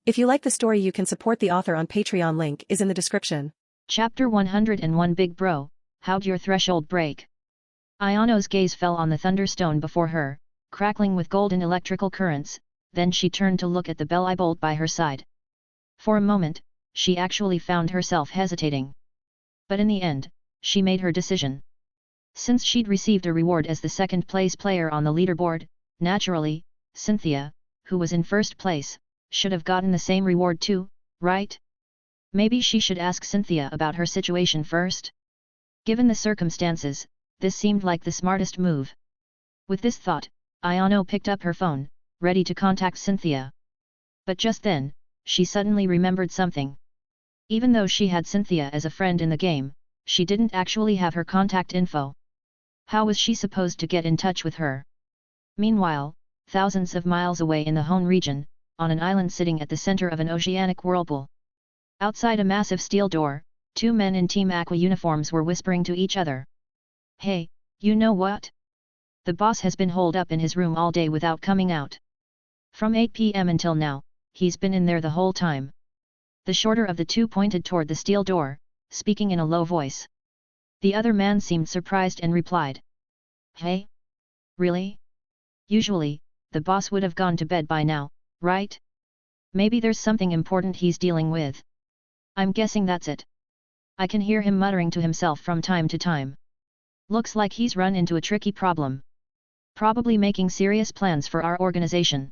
If you like the story, you can support the author on Patreon. Link is in the description. Chapter 101 Big Bro, how'd your threshold break? Ayano's gaze fell on the thunderstone before her, crackling with golden electrical currents, then she turned to look at the bell-eye bolt by her side. For a moment, she actually found herself hesitating. But in the end, she made her decision. Since she'd received a reward as the second-place player on the leaderboard, naturally, Cynthia, who was in first place, should have gotten the same reward too, right? Maybe she should ask Cynthia about her situation first? Given the circumstances, this seemed like the smartest move. With this thought, Ayano picked up her phone, ready to contact Cynthia. But just then, she suddenly remembered something. Even though she had Cynthia as a friend in the game, she didn't actually have her contact info. How was she supposed to get in touch with her? Meanwhile, thousands of miles away in the Hone region, on an island sitting at the center of an oceanic whirlpool. Outside a massive steel door, two men in Team Aqua uniforms were whispering to each other. Hey, you know what? The boss has been holed up in his room all day without coming out. From 8 p.m. until now, he's been in there the whole time. The shorter of the two pointed toward the steel door, speaking in a low voice. The other man seemed surprised and replied. Hey? Really? Usually, the boss would have gone to bed by now, right? Maybe there's something important he's dealing with. I'm guessing that's it. I can hear him muttering to himself from time to time. Looks like he's run into a tricky problem. Probably making serious plans for our organization.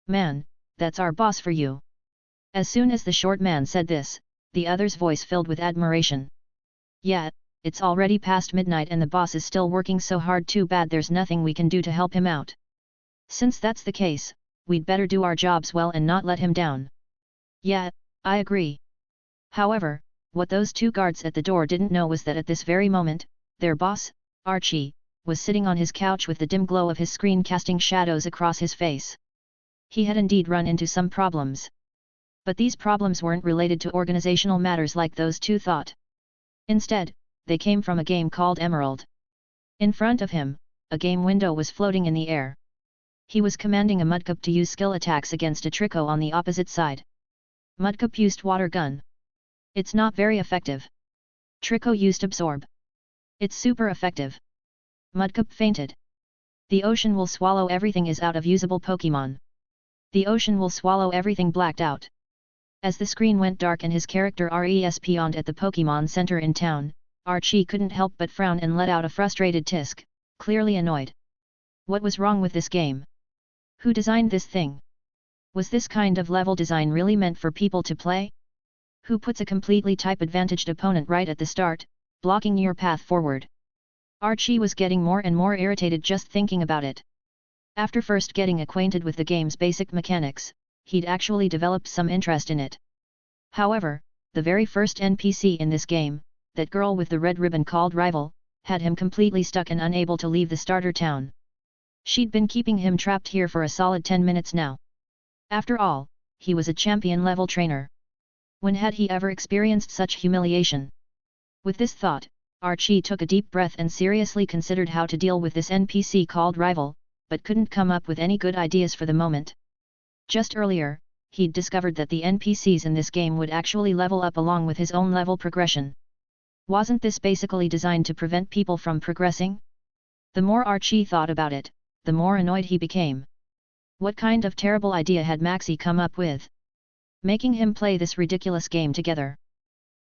Man, that's our boss for you. As soon as the short man said this, the other's voice filled with admiration. Yeah, it's already past midnight and the boss is still working so hard. Too bad there's nothing we can do to help him out. Since that's the case, we'd better do our jobs well and not let him down. Yeah, I agree. However, what those two guards at the door didn't know was that at this very moment, their boss, Archie, was sitting on his couch with the dim glow of his screen casting shadows across his face. He had indeed run into some problems. But these problems weren't related to organizational matters like those two thought. Instead, they came from a game called Emerald. In front of him, a game window was floating in the air. He was commanding a Mudcup to use skill attacks against a Trico on the opposite side. Mudcup used Water Gun. It's not very effective. Trico used Absorb. It's super effective. Mudcup fainted. The ocean will swallow everything is out of usable Pokémon. The ocean will swallow everything blacked out. As the screen went dark and his character respawned at the Pokémon Center in town, Archie couldn't help but frown and let out a frustrated tisk, clearly annoyed. What was wrong with this game? Who designed this thing? Was this kind of level design really meant for people to play? Who puts a completely type-advantaged opponent right at the start, blocking your path forward? Archie was getting more and more irritated just thinking about it. After first getting acquainted with the game's basic mechanics, he'd actually developed some interest in it. However, the very first NPC in this game, that girl with the red ribbon called Rival, had him completely stuck and unable to leave the starter town. She'd been keeping him trapped here for a solid 10 minutes now. After all, he was a champion-level trainer. When had he ever experienced such humiliation? With this thought, Archie took a deep breath and seriously considered how to deal with this NPC called Rival, but couldn't come up with any good ideas for the moment. Just earlier, he'd discovered that the NPCs in this game would actually level up along with his own level progression. Wasn't this basically designed to prevent people from progressing? The more Archie thought about it, the more annoyed he became. What kind of terrible idea had Maxie come up with? Making him play this ridiculous game together.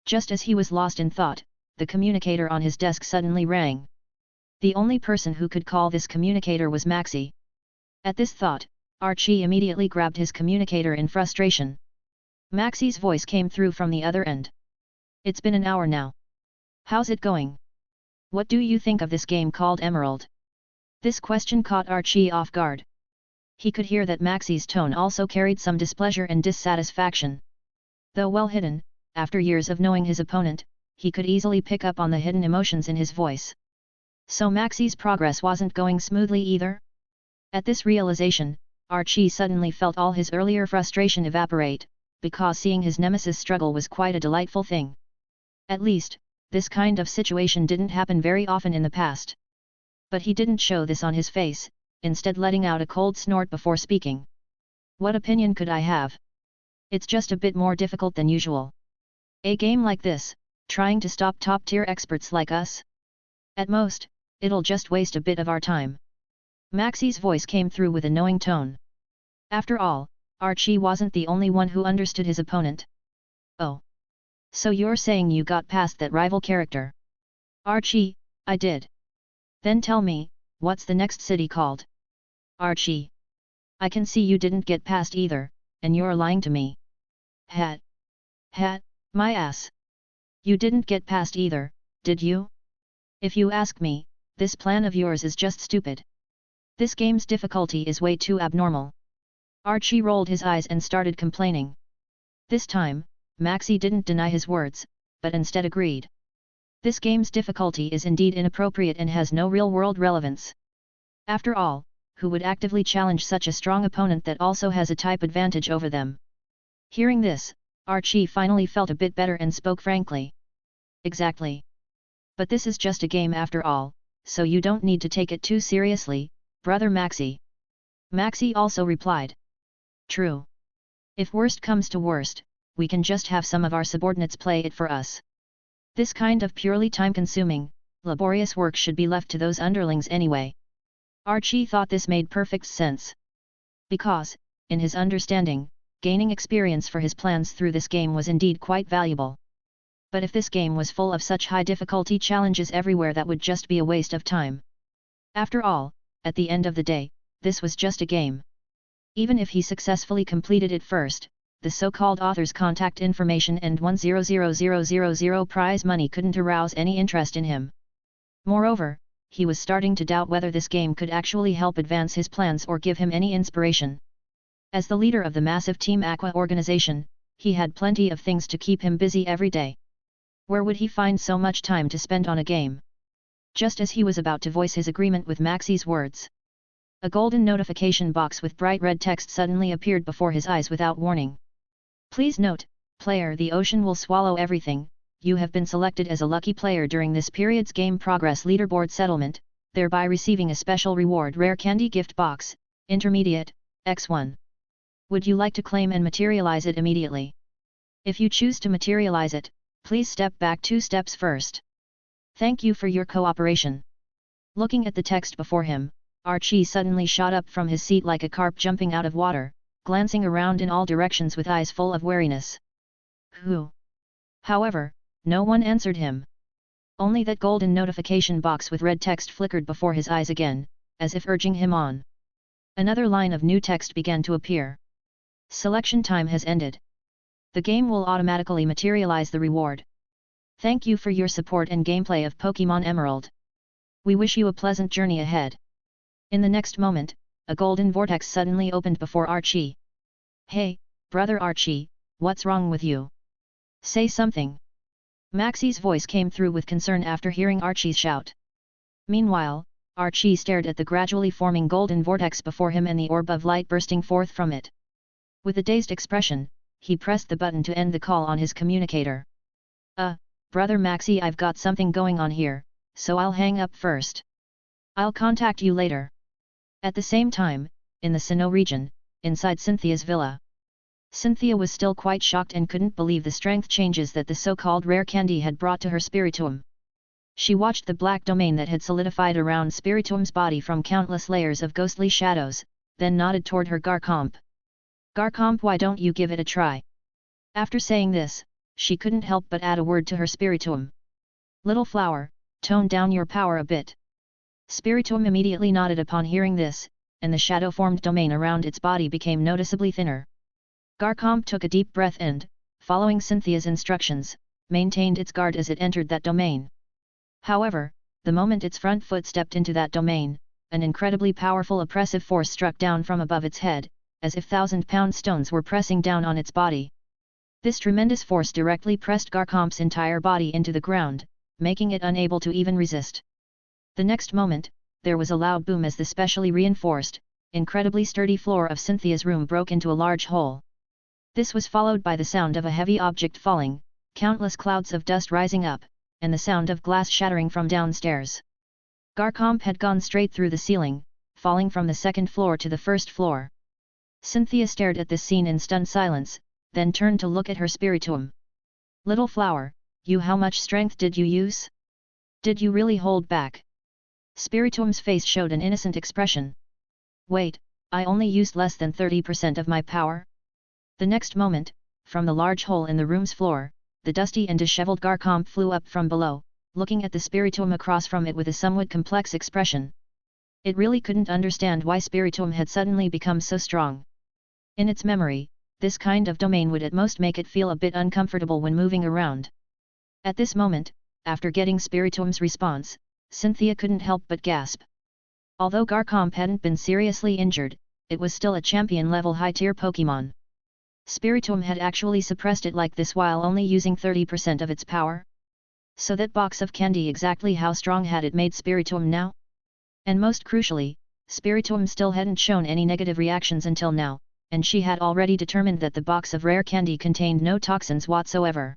Just as he was lost in thought, the communicator on his desk suddenly rang. The only person who could call this communicator was Maxie. At this thought, Archie immediately grabbed his communicator in frustration. Maxie's voice came through from the other end. It's been an hour now. How's it going? What do you think of this game called Emerald? This question caught Archie off guard. He could hear that Maxie's tone also carried some displeasure and dissatisfaction. Though well hidden, after years of knowing his opponent, he could easily pick up on the hidden emotions in his voice. So Maxie's progress wasn't going smoothly either? At this realization, Archie suddenly felt all his earlier frustration evaporate, because seeing his nemesis struggle was quite a delightful thing. At least, this kind of situation didn't happen very often in the past. But he didn't show this on his face, instead letting out a cold snort before speaking. What opinion could I have? It's just a bit more difficult than usual. A game like this, trying to stop top-tier experts like us? At most, it'll just waste a bit of our time. Maxie's voice came through with a knowing tone. After all, Archie wasn't the only one who understood his opponent. Oh. So you're saying you got past that rival character? Archie, I did. Then tell me, what's the next city called? Archie. I can see you didn't get past either, and you're lying to me. Hat. My ass. You didn't get past either, did you? If you ask me, this plan of yours is just stupid. This game's difficulty is way too abnormal. Archie rolled his eyes and started complaining. This time, Maxie didn't deny his words, but instead agreed. This game's difficulty is indeed inappropriate and has no real-world relevance. After all, who would actively challenge such a strong opponent that also has a type advantage over them? Hearing this, Archie finally felt a bit better and spoke frankly. Exactly. But this is just a game after all, so you don't need to take it too seriously, brother Maxie. Maxie also replied. True. If worst comes to worst, we can just have some of our subordinates play it for us. This kind of purely time-consuming, laborious work should be left to those underlings anyway. Archie thought this made perfect sense. Because, in his understanding, gaining experience for his plans through this game was indeed quite valuable. But if this game was full of such high difficulty challenges everywhere, that would just be a waste of time. After all, at the end of the day, this was just a game. Even if he successfully completed it first, the so-called author's contact information and 100,000 prize money couldn't arouse any interest in him. Moreover, he was starting to doubt whether this game could actually help advance his plans or give him any inspiration. As the leader of the massive Team Aqua organization, he had plenty of things to keep him busy every day. Where would he find so much time to spend on a game? Just as he was about to voice his agreement with Maxie's words, a golden notification box with bright red text suddenly appeared before his eyes without warning. Please note, player, the ocean will swallow everything. You have been selected as a lucky player during this period's game progress leaderboard settlement, thereby receiving a special reward rare candy gift box, intermediate, X1. Would you like to claim and materialize it immediately? If you choose to materialize it, please step back 2 steps first. Thank you for your cooperation. Looking at the text before him, Archie suddenly shot up from his seat like a carp jumping out of water, glancing around in all directions with eyes full of wariness. Who? However, no one answered him. Only that golden notification box with red text flickered before his eyes again, as if urging him on. Another line of new text began to appear. Selection time has ended. The game will automatically materialize the reward. Thank you for your support and gameplay of Pokémon Emerald. We wish you a pleasant journey ahead. In the next moment, a golden vortex suddenly opened before Archie. Hey, brother Archie, what's wrong with you? Say something. Maxie's voice came through with concern after hearing Archie's shout. Meanwhile, Archie stared at the gradually forming golden vortex before him and the orb of light bursting forth from it. With a dazed expression, he pressed the button to end the call on his communicator. Brother Maxie, I've got something going on here, so I'll hang up first. I'll contact you later. At the same time, in the Sinnoh region, inside Cynthia's villa, Cynthia was still quite shocked and couldn't believe the strength changes that the so-called rare candy had brought to her spiritum. She watched the black domain that had solidified around Spiritom's body from countless layers of ghostly shadows, then nodded toward her Garcomp. Garcomp, why don't you give it a try? After saying this, she couldn't help but add a word to her Spiritom. Little flower, tone down your power a bit. Spiritom immediately nodded upon hearing this, and the shadow-formed domain around its body became noticeably thinner. Garcomp took a deep breath and, following Cynthia's instructions, maintained its guard as it entered that domain. However, the moment its front foot stepped into that domain, an incredibly powerful oppressive force struck down from above its head, as if 1,000-pound stones were pressing down on its body. This tremendous force directly pressed Garcomp's entire body into the ground, making it unable to even resist. The next moment, there was a loud boom as the specially reinforced, incredibly sturdy floor of Cynthia's room broke into a large hole. This was followed by the sound of a heavy object falling, countless clouds of dust rising up, and the sound of glass shattering from downstairs. Garcomp had gone straight through the ceiling, falling from the second floor to the first floor. Cynthia stared at this scene in stunned silence, then turned to look at her spiritomb. Little flower, how much strength did you use? Did you really hold back? Spiritom's face showed an innocent expression. Wait, I only used less than 30% of my power. The next moment, from the large hole in the room's floor, the dusty and disheveled Garcomp flew up from below, looking at the spiritomb across from it with a somewhat complex expression. It really couldn't understand why spiritomb had suddenly become so strong. In its memory, this kind of domain would at most make it feel a bit uncomfortable when moving around. At this moment, after getting spiritom's response, Cynthia couldn't help but gasp. Although Garcomp hadn't been seriously injured, it was still a champion-level high-tier Pokémon. Spiritomb had actually suppressed it like this while only using 30% of its power. So that box of candy, exactly how strong had it made Spiritomb now? And most crucially, Spiritomb still hadn't shown any negative reactions until now, and she had already determined that the box of rare candy contained no toxins whatsoever.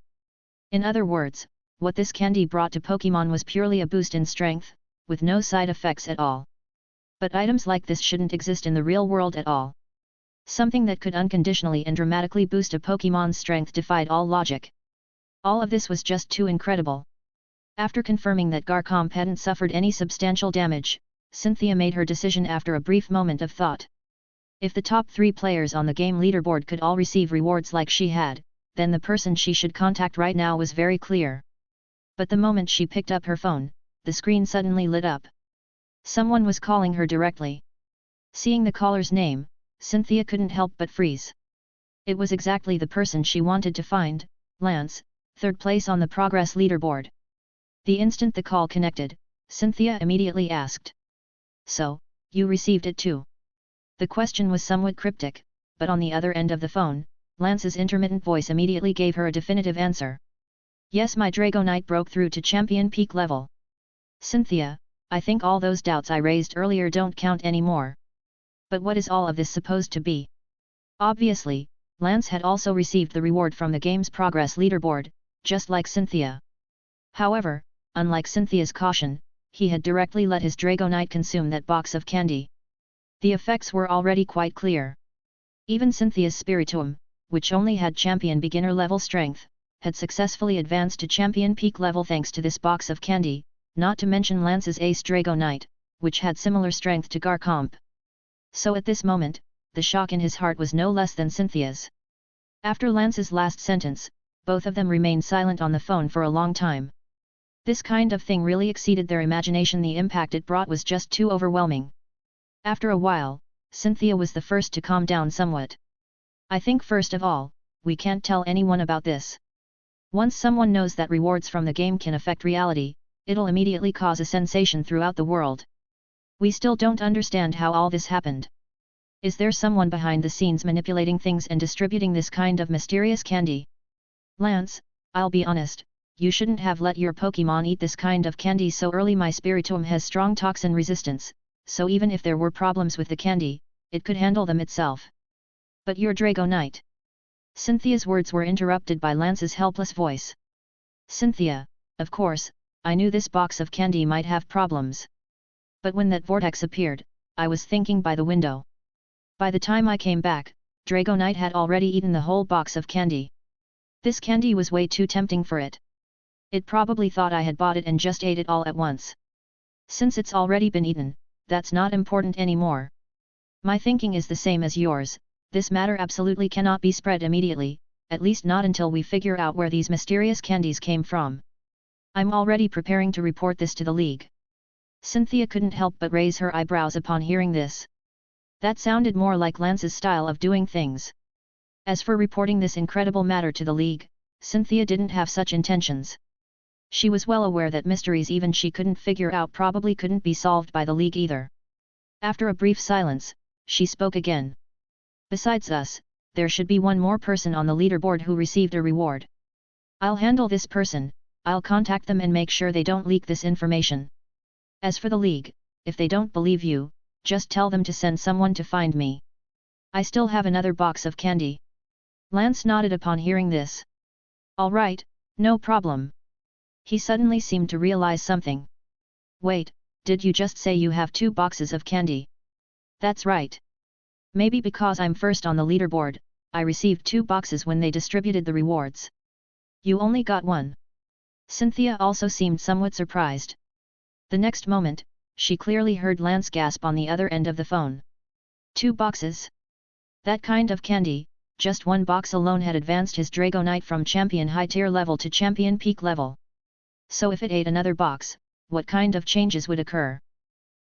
In other words, what this candy brought to Pokémon was purely a boost in strength, with no side effects at all. But items like this shouldn't exist in the real world at all. Something that could unconditionally and dramatically boost a Pokémon's strength defied all logic. All of this was just too incredible. After confirming that Garcomp hadn't suffered any substantial damage, Cynthia made her decision after a brief moment of thought. If the top 3 players on the game leaderboard could all receive rewards like she had, then the person she should contact right now was very clear. But the moment she picked up her phone, the screen suddenly lit up. Someone was calling her directly. Seeing the caller's name, Cynthia couldn't help but freeze. It was exactly the person she wanted to find, Lance, 3rd place on the progress leaderboard. The instant the call connected, Cynthia immediately asked. So, you received it too? The question was somewhat cryptic, but on the other end of the phone, Lance's intermittent voice immediately gave her a definitive answer. Yes, my Dragonite broke through to champion peak level. Cynthia, I think all those doubts I raised earlier don't count anymore. But what is all of this supposed to be? Obviously, Lance had also received the reward from the game's progress leaderboard, just like Cynthia. However, unlike Cynthia's caution, he had directly let his Dragonite consume that box of candy. The effects were already quite clear. Even Cynthia's Spiritomb, which only had champion beginner level strength, had successfully advanced to champion peak level thanks to this box of candy, not to mention Lance's ace Dragonite, which had similar strength to Garcomp. So at this moment, the shock in his heart was no less than Cynthia's. After Lance's last sentence, both of them remained silent on the phone for a long time. This kind of thing really exceeded their imagination. The impact it brought was just too overwhelming. After a while, Cynthia was the first to calm down somewhat. I think first of all, we can't tell anyone about this. Once someone knows that rewards from the game can affect reality, it'll immediately cause a sensation throughout the world. We still don't understand how all this happened. Is there someone behind the scenes manipulating things and distributing this kind of mysterious candy? Lance, I'll be honest, you shouldn't have let your Pokémon eat this kind of candy so early. My Spiritomb has strong toxin resistance, so even if there were problems with the candy, it could handle them itself. But your Dragonite. Cynthia's words were interrupted by Lance's helpless voice. Cynthia, of course, I knew this box of candy might have problems. But when that vortex appeared, I was thinking by the window. By the time I came back, Dragonite had already eaten the whole box of candy. This candy was way too tempting for it. It probably thought I had bought it and just ate it all at once. Since it's already been eaten, that's not important anymore. My thinking is the same as yours. This matter absolutely cannot be spread immediately, at least not until we figure out where these mysterious candies came from. I'm already preparing to report this to the League. Cynthia couldn't help but raise her eyebrows upon hearing this. That sounded more like Lance's style of doing things. As for reporting this incredible matter to the League, Cynthia didn't have such intentions. She was well aware that mysteries even she couldn't figure out probably couldn't be solved by the League either. After a brief silence, she spoke again. Besides us, there should be one more person on the leaderboard who received a reward. I'll handle this person. I'll contact them and make sure they don't leak this information. As for the League, if they don't believe you, just tell them to send someone to find me. I still have another box of candy. Lance nodded upon hearing this. All right, no problem. He suddenly seemed to realize something. Wait, did you just say you have 2 boxes of candy? That's right. Maybe because I'm first on the leaderboard, I received 2 boxes when they distributed the rewards. You only got 1. Cynthia also seemed somewhat surprised. The next moment, she clearly heard Lance gasp on the other end of the phone. 2 boxes? That kind of candy, just 1 box alone had advanced his Dragonite from champion high tier level to champion peak level. So if it ate another box, what kind of changes would occur?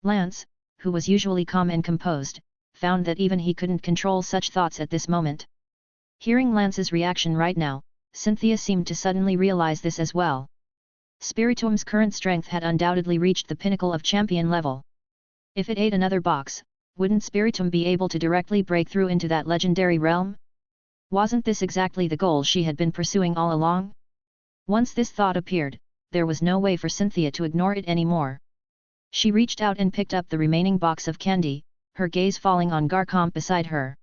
Lance, who was usually calm and composed, found that even he couldn't control such thoughts at this moment. Hearing Lance's reaction right now, Cynthia seemed to suddenly realize this as well. Spiritom's current strength had undoubtedly reached the pinnacle of champion level. If it ate another box, wouldn't Spiritom be able to directly break through into that legendary realm? Wasn't this exactly the goal she had been pursuing all along? Once this thought appeared, there was no way for Cynthia to ignore it anymore. She reached out and picked up the remaining box of candy, her gaze falling on Garchomp beside her.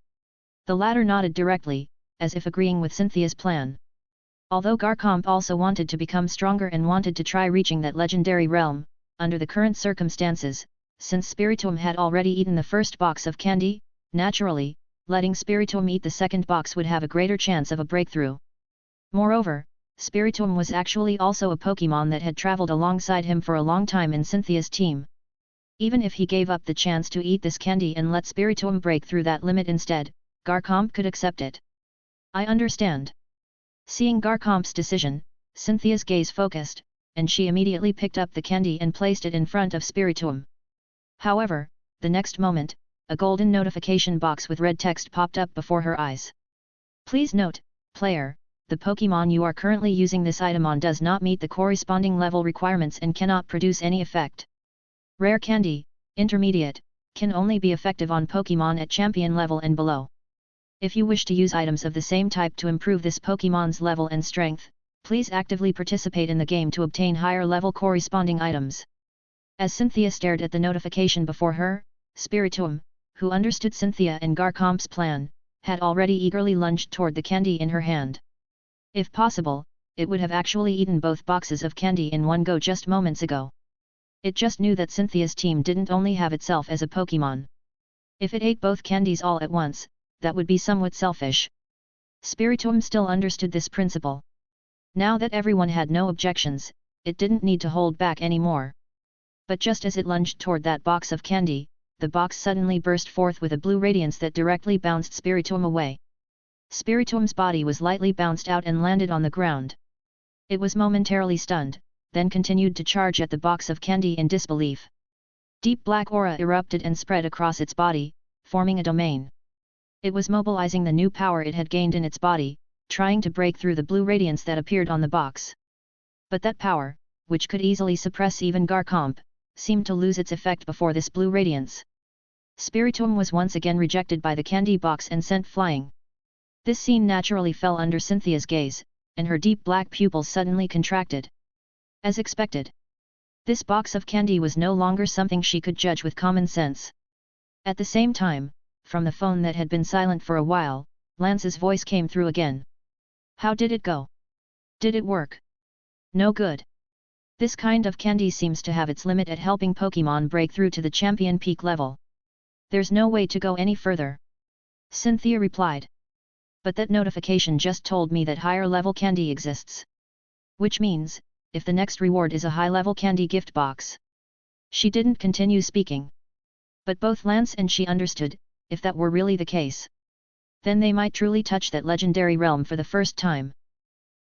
The latter nodded directly, as if agreeing with Cynthia's plan. Although Garchomp also wanted to become stronger and wanted to try reaching that legendary realm, under the current circumstances, since Spiritomb had already eaten the first box of candy, naturally, letting Spiritomb eat the second box would have a greater chance of a breakthrough. Moreover, Spiritomb was actually also a Pokémon that had traveled alongside him for a long time in Cynthia's team. Even if he gave up the chance to eat this candy and let Spiritomb break through that limit instead, Garchomp could accept it. I understand. Seeing Garchomp's decision, Cynthia's gaze focused, and she immediately picked up the candy and placed it in front of Spiritomb. However, the next moment, a golden notification box with red text popped up before her eyes. Please note, player, the Pokémon you are currently using this item on does not meet the corresponding level requirements and cannot produce any effect. Rare candy, intermediate, can only be effective on Pokémon at champion level and below. If you wish to use items of the same type to improve this Pokémon's level and strength, please actively participate in the game to obtain higher level corresponding items. As Cynthia stared at the notification before her, Spiritomb, who understood Cynthia and Garchomp's plan, had already eagerly lunged toward the candy in her hand. If possible, it would have actually eaten both boxes of candy in one go just moments ago. It just knew that Cynthia's team didn't only have itself as a Pokémon. If it ate both candies all at once, that would be somewhat selfish. Spiritomb still understood this principle. Now that everyone had no objections, it didn't need to hold back anymore. But just as it lunged toward that box of candy, the box suddenly burst forth with a blue radiance that directly bounced Spiritomb away. Spiritomb's body was lightly bounced out and landed on the ground. It was momentarily stunned, then continued to charge at the box of candy in disbelief. Deep black aura erupted and spread across its body, forming a domain. It was mobilizing the new power it had gained in its body, trying to break through the blue radiance that appeared on the box. But that power, which could easily suppress even Garchomp, seemed to lose its effect before this blue radiance. Spiritomb was once again rejected by the candy box and sent flying. This scene naturally fell under Cynthia's gaze, and her deep black pupils suddenly contracted. As expected, this box of candy was no longer something she could judge with common sense. At the same time, from the phone that had been silent for a while, Lance's voice came through again. How did it go? Did it work? No good. This kind of candy seems to have its limit at helping Pokémon break through to the champion peak level. There's no way to go any further. Cynthia replied. But that notification just told me that higher level candy exists. Which means, if the next reward is a high level candy gift box. She didn't continue speaking. But both Lance and she understood, if that were really the case, then they might truly touch that legendary realm for the first time.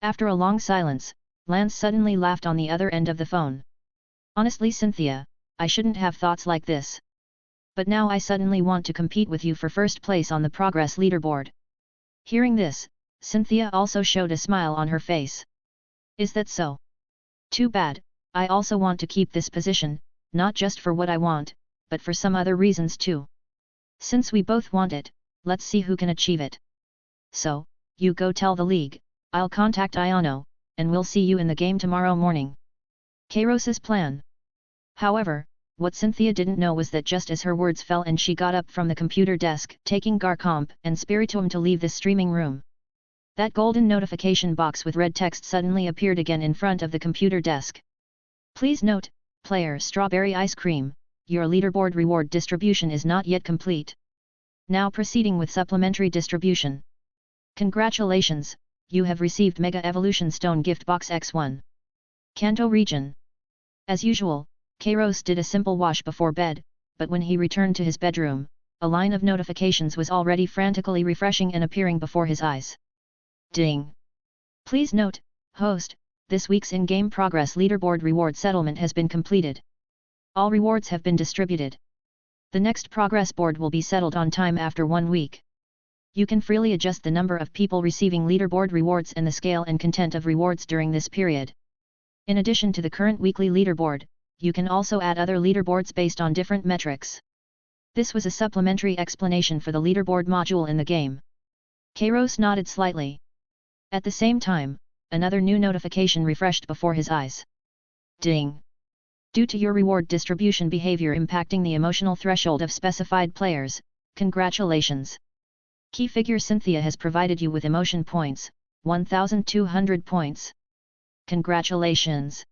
After a long silence, Lance suddenly laughed on the other end of the phone. Honestly, Cynthia, I shouldn't have thoughts like this. But now I suddenly want to compete with you for first place on the progress leaderboard. Hearing this, Cynthia also showed a smile on her face. Is that so? Too bad, I also want to keep this position, not just for what I want, but for some other reasons too. Since we both want it, let's see who can achieve it. So, you go tell the league, I'll contact Iono, and we'll see you in the game tomorrow morning. Kairos's plan. However, what Cynthia didn't know was that just as her words fell and she got up from the computer desk, taking Garchomp and Spiritomb to leave the streaming room, that golden notification box with red text suddenly appeared again in front of the computer desk. Please note, player Strawberry Ice Cream, your leaderboard reward distribution is not yet complete. Now proceeding with supplementary distribution. Congratulations, you have received Mega Evolution Stone Gift Box X1. Kanto Region. As usual, Kairos did a simple wash before bed, but when he returned to his bedroom, a line of notifications was already frantically refreshing and appearing before his eyes. Ding! Please note, host, this week's in-game progress leaderboard reward settlement has been completed. All rewards have been distributed. The next progress board will be settled on time after 1 week. You can freely adjust the number of people receiving leaderboard rewards and the scale and content of rewards during this period. In addition to the current weekly leaderboard, you can also add other leaderboards based on different metrics. This was a supplementary explanation for the leaderboard module in the game. Kairos nodded slightly. At the same time, another new notification refreshed before his eyes. Ding! Due to your reward distribution behavior impacting the emotional threshold of specified players, congratulations! Key figure Cynthia has provided you with emotion points, 1200 points. Congratulations!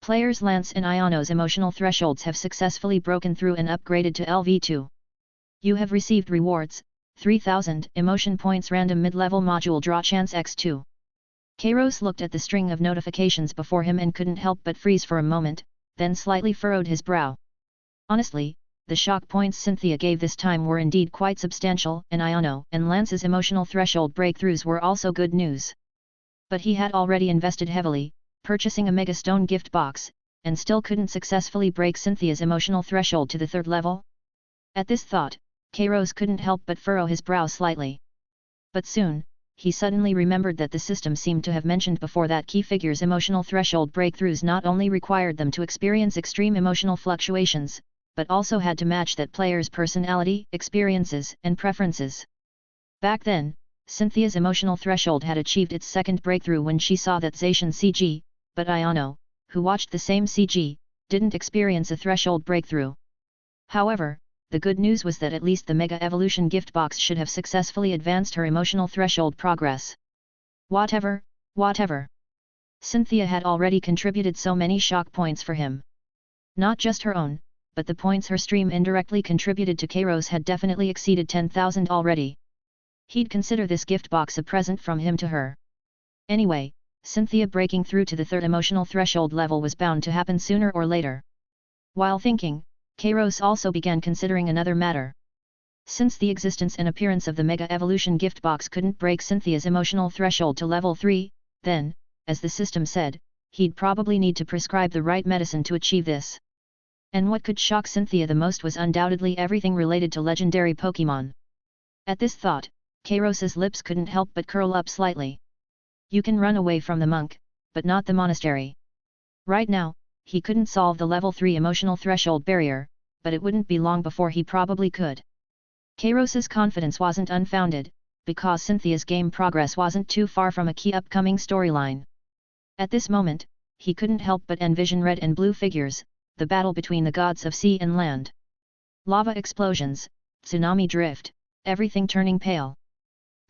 Players Lance and Iono's emotional thresholds have successfully broken through and upgraded to LV2. You have received rewards, 3000 emotion points random mid-level module draw chance x2. Kairos looked at the string of notifications before him and couldn't help but freeze for a moment, then slightly furrowed his brow. Honestly, the shock points Cynthia gave this time were indeed quite substantial, and Iono and Lance's emotional threshold breakthroughs were also good news. But he had already invested heavily, purchasing a Mega Stone gift box, and still couldn't successfully break Cynthia's emotional threshold to the 3rd level? At this thought, Kairos couldn't help but furrow his brow slightly. But soon, he suddenly remembered that the system seemed to have mentioned before that key figures' emotional threshold breakthroughs not only required them to experience extreme emotional fluctuations, but also had to match that player's personality, experiences, and preferences. Back then, Cynthia's emotional threshold had achieved its 2nd breakthrough when she saw that Zacian CG, but Iono, who watched the same CG, didn't experience a threshold breakthrough. However, the good news was that at least the Mega Evolution gift box should have successfully advanced her emotional threshold progress. Whatever. Cynthia had already contributed so many shock points for him. Not just her own, but the points her stream indirectly contributed to Kairos had definitely exceeded 10,000 already. He'd consider this gift box a present from him to her. Anyway, Cynthia breaking through to the 3rd emotional threshold level was bound to happen sooner or later. While thinking, Kairos also began considering another matter. Since the existence and appearance of the Mega Evolution gift box couldn't break Cynthia's emotional threshold to level 3, then, as the system said, he'd probably need to prescribe the right medicine to achieve this. And what could shock Cynthia the most was undoubtedly everything related to legendary Pokémon. At this thought, Kairos's lips couldn't help but curl up slightly. You can run away from the monk, but not the monastery. Right now, he couldn't solve the level 3 emotional threshold barrier, but it wouldn't be long before he probably could. Kairos's confidence wasn't unfounded, because Cynthia's game progress wasn't too far from a key upcoming storyline. At this moment, he couldn't help but envision red and blue figures, the battle between the gods of sea and land. Lava explosions, tsunami drift, everything turning pale.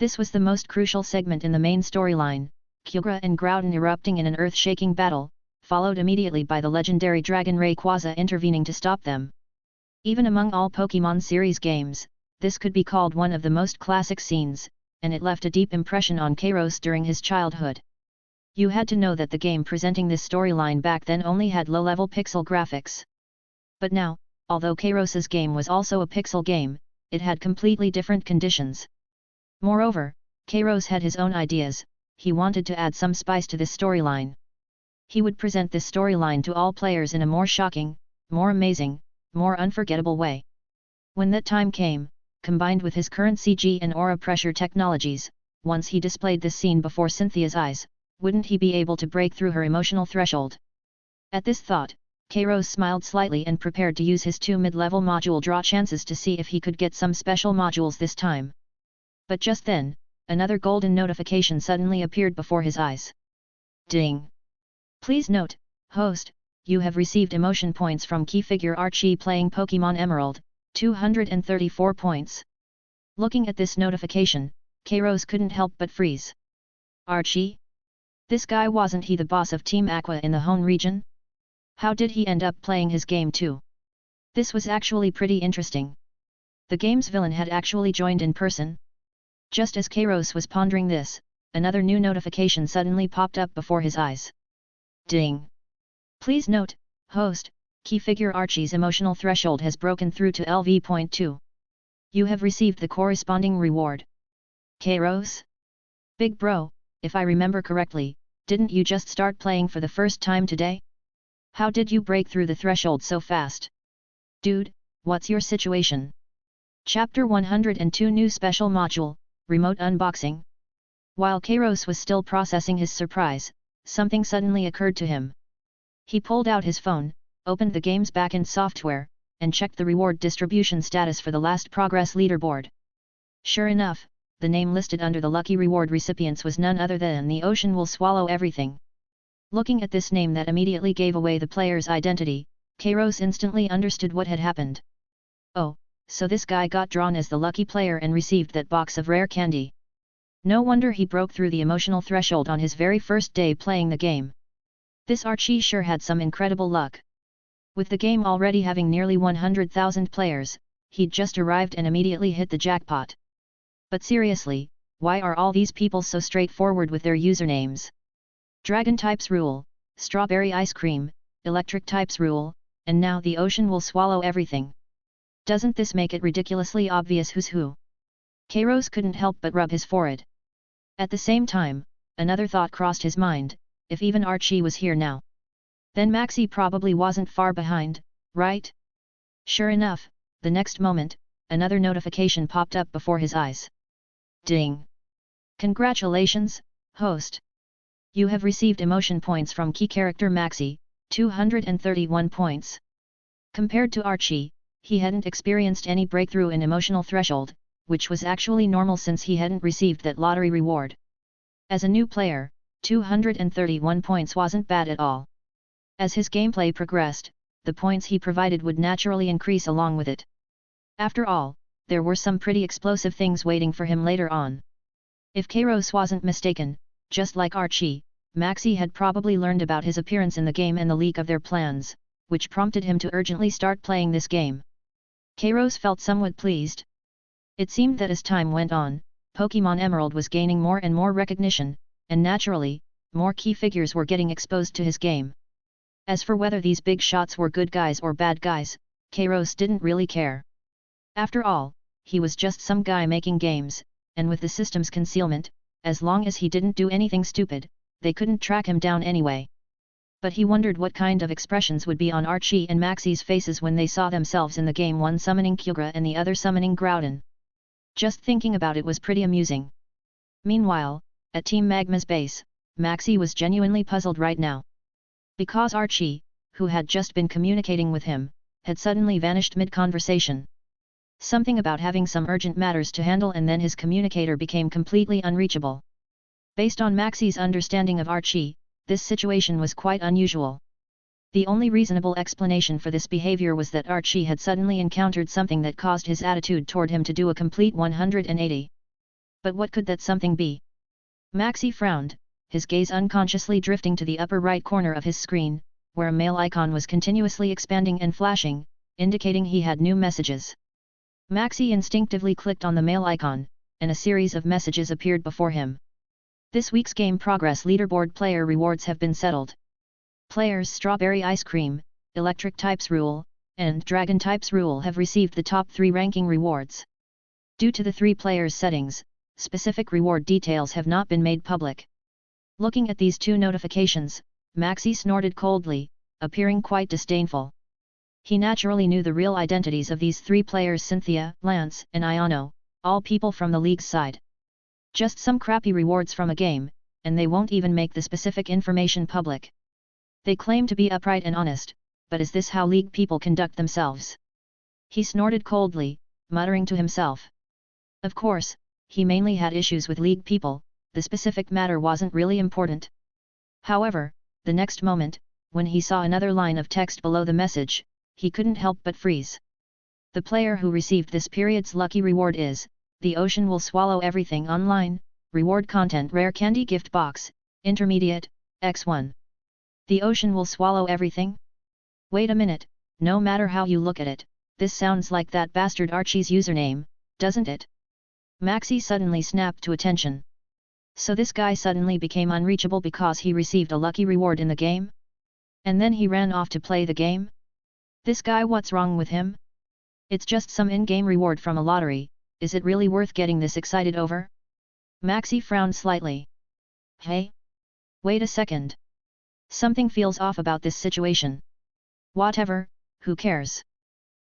This was the most crucial segment in the main storyline, Kyogre and Groudon erupting in an earth-shaking battle, followed immediately by the legendary dragon Rayquaza intervening to stop them. Even among all Pokémon series games, this could be called one of the most classic scenes, and it left a deep impression on Kairos during his childhood. You had to know that the game presenting this storyline back then only had low-level pixel graphics. But now, although Kairos's game was also a pixel game, it had completely different conditions. Moreover, Kairos had his own ideas. He wanted to add some spice to this storyline. He would present this storyline to all players in a more shocking, more amazing, more unforgettable way. When that time came, combined with his current CG and aura pressure technologies, once he displayed this scene before Cynthia's eyes, wouldn't he be able to break through her emotional threshold? At this thought, Kairos smiled slightly and prepared to use his 2 mid-level module draw chances to see if he could get some special modules this time. But just then, another golden notification suddenly appeared before his eyes. Ding! Please note, host, you have received emotion points from key figure Archie playing Pokémon Emerald, 234 points. Looking at this notification, Kairos couldn't help but freeze. Archie? This guy, wasn't he the boss of Team Aqua in the Hone region? How did he end up playing his game too? This was actually pretty interesting. The game's villain had actually joined in person. Just as Kairos was pondering this, another new notification suddenly popped up before his eyes. Ding! Please note, host, key figure Archie's emotional threshold has broken through to LV.2. You have received the corresponding reward. Kairos? Big bro, if I remember correctly, didn't you just start playing for the first time today? How did you break through the threshold so fast? Dude, what's your situation? Chapter 102 New Special Module, Remote Unboxing. While Kairos was still processing his surprise, something suddenly occurred to him. He pulled out his phone, opened the game's backend software, and checked the reward distribution status for the last progress leaderboard. Sure enough, the name listed under the lucky reward recipients was none other than The Ocean Will Swallow Everything. Looking at this name that immediately gave away the player's identity, Kairos instantly understood what had happened. Oh, so this guy got drawn as the lucky player and received that box of rare candy. No wonder he broke through the emotional threshold on his very first day playing the game. This Archie sure had some incredible luck. With the game already having nearly 100,000 players, he'd just arrived and immediately hit the jackpot. But seriously, why are all these people so straightforward with their usernames? Dragon types rule, strawberry ice cream, electric types rule, and now the ocean will swallow everything. Doesn't this make it ridiculously obvious who's who? Kairos couldn't help but rub his forehead. At the same time, another thought crossed his mind, if even Archie was here now. Then Maxie probably wasn't far behind, right? Sure enough, the next moment, another notification popped up before his eyes. Ding! Congratulations, host! You have received emotion points from key character Maxie, 231 points. Compared to Archie, he hadn't experienced any breakthrough in emotional threshold, which was actually normal since he hadn't received that lottery reward. As a new player, 231 points wasn't bad at all. As his gameplay progressed, the points he provided would naturally increase along with it. After all, there were some pretty explosive things waiting for him later on. If Kairos wasn't mistaken, just like Archie, Maxie had probably learned about his appearance in the game and the leak of their plans, which prompted him to urgently start playing this game. Kairos felt somewhat pleased. It seemed that as time went on, Pokémon Emerald was gaining more and more recognition, and naturally, more key figures were getting exposed to his game. As for whether these big shots were good guys or bad guys, Kairos didn't really care. After all, he was just some guy making games, and with the system's concealment, as long as he didn't do anything stupid, they couldn't track him down anyway. But he wondered what kind of expressions would be on Archie and Maxie's faces when they saw themselves in the game, one summoning Kyogre and the other summoning Groudon. Just thinking about it was pretty amusing. Meanwhile, at Team Magma's base, Maxie was genuinely puzzled right now. Because Archie, who had just been communicating with him, had suddenly vanished mid-conversation. Something about having some urgent matters to handle, and then his communicator became completely unreachable. Based on Maxie's understanding of Archie, this situation was quite unusual. The only reasonable explanation for this behavior was that Archie had suddenly encountered something that caused his attitude toward him to do a complete 180. But what could that something be? Maxie frowned, his gaze unconsciously drifting to the upper right corner of his screen, where a mail icon was continuously expanding and flashing, indicating he had new messages. Maxie instinctively clicked on the mail icon, and a series of messages appeared before him. This week's game progress leaderboard player rewards have been settled. Players Strawberry Ice Cream, Electric Types Rule, and Dragon Types Rule have received the top 3 ranking rewards. Due to the 3 players' settings, specific reward details have not been made public. Looking at these 2 notifications, Maxie snorted coldly, appearing quite disdainful. He naturally knew the real identities of these 3 players: Cynthia, Lance, and Iono, all people from the League's side. Just some crappy rewards from a game, and they won't even make the specific information public. They claim to be upright and honest, but is this how League people conduct themselves? He snorted coldly, muttering to himself. Of course, he mainly had issues with League people, the specific matter wasn't really important. However, the next moment, when he saw another line of text below the message, he couldn't help but freeze. The player who received this period's lucky reward is, The Ocean Will Swallow Everything Online, Reward Content Rare Candy Gift Box, Intermediate, X1. The Ocean Will Swallow Everything? Wait a minute, no matter how you look at it, this sounds like that bastard Archie's username, doesn't it? Maxie suddenly snapped to attention. So this guy suddenly became unreachable because he received a lucky reward in the game? And then he ran off to play the game? This guy, what's wrong with him? It's just some in-game reward from a lottery, is it really worth getting this excited over? Maxie frowned slightly. Hey? Wait a second. Something feels off about this situation. Whatever, who cares?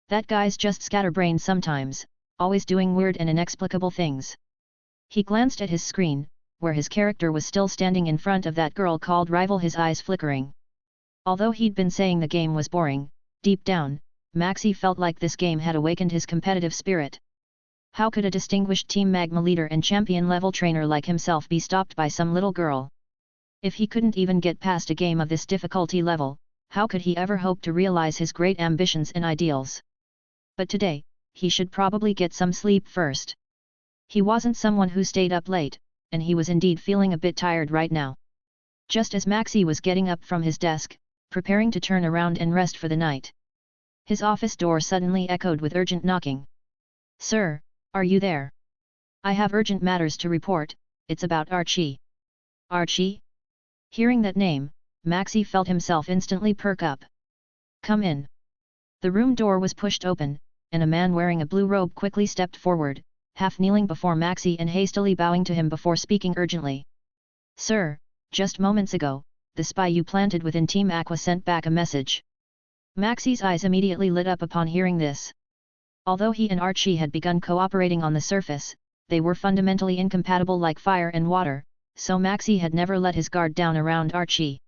That guy's just scatterbrained sometimes, always doing weird and inexplicable things. He glanced at his screen, where his character was still standing in front of that girl called Rival, his eyes flickering. Although he'd been saying the game was boring, deep down, Maxie felt like this game had awakened his competitive spirit. How could a distinguished Team Magma leader and champion-level trainer like himself be stopped by some little girl? If he couldn't even get past a game of this difficulty level, how could he ever hope to realize his great ambitions and ideals? But today, he should probably get some sleep first. He wasn't someone who stayed up late, and he was indeed feeling a bit tired right now. Just as Maxie was getting up from his desk, preparing to turn around and rest for the night, his office door suddenly echoed with urgent knocking. "Sir, are you there? I have urgent matters to report, it's about Archie." Archie? Hearing that name, Maxie felt himself instantly perk up. "Come in." The room door was pushed open, and a man wearing a blue robe quickly stepped forward, half kneeling before Maxie and hastily bowing to him before speaking urgently. "Sir, just moments ago, the spy you planted within Team Aqua sent back a message." Maxie's eyes immediately lit up upon hearing this. Although he and Archie had begun cooperating on the surface, they were fundamentally incompatible like fire and water, so Maxie had never let his guard down around Archie.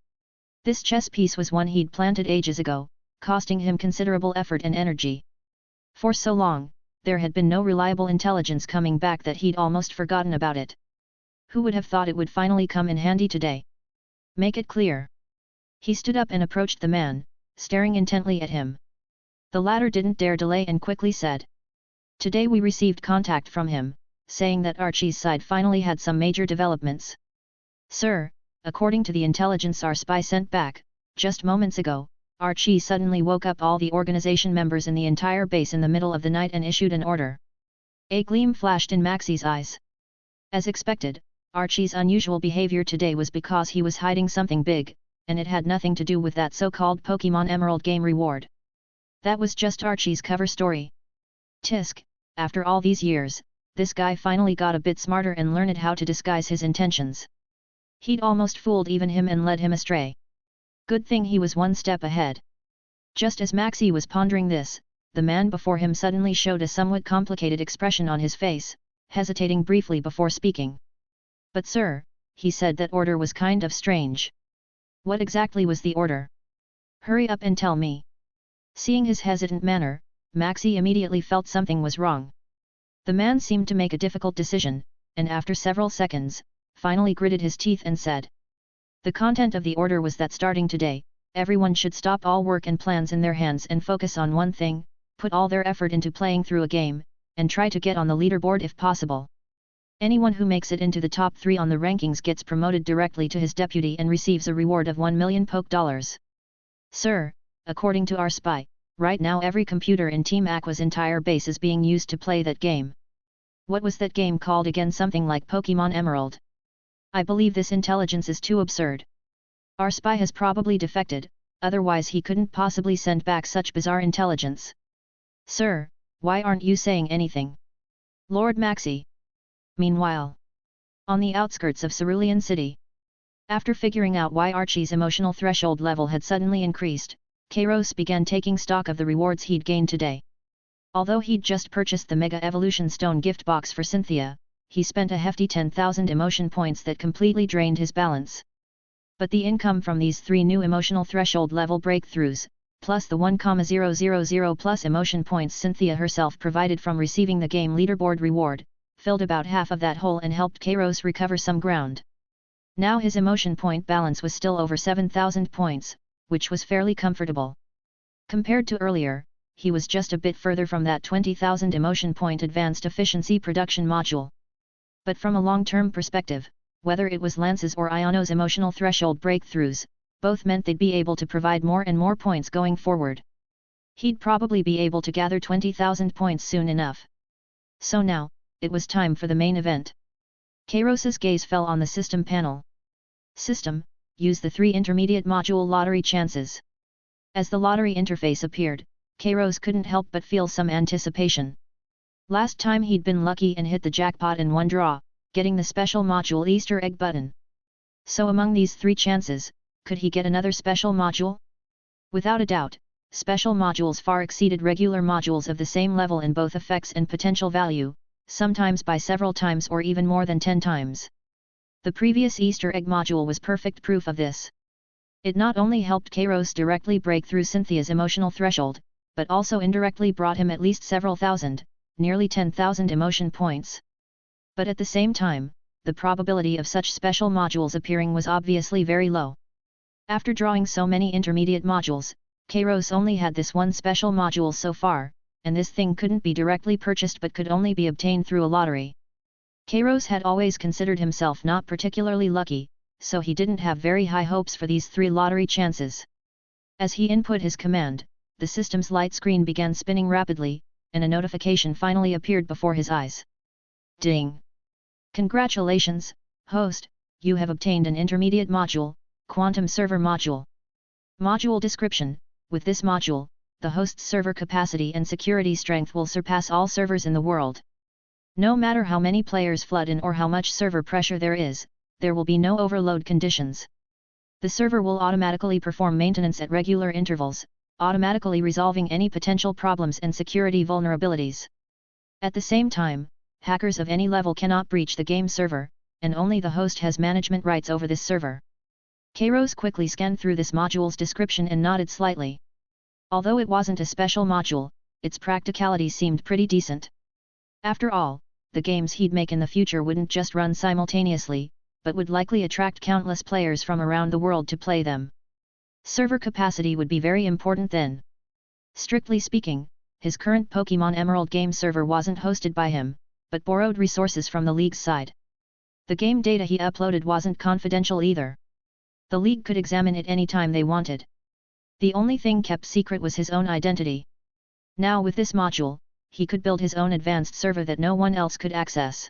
This chess piece was one he'd planted ages ago, costing him considerable effort and energy. For so long, there had been no reliable intelligence coming back that he'd almost forgotten about it. Who would have thought it would finally come in handy today? "Make it clear." He stood up and approached the man, staring intently at him. The latter didn't dare delay and quickly said, "Today we received contact from him, saying that Archie's side finally had some major developments." "Sir, according to the intelligence our spy sent back, just moments ago, Archie suddenly woke up all the organization members in the entire base in the middle of the night and issued an order." A gleam flashed in Maxie's eyes. As expected, Archie's unusual behavior today was because he was hiding something big, and it had nothing to do with that so-called Pokémon Emerald game reward. That was just Archie's cover story. Tisk, after all these years, this guy finally got a bit smarter and learned how to disguise his intentions. He'd almost fooled even him and led him astray. Good thing he was one step ahead. Just as Maxie was pondering this, the man before him suddenly showed a somewhat complicated expression on his face, hesitating briefly before speaking. "But sir," he said, "that order was kind of strange." "What exactly was the order? Hurry up and tell me." Seeing his hesitant manner, Maxie immediately felt something was wrong. The man seemed to make a difficult decision, and after several seconds, finally gritted his teeth and said, "The content of the order was that starting today, everyone should stop all work and plans in their hands and focus on one thing, put all their effort into playing through a game, and try to get on the leaderboard if possible. Anyone who makes it into the top 3 on the rankings gets promoted directly to his deputy and receives a reward of 1 million Poke dollars. Sir, according to our spy, right now every computer in Team Aqua's entire base is being used to play that game." "What was that game called again? Something like Pokémon Emerald?" "I believe this intelligence is too absurd. Our spy has probably defected, otherwise he couldn't possibly send back such bizarre intelligence." "Sir, why aren't you saying anything?" Lord Maxie. Meanwhile, on the outskirts of Cerulean City, after figuring out why Archie's emotional threshold level had suddenly increased, Kairos began taking stock of the rewards he'd gained today. Although he'd just purchased the Mega Evolution Stone gift box for Cynthia, he spent a hefty 10,000 emotion points that completely drained his balance. But the income from these 3 new emotional threshold level breakthroughs, plus the 1,000 plus emotion points Cynthia herself provided from receiving the game leaderboard reward, filled about half of that hole and helped Kairos recover some ground. Now his emotion point balance was still over 7,000 points, which was fairly comfortable. Compared to earlier, he was just a bit further from that 20,000 emotion point advanced efficiency production module. But from a long-term perspective, whether it was Lance's or Iono's emotional threshold breakthroughs, both meant they'd be able to provide more and more points going forward. He'd probably be able to gather 20,000 points soon enough. So now, it was time for the main event. Kairos's gaze fell on the system panel. System, use the 3 intermediate module lottery chances. As the lottery interface appeared, Kairos couldn't help but feel some anticipation. Last time he'd been lucky and hit the jackpot in one draw, getting the special module Easter egg button. So among these 3 chances, could he get another special module? Without a doubt, special modules far exceeded regular modules of the same level in both effects and potential value, sometimes by several times or even more than 10 times. The previous Easter egg module was perfect proof of this. It not only helped Kairos directly break through Cynthia's emotional threshold, but also indirectly brought him at least several thousand, nearly 10,000 emotion points. But at the same time, the probability of such special modules appearing was obviously very low. After drawing so many intermediate modules, Kairos only had this one special module so far, and this thing couldn't be directly purchased but could only be obtained through a lottery. Kairos had always considered himself not particularly lucky, so he didn't have very high hopes for these 3 lottery chances. As he input his command, the system's light screen began spinning rapidly, and a notification finally appeared before his eyes. Ding! Congratulations, host, you have obtained an intermediate module, Quantum Server Module. Module description: with this module, the host's server capacity and security strength will surpass all servers in the world. No matter how many players flood in or how much server pressure there will be no overload conditions. The server will automatically perform maintenance at regular intervals, automatically resolving any potential problems and security vulnerabilities. At the same time, hackers of any level cannot breach the game server, and only the host has management rights over this server. Kairos quickly scanned through this module's description and nodded slightly. Although it wasn't a special module, its practicality seemed pretty decent. After all, the games he'd make in the future wouldn't just run simultaneously, but would likely attract countless players from around the world to play them. Server capacity would be very important then. Strictly speaking, his current Pokémon Emerald game server wasn't hosted by him, but borrowed resources from the League's side. The game data he uploaded wasn't confidential either. The League could examine it any time they wanted. The only thing kept secret was his own identity. Now with this module, he could build his own advanced server that no one else could access.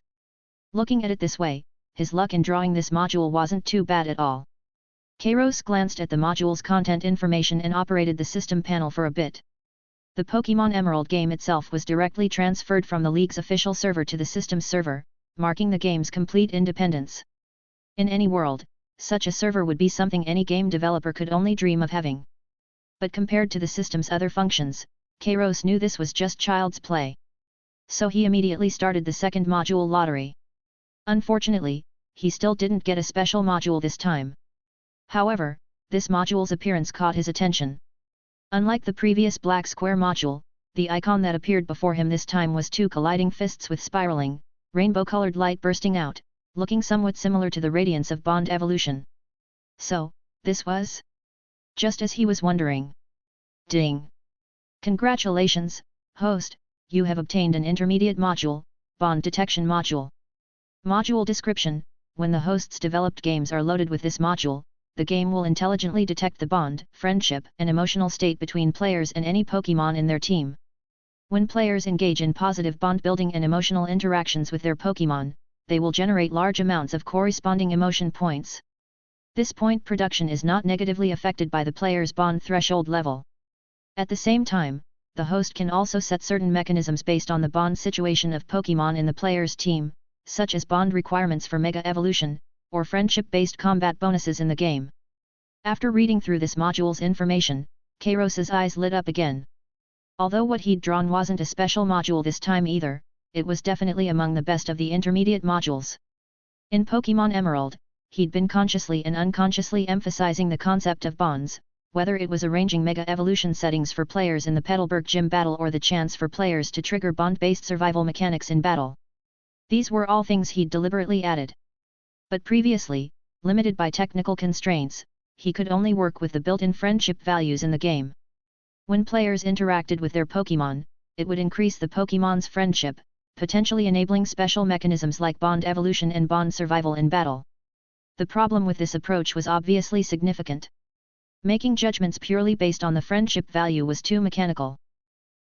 Looking at it this way, his luck in drawing this module wasn't too bad at all. Kairos glanced at the module's content information and operated the system panel for a bit. The Pokémon Emerald game itself was directly transferred from the League's official server to the system's server, marking the game's complete independence. In any world, such a server would be something any game developer could only dream of having. But compared to the system's other functions, Kairos knew this was just child's play. So he immediately started the second module lottery. Unfortunately, he still didn't get a special module this time. However, this module's appearance caught his attention. Unlike the previous black square module, the icon that appeared before him this time was 2 colliding fists with spiraling, rainbow-colored light bursting out, looking somewhat similar to the radiance of Bond evolution. So, this was? Just as he was wondering. Ding! Congratulations, host, you have obtained an intermediate module, Bond Detection Module. Module description: when the host's developed games are loaded with this module, the game will intelligently detect the bond, friendship, and emotional state between players and any Pokémon in their team. When players engage in positive bond building and emotional interactions with their Pokémon, they will generate large amounts of corresponding emotion points. This point production is not negatively affected by the player's bond threshold level. At the same time, the host can also set certain mechanisms based on the bond situation of Pokémon in the player's team, such as bond requirements for Mega Evolution, or friendship-based combat bonuses in the game. After reading through this module's information, Kairos's eyes lit up again. Although what he'd drawn wasn't a special module this time either, it was definitely among the best of the intermediate modules. In Pokémon Emerald, he'd been consciously and unconsciously emphasizing the concept of bonds, whether it was arranging Mega Evolution settings for players in the Petalburg Gym battle or the chance for players to trigger bond-based survival mechanics in battle. These were all things he'd deliberately added. But previously, limited by technical constraints, he could only work with the built-in friendship values in the game. When players interacted with their Pokémon, it would increase the Pokémon's friendship, potentially enabling special mechanisms like bond evolution and bond survival in battle. The problem with this approach was obviously significant. Making judgments purely based on the friendship value was too mechanical.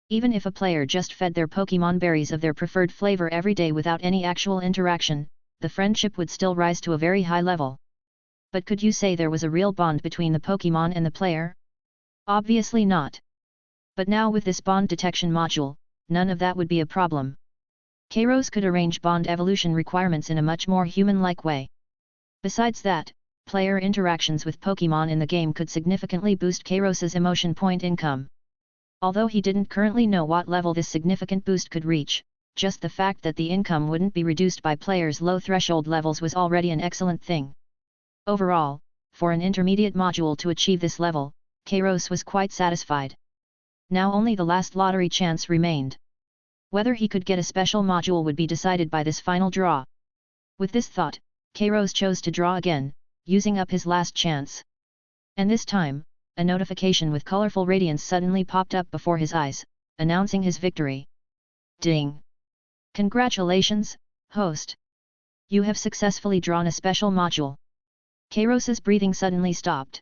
Even if a player just fed their Pokémon berries of their preferred flavor every day without any actual interaction, the friendship would still rise to a very high level. But could you say there was a real bond between the Pokémon and the player? Obviously not. But now with this bond detection module, none of that would be a problem. Kairos could arrange bond evolution requirements in a much more human-like way. Besides that, player interactions with Pokémon in the game could significantly boost Kairos's emotion point income. Although he didn't currently know what level this significant boost could reach, just the fact that the income wouldn't be reduced by players' low threshold levels was already an excellent thing. Overall, for an intermediate module to achieve this level, Kairos was quite satisfied. Now only the last lottery chance remained. Whether he could get a special module would be decided by this final draw. With this thought, Kairos chose to draw again, using up his last chance. And this time, a notification with colorful radiance suddenly popped up before his eyes, announcing his victory. Ding! Congratulations, host! You have successfully drawn a special module. Kairos's breathing suddenly stopped.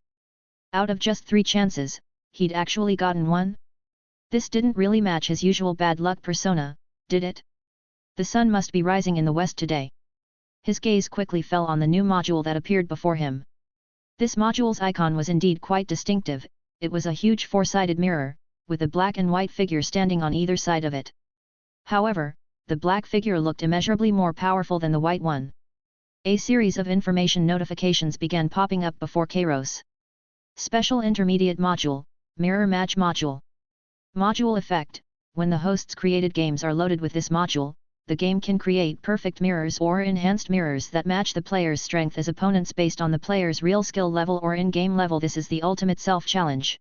Out of just 3 chances, he'd actually gotten one? This didn't really match his usual bad luck persona, did it? The sun must be rising in the west today. His gaze quickly fell on the new module that appeared before him. This module's icon was indeed quite distinctive. It was a huge 4-sided mirror, with a black and white figure standing on either side of it. However, the black figure looked immeasurably more powerful than the white one. A series of information notifications began popping up before Kairos. Special Intermediate Module, Mirror Match Module. Module Effect: when the host's created games are loaded with this module, the game can create perfect mirrors or enhanced mirrors that match the player's strength as opponents based on the player's real skill level or in-game level. This is the ultimate self-challenge.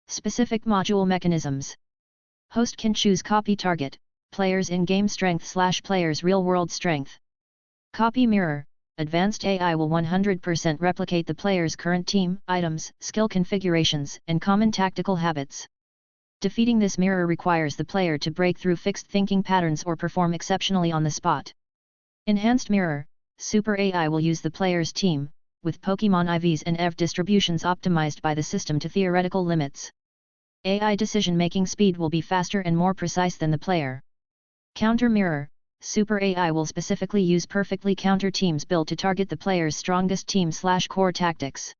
Specific module mechanisms. Host can choose copy target, player's in-game strength / player's real-world strength. Copy mirror: advanced AI will 100% replicate the player's current team, items, skill configurations, and common tactical habits. Defeating this mirror requires the player to break through fixed thinking patterns or perform exceptionally on the spot. Enhanced mirror: Super AI will use the player's team, with Pokémon IVs and EV distributions optimized by the system to theoretical limits. AI decision-making speed will be faster and more precise than the player. Counter mirror: Super AI will specifically use perfectly counter teams built to target the player's strongest team / core tactics.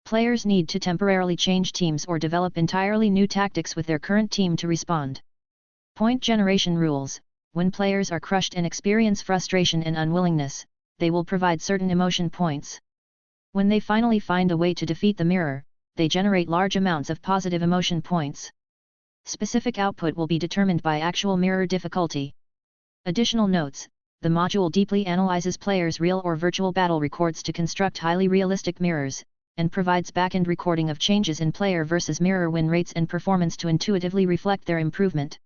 Players need to temporarily change teams or develop entirely new tactics with their current team to respond. Point generation rules: when players are crushed and experience frustration and unwillingness, they will provide certain emotion points. When they finally find a way to defeat the mirror, they generate large amounts of positive emotion points. Specific output will be determined by actual mirror difficulty. Additional notes: the module deeply analyzes players' real or virtual battle records to construct highly realistic mirrors, and provides back-end recording of changes in player versus mirror win rates and performance to intuitively reflect their improvement.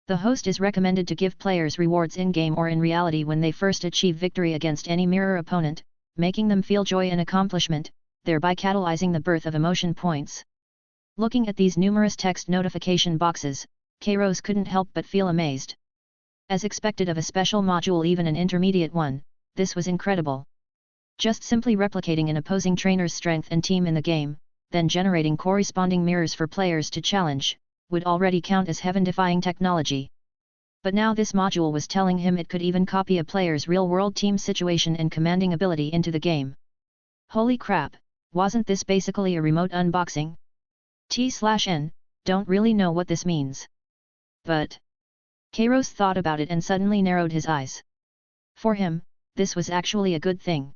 The host is recommended to give players rewards in-game or in reality when they first achieve victory against any mirror opponent, making them feel joy and accomplishment, thereby catalyzing the birth of emotion points. Looking at these numerous text notification boxes, Kairos couldn't help but feel amazed. As expected of a special module, even an intermediate one, this was incredible. Just simply replicating an opposing trainer's strength and team in the game, then generating corresponding mirrors for players to challenge, would already count as heaven-defying technology. But now this module was telling him it could even copy a player's real-world team situation and commanding ability into the game. Holy crap, wasn't this basically a remote unboxing? T/N, don't really know what this means. But Kairos thought about it and suddenly narrowed his eyes. For him, this was actually a good thing.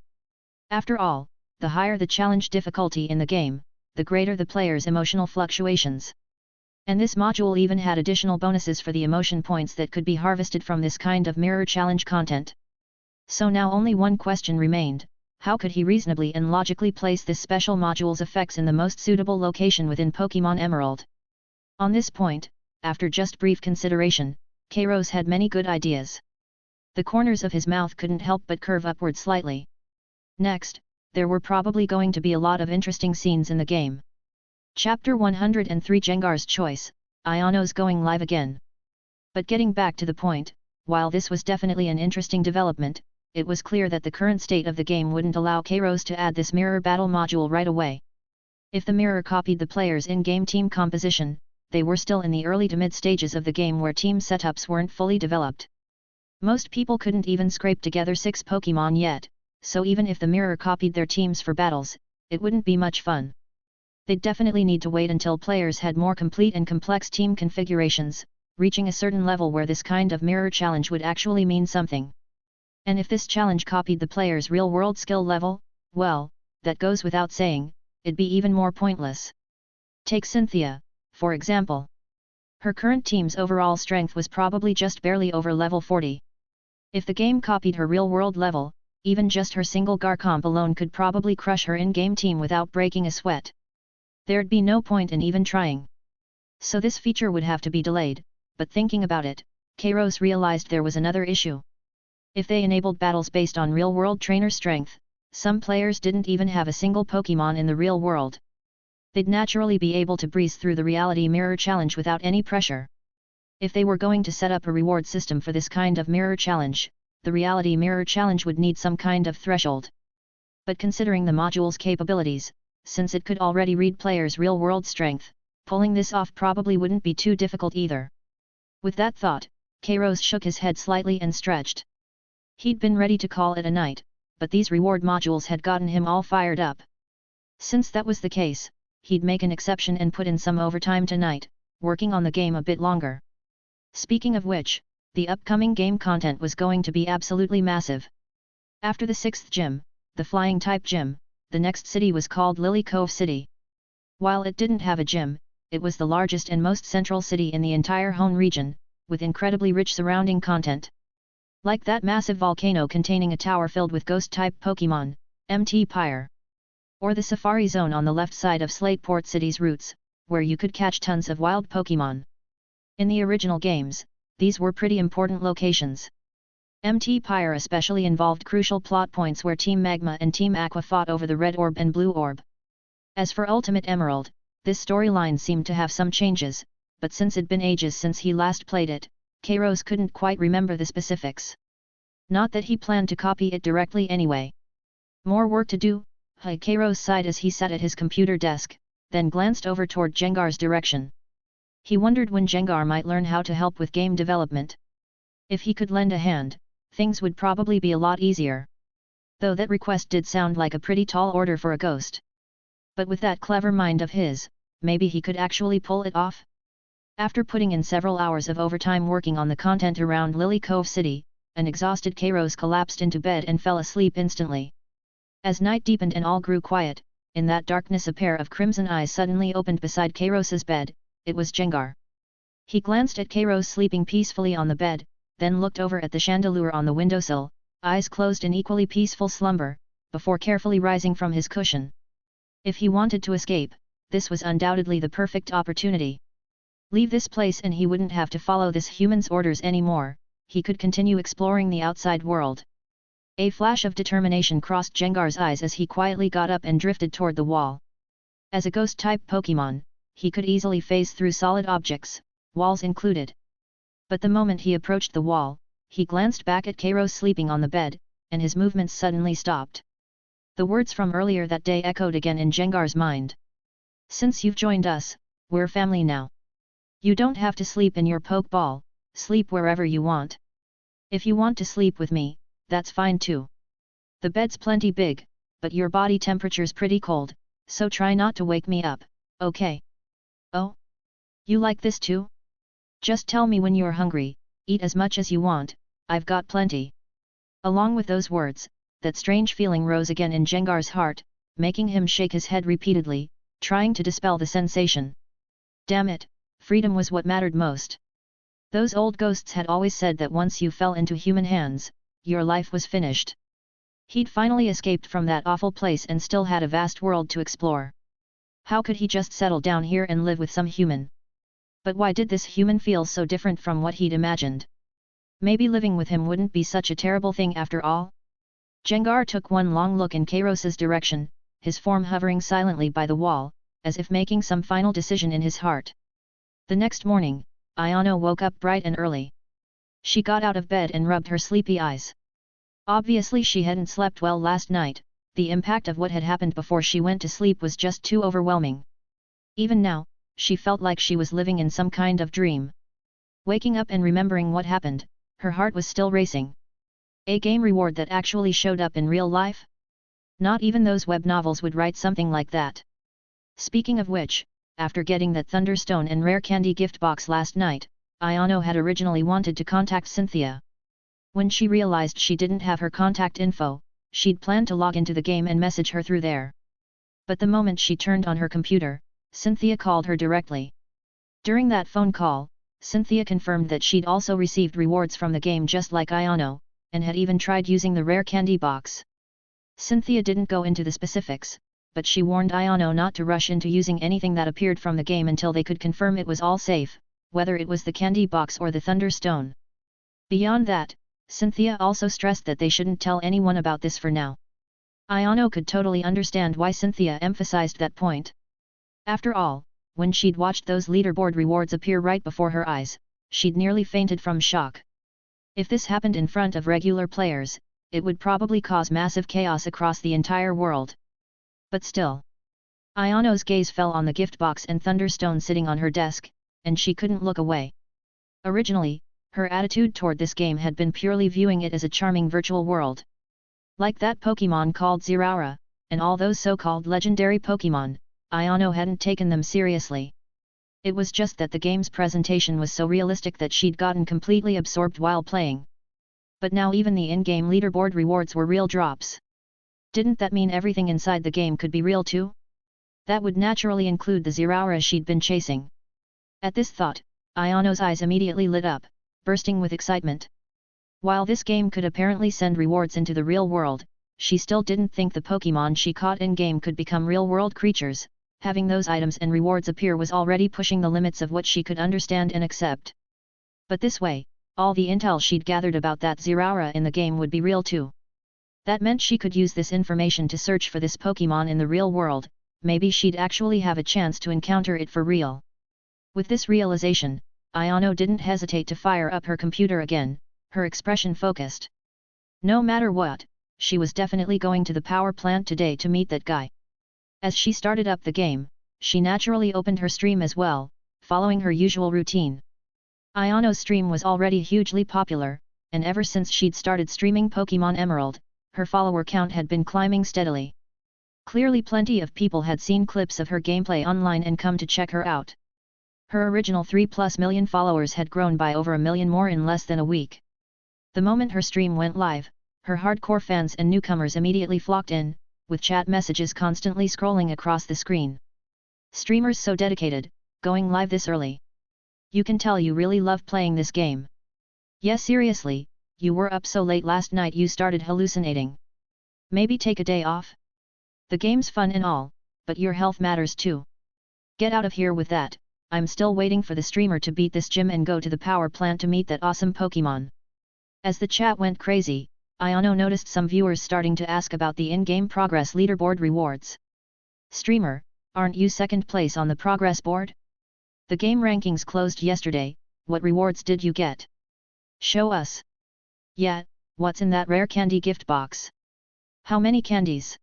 After all, the higher the challenge difficulty in the game, the greater the player's emotional fluctuations. And this module even had additional bonuses for the emotion points that could be harvested from this kind of mirror challenge content. So now only one question remained: how could he reasonably and logically place this special module's effects in the most suitable location within Pokémon Emerald? On this point, after just brief consideration, Kairos had many good ideas. The corners of his mouth couldn't help but curve upward slightly. Next, there were probably going to be a lot of interesting scenes in the game. Chapter 103: Jengar's Choice, Iono's going live again. But getting back to the point, while this was definitely an interesting development, it was clear that the current state of the game wouldn't allow Kairos to add this mirror battle module right away. If the mirror copied the player's in-game team composition, they were still in the early to mid stages of the game where team setups weren't fully developed. Most people couldn't even scrape together 6 Pokémon yet, so even if the mirror copied their teams for battles, it wouldn't be much fun. They'd definitely need to wait until players had more complete and complex team configurations, reaching a certain level where this kind of mirror challenge would actually mean something. And if this challenge copied the player's real-world skill level, well, that goes without saying, it'd be even more pointless. Take Cynthia, for example. Her current team's overall strength was probably just barely over level 40. If the game copied her real-world level, even just her single Gar comp alone could probably crush her in-game team without breaking a sweat. There'd be no point in even trying. So this feature would have to be delayed, but thinking about it, Kairos realized there was another issue. If they enabled battles based on real-world trainer strength, some players didn't even have a single Pokémon in the real world. They'd naturally be able to breeze through the reality mirror challenge without any pressure. If they were going to set up a reward system for this kind of mirror challenge, the reality mirror challenge would need some kind of threshold. But considering the module's capabilities, since it could already read players' real-world strength, pulling this off probably wouldn't be too difficult either. With that thought, Kairos shook his head slightly and stretched. He'd been ready to call it a night, but these reward modules had gotten him all fired up. Since that was the case, he'd make an exception and put in some overtime tonight, working on the game a bit longer. Speaking of which, the upcoming game content was going to be absolutely massive. After the 6th gym, the Flying-type gym, the next city was called Lily Cove City. While it didn't have a gym, it was the largest and most central city in the entire Hone region, with incredibly rich surrounding content. Like that massive volcano containing a tower filled with ghost-type Pokémon, MT Pyre. Or the Safari Zone on the left side of Slateport City's routes, where you could catch tons of wild Pokémon. In the original games, these were pretty important locations. MT Pyre especially involved crucial plot points where Team Magma and Team Aqua fought over the Red Orb and Blue Orb. As for Ultimate Emerald, this storyline seemed to have some changes, but since it'd been ages since he last played it, Kairos couldn't quite remember the specifics. Not that he planned to copy it directly anyway. More work to do, Kairos sighed as he sat at his computer desk, then glanced over toward Jengar's direction. He wondered when Jengar might learn how to help with game development. If he could lend a hand, things would probably be a lot easier. Though that request did sound like a pretty tall order for a ghost. But with that clever mind of his, maybe he could actually pull it off? After putting in several hours of overtime working on the content around Lily Cove City, an exhausted Kairos collapsed into bed and fell asleep instantly. As night deepened and all grew quiet, in that darkness a pair of crimson eyes suddenly opened beside Kairos's bed. It was Jengar. He glanced at Kairos sleeping peacefully on the bed, then looked over at the chandelier on the windowsill, eyes closed in equally peaceful slumber, before carefully rising from his cushion. If he wanted to escape, this was undoubtedly the perfect opportunity. Leave this place and he wouldn't have to follow this human's orders anymore, he could continue exploring the outside world. A flash of determination crossed Jengar's eyes as he quietly got up and drifted toward the wall. As a ghost-type Pokémon, he could easily phase through solid objects, walls included. But the moment he approached the wall, he glanced back at Kairos sleeping on the bed, and his movements suddenly stopped. The words from earlier that day echoed again in Jengar's mind. Since you've joined us, we're family now. You don't have to sleep in your Pokeball, sleep wherever you want. If you want to sleep with me, that's fine too. The bed's plenty big, but your body temperature's pretty cold, so try not to wake me up, okay? Oh? You like this too? Just tell me when you're hungry, eat as much as you want, I've got plenty. Along with those words, that strange feeling rose again in Jengar's heart, making him shake his head repeatedly, trying to dispel the sensation. Damn it, freedom was what mattered most. Those old ghosts had always said that once you fell into human hands, your life was finished. He'd finally escaped from that awful place and still had a vast world to explore. How could he just settle down here and live with some human? But why did this human feel so different from what he'd imagined? Maybe living with him wouldn't be such a terrible thing after all? Jengar took one long look in Kairos's direction, his form hovering silently by the wall, as if making some final decision in his heart. The next morning, Ayano woke up bright and early. She got out of bed and rubbed her sleepy eyes. Obviously she hadn't slept well last night, the impact of what had happened before she went to sleep was just too overwhelming. Even now, she felt like she was living in some kind of dream. Waking up and remembering what happened, her heart was still racing. A game reward that actually showed up in real life? Not even those web novels would write something like that. Speaking of which, after getting that Thunderstone and rare candy gift box last night, Ayano had originally wanted to contact Cynthia. When she realized she didn't have her contact info, she'd planned to log into the game and message her through there. But the moment she turned on her computer, Cynthia called her directly. During that phone call, Cynthia confirmed that she'd also received rewards from the game just like Ayano, and had even tried using the rare candy box. Cynthia didn't go into the specifics, but she warned Ayano not to rush into using anything that appeared from the game until they could confirm it was all safe, whether it was the candy box or the Thunderstone. Beyond that, Cynthia also stressed that they shouldn't tell anyone about this for now. Ayano could totally understand why Cynthia emphasized that point. After all, when she'd watched those leaderboard rewards appear right before her eyes, she'd nearly fainted from shock. If this happened in front of regular players, it would probably cause massive chaos across the entire world. But still, Ayano's gaze fell on the gift box and Thunderstone sitting on her desk, and she couldn't look away. Originally, her attitude toward this game had been purely viewing it as a charming virtual world. Like that Pokémon called Zeraora, and all those so-called legendary Pokémon, Ayano hadn't taken them seriously. It was just that the game's presentation was so realistic that she'd gotten completely absorbed while playing. But now even the in-game leaderboard rewards were real drops. Didn't that mean everything inside the game could be real too? That would naturally include the Zeraora she'd been chasing. At this thought, Ayano's eyes immediately lit up, bursting with excitement. While this game could apparently send rewards into the real world, she still didn't think the Pokémon she caught in-game could become real-world creatures. Having those items and rewards appear was already pushing the limits of what she could understand and accept. But this way, all the intel she'd gathered about that Zeraora in the game would be real too. That meant she could use this information to search for this Pokémon in the real world, maybe she'd actually have a chance to encounter it for real. With this realization, Ayano didn't hesitate to fire up her computer again, her expression focused. No matter what, she was definitely going to the power plant today to meet that guy. As she started up the game, she naturally opened her stream as well, following her usual routine. Ayano's stream was already hugely popular, and ever since she'd started streaming Pokémon Emerald, her follower count had been climbing steadily. Clearly plenty of people had seen clips of her gameplay online and come to check her out. Her original 3+ million followers had grown by over 1 million more in less than a week. The moment her stream went live, her hardcore fans and newcomers immediately flocked in, with chat messages constantly scrolling across the screen. Streamers so dedicated, going live this early. You can tell you really love playing this game. Yes, seriously, you were up so late last night you started hallucinating. Maybe take a day off? The game's fun and all, but your health matters too. Get out of here with that. I'm still waiting for the streamer to beat this gym and go to the power plant to meet that awesome Pokémon. As the chat went crazy, Ayano noticed some viewers starting to ask about the in-game progress leaderboard rewards. Streamer, aren't you second place on the progress board? The game rankings closed yesterday, what rewards did you get? Show us. Yeah, what's in that rare candy gift box? How many candies?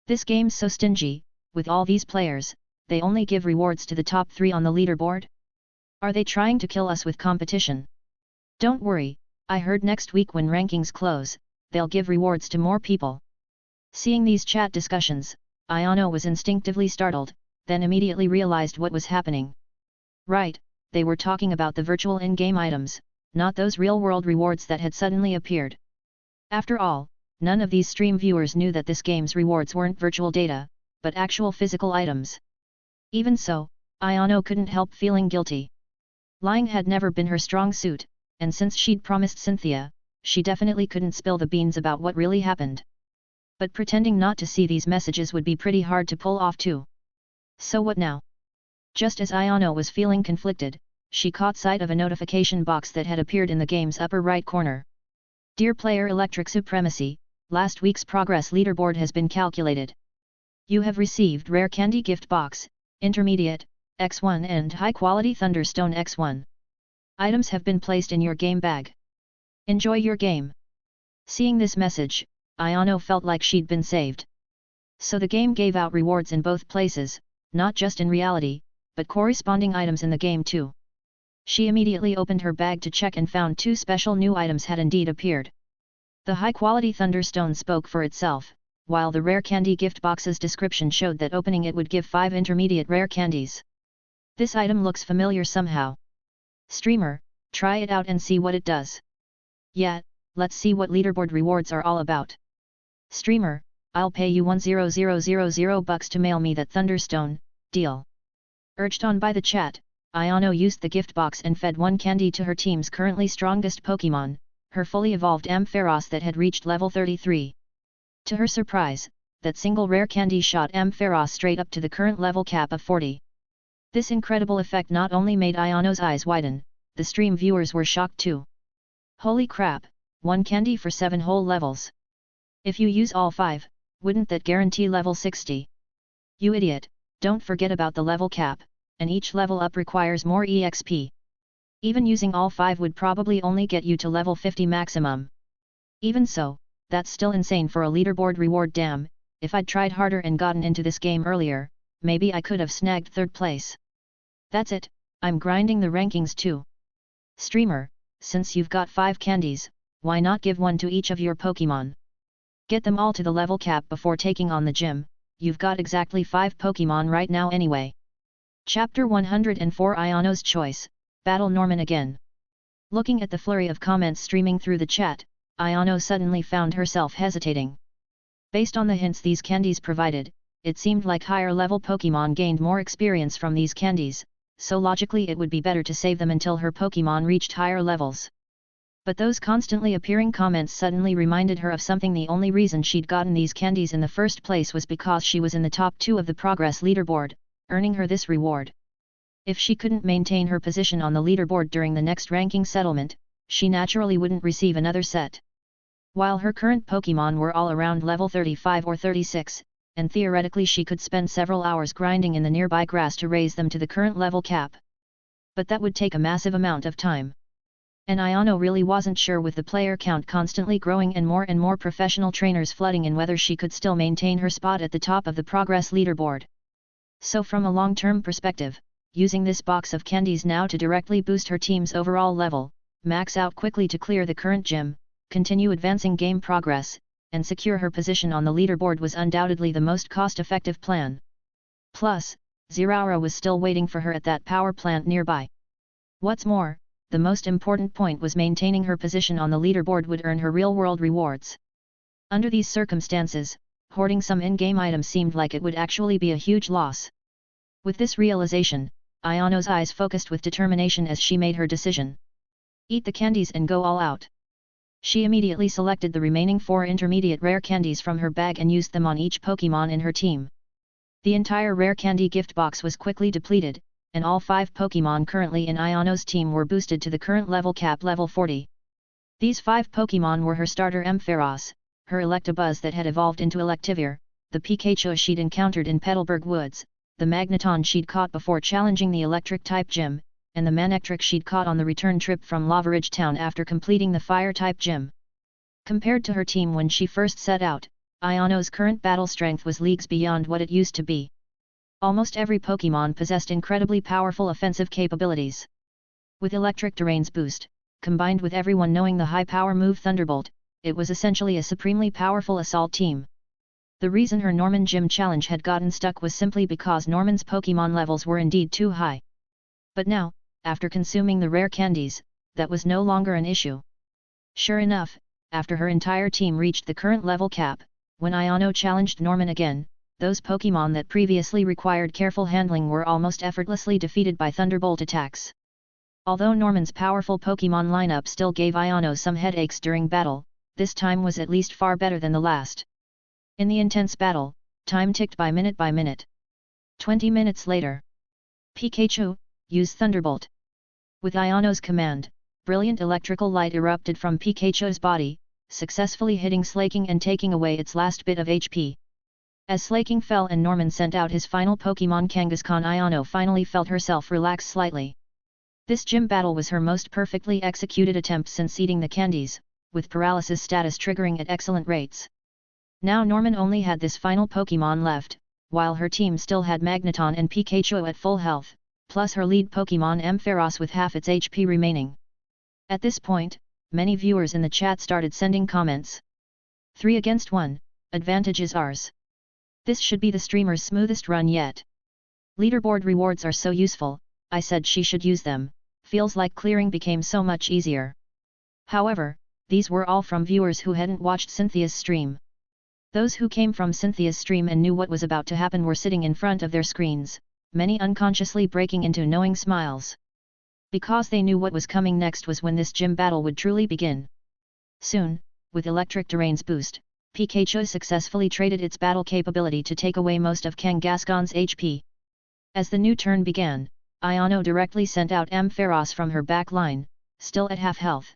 This game's so stingy, with all these players, they only give rewards to the top 3 on the leaderboard? Are they trying to kill us with competition? Don't worry, I heard next week when rankings close, they'll give rewards to more people. Seeing these chat discussions, Ayano was instinctively startled, then immediately realized what was happening. Right, they were talking about the virtual in-game items, not those real-world rewards that had suddenly appeared. After all, none of these stream viewers knew that this game's rewards weren't virtual data, but actual physical items. Even so, Ayano couldn't help feeling guilty. Lying had never been her strong suit, and since she'd promised Cynthia, she definitely couldn't spill the beans about what really happened. But pretending not to see these messages would be pretty hard to pull off too. So what now? Just as Ayano was feeling conflicted, she caught sight of a notification box that had appeared in the game's upper right corner. Dear player Electric Supremacy, last week's progress leaderboard has been calculated. You have received Rare Candy Gift Box, Intermediate, X1 and High Quality Thunderstone X1. Items have been placed in your game bag. Enjoy your game. Seeing this message, Ayano felt like she'd been saved, So the game gave out rewards in both places, not just in reality, but corresponding items in the game too. She immediately opened her bag to check and found 2 special new items had indeed appeared. The high-quality Thunderstone spoke for itself, while the rare candy gift box's description showed that opening it would give 5 intermediate rare candies. This item looks familiar somehow. Streamer, try it out and see what it does. Yeah, let's see what leaderboard rewards are all about. Streamer, I'll pay you $10,000 to mail me that Thunderstone, deal. Urged on by the chat, Ayano used the gift box and fed 1 candy to her team's currently strongest Pokémon, her fully evolved Ampharos that had reached level 33. To her surprise, that single rare candy shot Ampharos straight up to the current level cap of 40. This incredible effect not only made Ayano's eyes widen, the stream viewers were shocked too. Holy crap, 1 candy for 7 whole levels. If you use all 5, wouldn't that guarantee level 60? You idiot, don't forget about the level cap, and each level up requires more EXP. Even using all 5 would probably only get you to level 50 maximum. Even so, that's still insane for a leaderboard reward. Damn, if I'd tried harder and gotten into this game earlier, maybe I could have snagged 3rd place. That's it, I'm grinding the rankings too. Streamer, since you've got 5 candies, why not give 1 to each of your Pokémon? Get them all to the level cap before taking on the gym, you've got exactly 5 Pokémon right now anyway. Chapter 104 Ayano's Choice, Battle Norman again. Looking at the flurry of comments streaming through the chat, Ayano suddenly found herself hesitating. Based on the hints these candies provided, it seemed like higher level Pokémon gained more experience from these candies, so logically it would be better to save them until her Pokémon reached higher levels. But those constantly appearing comments suddenly reminded her of something. The only reason she'd gotten these candies in the first place was because she was in the top 2 of the progress leaderboard, earning her this reward. If she couldn't maintain her position on the leaderboard during the next ranking settlement, she naturally wouldn't receive another set. While her current Pokémon were all around level 35 or 36, and theoretically she could spend several hours grinding in the nearby grass to raise them to the current level cap. But that would take a massive amount of time. And Ayano really wasn't sure, with the player count constantly growing and more professional trainers flooding in, whether she could still maintain her spot at the top of the progress leaderboard. So from a long-term perspective, using this box of candies now to directly boost her team's overall level, max out quickly to clear the current gym, continue advancing game progress, and secure her position on the leaderboard was undoubtedly the most cost-effective plan. Plus, Zeraora was still waiting for her at that power plant nearby. What's more, the most important point was maintaining her position on the leaderboard would earn her real-world rewards. Under these circumstances, hoarding some in-game items seemed like it would actually be a huge loss. With this realization, Ayano's eyes focused with determination as she made her decision. Eat the candies and go all out. She immediately selected the remaining 4 intermediate rare candies from her bag and used them on each Pokémon in her team. The entire rare candy gift box was quickly depleted, and all 5 Pokémon currently in Ayano's team were boosted to the current level cap, level 40. These 5 Pokémon were her starter Ampharos, her Electabuzz that had evolved into Electivire, the Pikachu she'd encountered in Petalburg Woods, the Magneton she'd caught before challenging the Electric-type gym, and the Manectric she'd caught on the return trip from Lavaridge Town after completing the Fire-type gym. Compared to her team when she first set out, Ayano's current battle strength was leagues beyond what it used to be. Almost every Pokémon possessed incredibly powerful offensive capabilities. With Electric Terrain's boost, combined with everyone knowing the high-power move Thunderbolt, it was essentially a supremely powerful assault team. The reason her Norman Gym challenge had gotten stuck was simply because Norman's Pokémon levels were indeed too high. But now, after consuming the rare candies, that was no longer an issue. Sure enough, after her entire team reached the current level cap, when Ayano challenged Norman again, those Pokémon that previously required careful handling were almost effortlessly defeated by Thunderbolt attacks. Although Norman's powerful Pokémon lineup still gave Ayano some headaches during battle, this time was at least far better than the last. In the intense battle, time ticked by minute by minute. 20 minutes later. Pikachu, use Thunderbolt. With Ayano's command, brilliant electrical light erupted from Pikachu's body, successfully hitting Slaking and taking away its last bit of HP. As Slaking fell and Norman sent out his final Pokémon Kangaskhan, Ayano finally felt herself relax slightly. This gym battle was her most perfectly executed attempt since eating the candies, with paralysis status triggering at excellent rates. Now Norman only had this final Pokémon left, while her team still had Magneton and Pikachu at full health, plus her lead Pokémon Ampharos with half its HP remaining. At this point, many viewers in the chat started sending comments. 3 against 1, advantage is ours. This should be the streamer's smoothest run yet. Leaderboard rewards are so useful, I said she should use them, feels like clearing became so much easier. However, these were all from viewers who hadn't watched Cynthia's stream. Those who came from Cynthia's stream and knew what was about to happen were sitting in front of their screens, many unconsciously breaking into knowing smiles. Because they knew what was coming next was when this gym battle would truly begin. Soon, with Electric Terrain's boost, Pikachu successfully traded its battle capability to take away most of Kangaskhan's HP. As the new turn began, Iono directly sent out Ampharos from her back line, still at half health.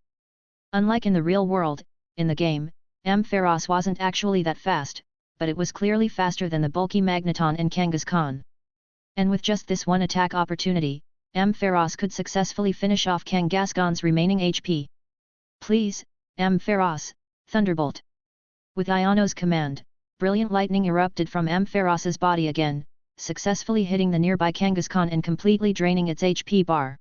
Unlike in the real world, in the game, Ampharos wasn't actually that fast, but it was clearly faster than the bulky Magneton and Kangaskhan. And with just this one attack opportunity, Ampharos could successfully finish off Kangaskhan's remaining HP. Please, Ampharos, Thunderbolt! With Iono's command, brilliant lightning erupted from Ampharos's body again, successfully hitting the nearby Kangaskhan and completely draining its HP bar.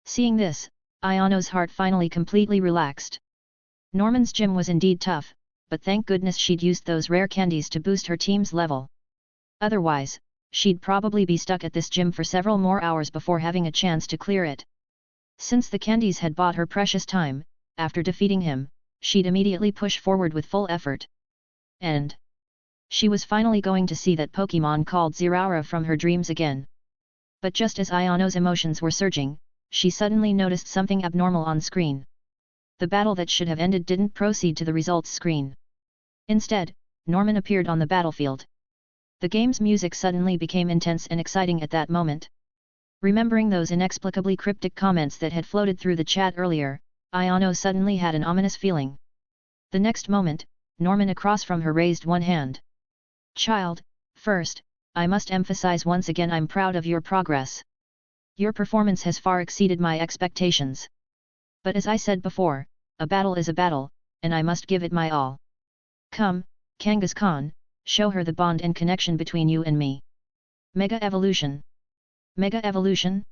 Seeing this, Iono's heart finally completely relaxed. Norman's gym was indeed tough, but thank goodness she'd used those rare candies to boost her team's level. Otherwise, she'd probably be stuck at this gym for several more hours before having a chance to clear it. Since the candies had bought her precious time, after defeating him, she'd immediately push forward with full effort. And she was finally going to see that Pokémon called Zeraora from her dreams again. But just as Iono's emotions were surging, she suddenly noticed something abnormal on screen. The battle that should have ended didn't proceed to the results screen. Instead, Norman appeared on the battlefield. The game's music suddenly became intense and exciting at that moment. Remembering those inexplicably cryptic comments that had floated through the chat earlier, Iono suddenly had an ominous feeling. The next moment, Norman across from her raised one hand. Child, first, I must emphasize once again I'm proud of your progress. Your performance has far exceeded my expectations. But as I said before, a battle is a battle, and I must give it my all. Come, Kangaskhan, show her the bond and connection between you and me. Mega Evolution. Mega Evolution?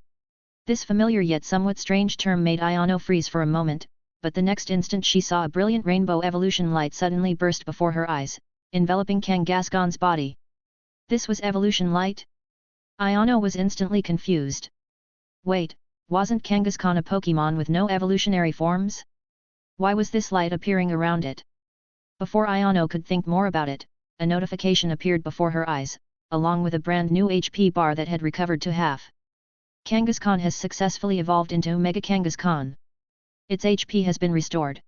This familiar yet somewhat strange term made Iono freeze for a moment, but the next instant she saw a brilliant rainbow evolution light suddenly burst before her eyes, enveloping Kangaskhan's body. This was evolution light? Iono was instantly confused. Wait, wasn't Kangaskhan a Pokémon with no evolutionary forms? Why was this light appearing around it? Before Iono could think more about it, a notification appeared before her eyes, along with a brand new HP bar that had recovered to half. Kangaskhan has successfully evolved into Mega Kangaskhan. Its HP has been restored.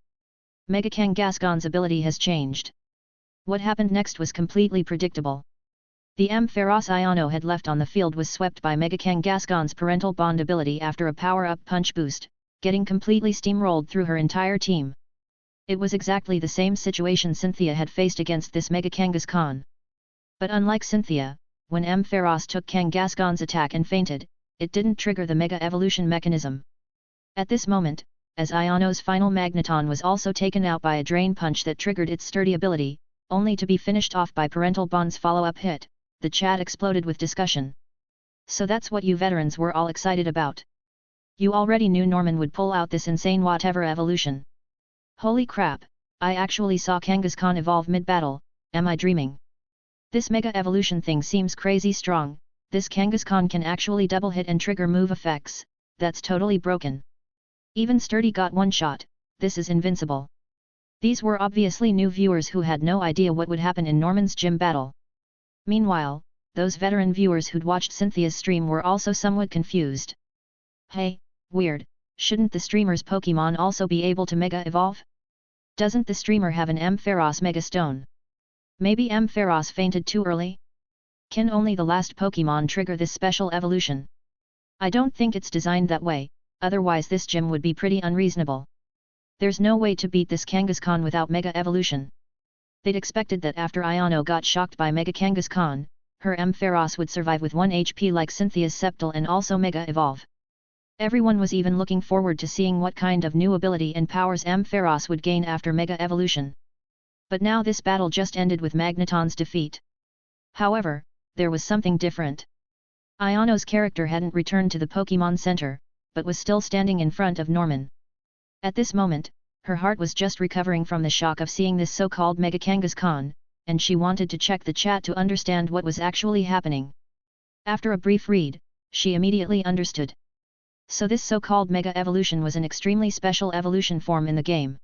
Mega Kangaskhan's ability has changed. What happened next was completely predictable. The Ampharos Iono had left on the field was swept by Mega Kangaskhan's parental bond ability after a power-up punch boost, getting completely steamrolled through her entire team. It was exactly the same situation Cynthia had faced against this Mega Kangaskhan. But unlike Cynthia, when Ampharos took Kangaskhan's attack and fainted, it didn't trigger the Mega Evolution mechanism. At this moment, as Iono's final Magneton was also taken out by a drain punch that triggered its sturdy ability, only to be finished off by Parental Bond's follow-up hit, the chat exploded with discussion. So that's what you veterans were all excited about. You already knew Norman would pull out this insane whatever evolution. Holy crap, I actually saw Kangaskhan evolve mid-battle, am I dreaming? This Mega Evolution thing seems crazy strong, this Kangaskhan can actually double hit and trigger move effects, that's totally broken. Even Sturdy got one shot, this is invincible. These were obviously new viewers who had no idea what would happen in Norman's gym battle. Meanwhile, those veteran viewers who'd watched Cynthia's stream were also somewhat confused. Hey, weird, shouldn't the streamer's Pokémon also be able to Mega Evolve? Doesn't the streamer have an Ampharos Mega Stone? Maybe Ampharos fainted too early? Can only the last Pokémon trigger this special evolution? I don't think it's designed that way, otherwise this gym would be pretty unreasonable. There's no way to beat this Kangaskhan without Mega Evolution. They'd expected that after Iono got shocked by Mega Kangaskhan, her Ampharos would survive with 1 HP like Cynthia's Sceptile and also Mega Evolve. Everyone was even looking forward to seeing what kind of new ability and powers Ampharos would gain after Mega Evolution. But now this battle just ended with Magneton's defeat. However, there was something different. Ayano's character hadn't returned to the Pokémon Center, but was still standing in front of Norman. At this moment, her heart was just recovering from the shock of seeing this so-called Mega Kangaskhan, and she wanted to check the chat to understand what was actually happening. After a brief read, she immediately understood. So this so-called Mega Evolution was an extremely special evolution form in the game.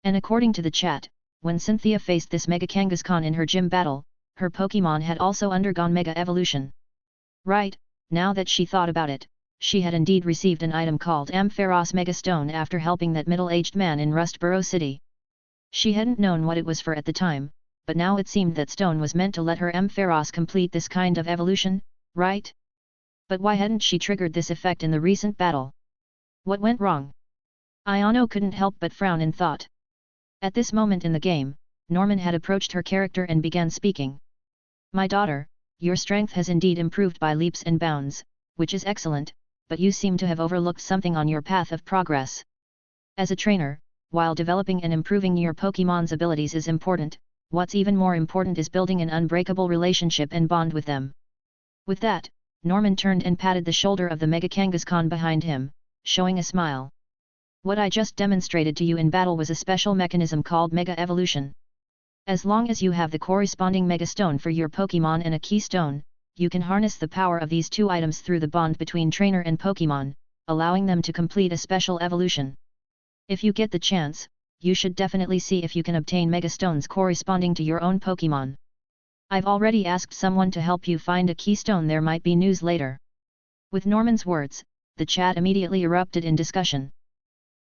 And according to the chat, when Cynthia faced this Mega Kangaskhan in her gym battle, her Pokémon had also undergone Mega Evolution. Right, now that she thought about it, she had indeed received an item called Ampharos Mega Stone after helping that middle-aged man in Rustboro City. She hadn't known what it was for at the time, but now it seemed that stone was meant to let her Ampharos complete this kind of evolution, right? But why hadn't she triggered this effect in the recent battle? What went wrong? Ayano couldn't help but frown in thought. At this moment in the game, Norman had approached her character and began speaking. My daughter, your strength has indeed improved by leaps and bounds, which is excellent, but you seem to have overlooked something on your path of progress. As a trainer, while developing and improving your Pokémon's abilities is important, what's even more important is building an unbreakable relationship and bond with them. With that, Norman turned and patted the shoulder of the Mega Kangaskhan behind him, showing a smile. What I just demonstrated to you in battle was a special mechanism called Mega Evolution. As long as you have the corresponding Mega Stone for your Pokémon and a Key Stone, you can harness the power of these two items through the bond between trainer and Pokémon, allowing them to complete a special evolution. If you get the chance, you should definitely see if you can obtain Mega Stones corresponding to your own Pokémon. I've already asked someone to help you find a keystone. There might be news later. With Norman's words, the chat immediately erupted in discussion.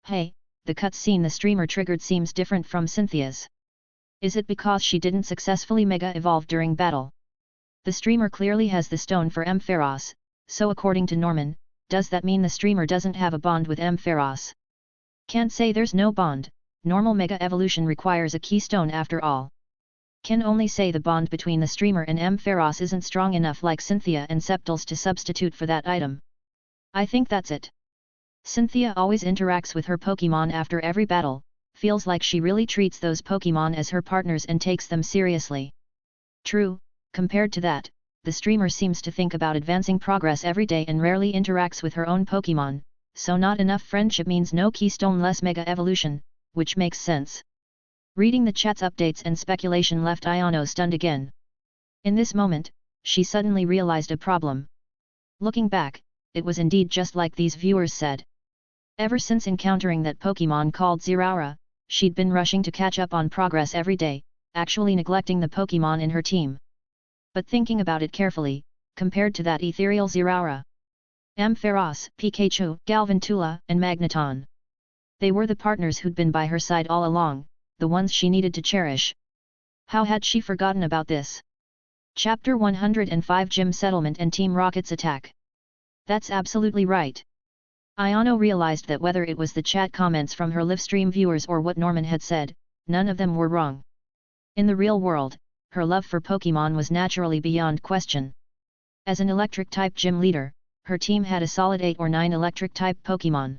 Hey, the cutscene the streamer triggered seems different from Cynthia's. Is it because she didn't successfully Mega Evolve during battle? The streamer clearly has the stone for Ampharos, so according to Norman, does that mean the streamer doesn't have a bond with Ampharos? Can't say there's no bond, normal Mega Evolution requires a keystone after all. Can only say the bond between the streamer and Ampharos isn't strong enough like Cynthia and Septals to substitute for that item. I think that's it. Cynthia always interacts with her Pokémon after every battle, feels like she really treats those Pokémon as her partners and takes them seriously. True, compared to that, the streamer seems to think about advancing progress every day and rarely interacts with her own Pokémon, so not enough friendship means no keystone less Mega Evolution, which makes sense. Reading the chat's updates and speculation left Ayano stunned again. In this moment, she suddenly realized a problem. Looking back, it was indeed just like these viewers said. Ever since encountering that Pokémon called Zeraora, she'd been rushing to catch up on progress every day, actually neglecting the Pokémon in her team. But thinking about it carefully, compared to that ethereal Zeraora, Ampharos, Pikachu, Galvantula, and Magneton. They were the partners who'd been by her side all along, the ones she needed to cherish. How had she forgotten about this? Chapter 105 Gym Settlement and Team Rocket's Attack. That's absolutely right. Ayano realized that whether it was the chat comments from her livestream viewers or what Norman had said, none of them were wrong. In the real world, her love for Pokémon was naturally beyond question. As an electric-type gym leader, her team had a solid 8 or 9 electric-type Pokémon.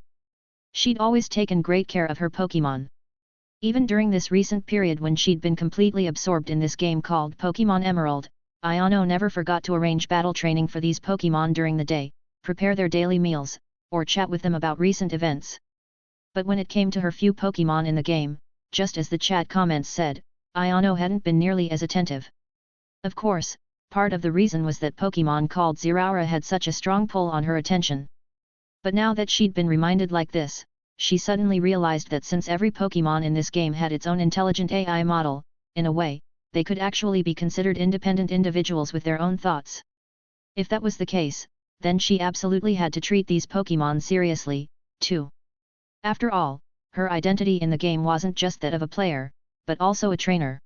She'd always taken great care of her Pokémon. Even during this recent period when she'd been completely absorbed in this game called Pokémon Emerald, Ayano never forgot to arrange battle training for these Pokémon during the day, prepare their daily meals, or chat with them about recent events. But when it came to her few Pokémon in the game, just as the chat comments said, Ayano hadn't been nearly as attentive. Of course, part of the reason was that Pokémon called Zeraora had such a strong pull on her attention. But now that she'd been reminded like this, she suddenly realized that since every Pokémon in this game had its own intelligent AI model, in a way, they could actually be considered independent individuals with their own thoughts. If that was the case, then she absolutely had to treat these Pokémon seriously, too. After all, her identity in the game wasn't just that of a player, but also a trainer.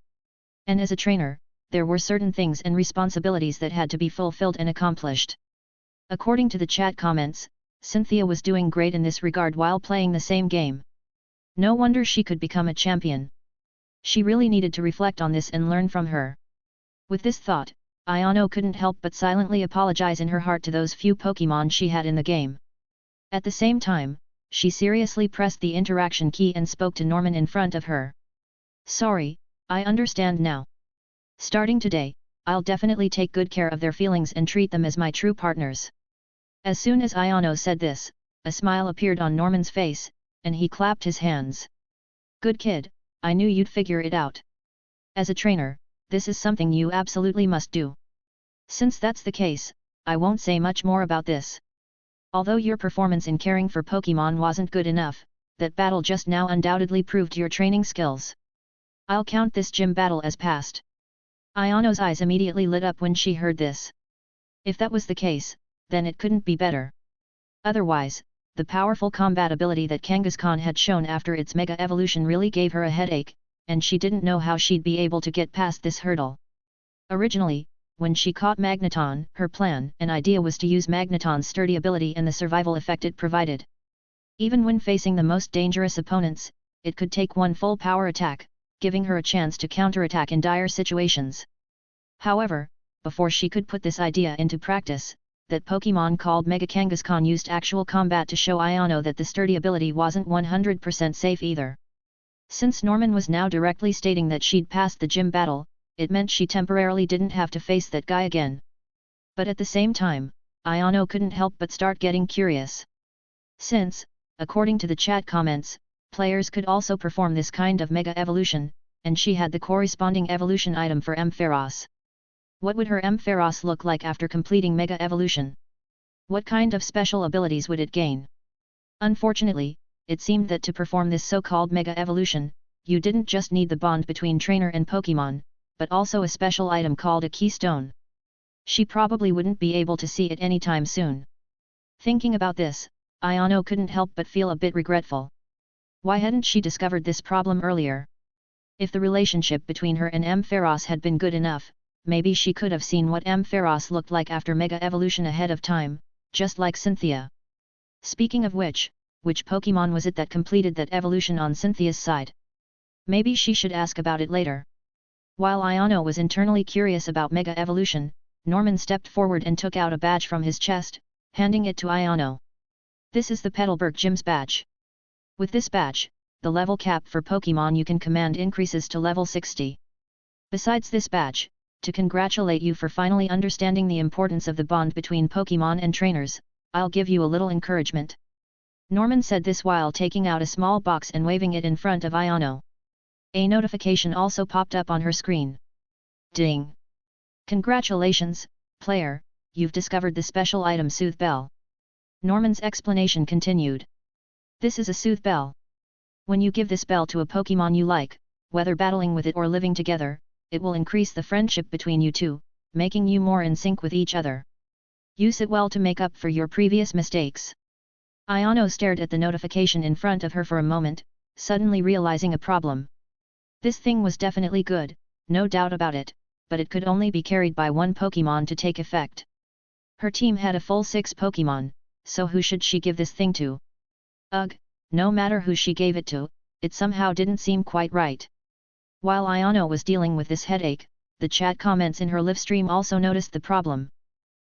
And as a trainer, there were certain things and responsibilities that had to be fulfilled and accomplished. According to the chat comments, Cynthia was doing great in this regard while playing the same game. No wonder she could become a champion. She really needed to reflect on this and learn from her. With this thought, Ayano couldn't help but silently apologize in her heart to those few Pokémon she had in the game. At the same time, she seriously pressed the interaction key and spoke to Norman in front of her. Sorry, I understand now. Starting today, I'll definitely take good care of their feelings and treat them as my true partners. As soon as Ayano said this, a smile appeared on Norman's face, and he clapped his hands. Good kid, I knew you'd figure it out. As a trainer, this is something you absolutely must do. Since that's the case, I won't say much more about this. Although your performance in caring for Pokémon wasn't good enough, that battle just now undoubtedly proved your training skills. I'll count this gym battle as passed. Ayano's eyes immediately lit up when she heard this. If that was the case, then it couldn't be better. Otherwise, the powerful combat ability that Kangaskhan had shown after its Mega Evolution really gave her a headache, and she didn't know how she'd be able to get past this hurdle. Originally, when she caught Magneton, her plan and idea was to use Magneton's sturdy ability and the survival effect it provided. Even when facing the most dangerous opponents, it could take one full power attack, giving her a chance to counterattack in dire situations. However, before she could put this idea into practice, that Pokémon called Mega Kangaskhan used actual combat to show Ayano that the sturdy ability wasn't 100% safe either. Since Norman was now directly stating that she'd passed the gym battle, it meant she temporarily didn't have to face that guy again. But at the same time, Ayano couldn't help but start getting curious. Since, according to the chat comments, players could also perform this kind of Mega Evolution, and she had the corresponding evolution item for Ampharos. What would her Ampharos look like after completing Mega Evolution? What kind of special abilities would it gain? Unfortunately, it seemed that to perform this so-called Mega Evolution, you didn't just need the bond between trainer and Pokémon, but also a special item called a keystone. She probably wouldn't be able to see it anytime soon. Thinking about this, Ayano couldn't help but feel a bit regretful. Why hadn't she discovered this problem earlier? If the relationship between her and Ampharos had been good enough, maybe she could have seen what Ampharos looked like after Mega Evolution ahead of time, just like Cynthia. Speaking of which Pokémon was it that completed that evolution on Cynthia's side? Maybe she should ask about it later. While Ayano was internally curious about Mega Evolution, Norman stepped forward and took out a badge from his chest, handing it to Ayano. This is the Petalburg Gym's badge. With this badge, the level cap for Pokémon you can command increases to level 60. Besides this badge, to congratulate you for finally understanding the importance of the bond between Pokémon and trainers, I'll give you a little encouragement. Norman said this while taking out a small box and waving it in front of Ayano. A notification also popped up on her screen. Ding! Congratulations, player, you've discovered the special item Soothe Bell. Norman's explanation continued. This is a Soothe Bell. When you give this bell to a Pokémon you like, whether battling with it or living together, it will increase the friendship between you two, making you more in sync with each other. Use it well to make up for your previous mistakes. Ayano stared at the notification in front of her for a moment, suddenly realizing a problem. This thing was definitely good, no doubt about it, but it could only be carried by one Pokémon to take effect. Her team had a full 6 Pokémon, so who should she give this thing to? Ugh, no matter who she gave it to, it somehow didn't seem quite right. While Ayano was dealing with this headache, the chat comments in her live stream also noticed the problem.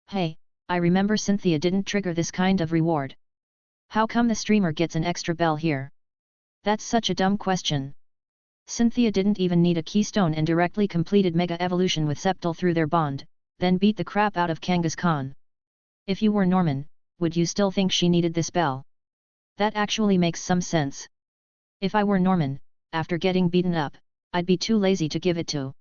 Hey, I remember Cynthia didn't trigger this kind of reward. How come the streamer gets an extra bell here? That's such a dumb question. Cynthia didn't even need a keystone and directly completed Mega Evolution with Sceptile through their bond, then beat the crap out of Kangaskhan. If you were Norman, would you still think she needed this bell? That actually makes some sense. If I were Norman, after getting beaten up, I'd be too lazy to give it to.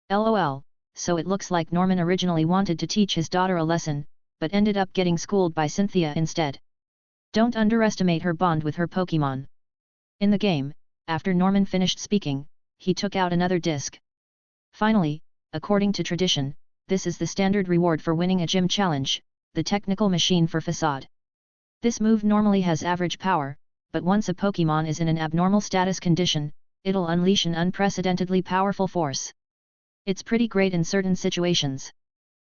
LOL, so it looks like Norman originally wanted to teach his daughter a lesson, but ended up getting schooled by Cynthia instead. Don't underestimate her bond with her Pokémon. In the game, after Norman finished speaking, he took out another disc. Finally, according to tradition, this is the standard reward for winning a gym challenge, the technical machine for Facade. This move normally has average power, but once a Pokémon is in an abnormal status condition, it'll unleash an unprecedentedly powerful force. It's pretty great in certain situations.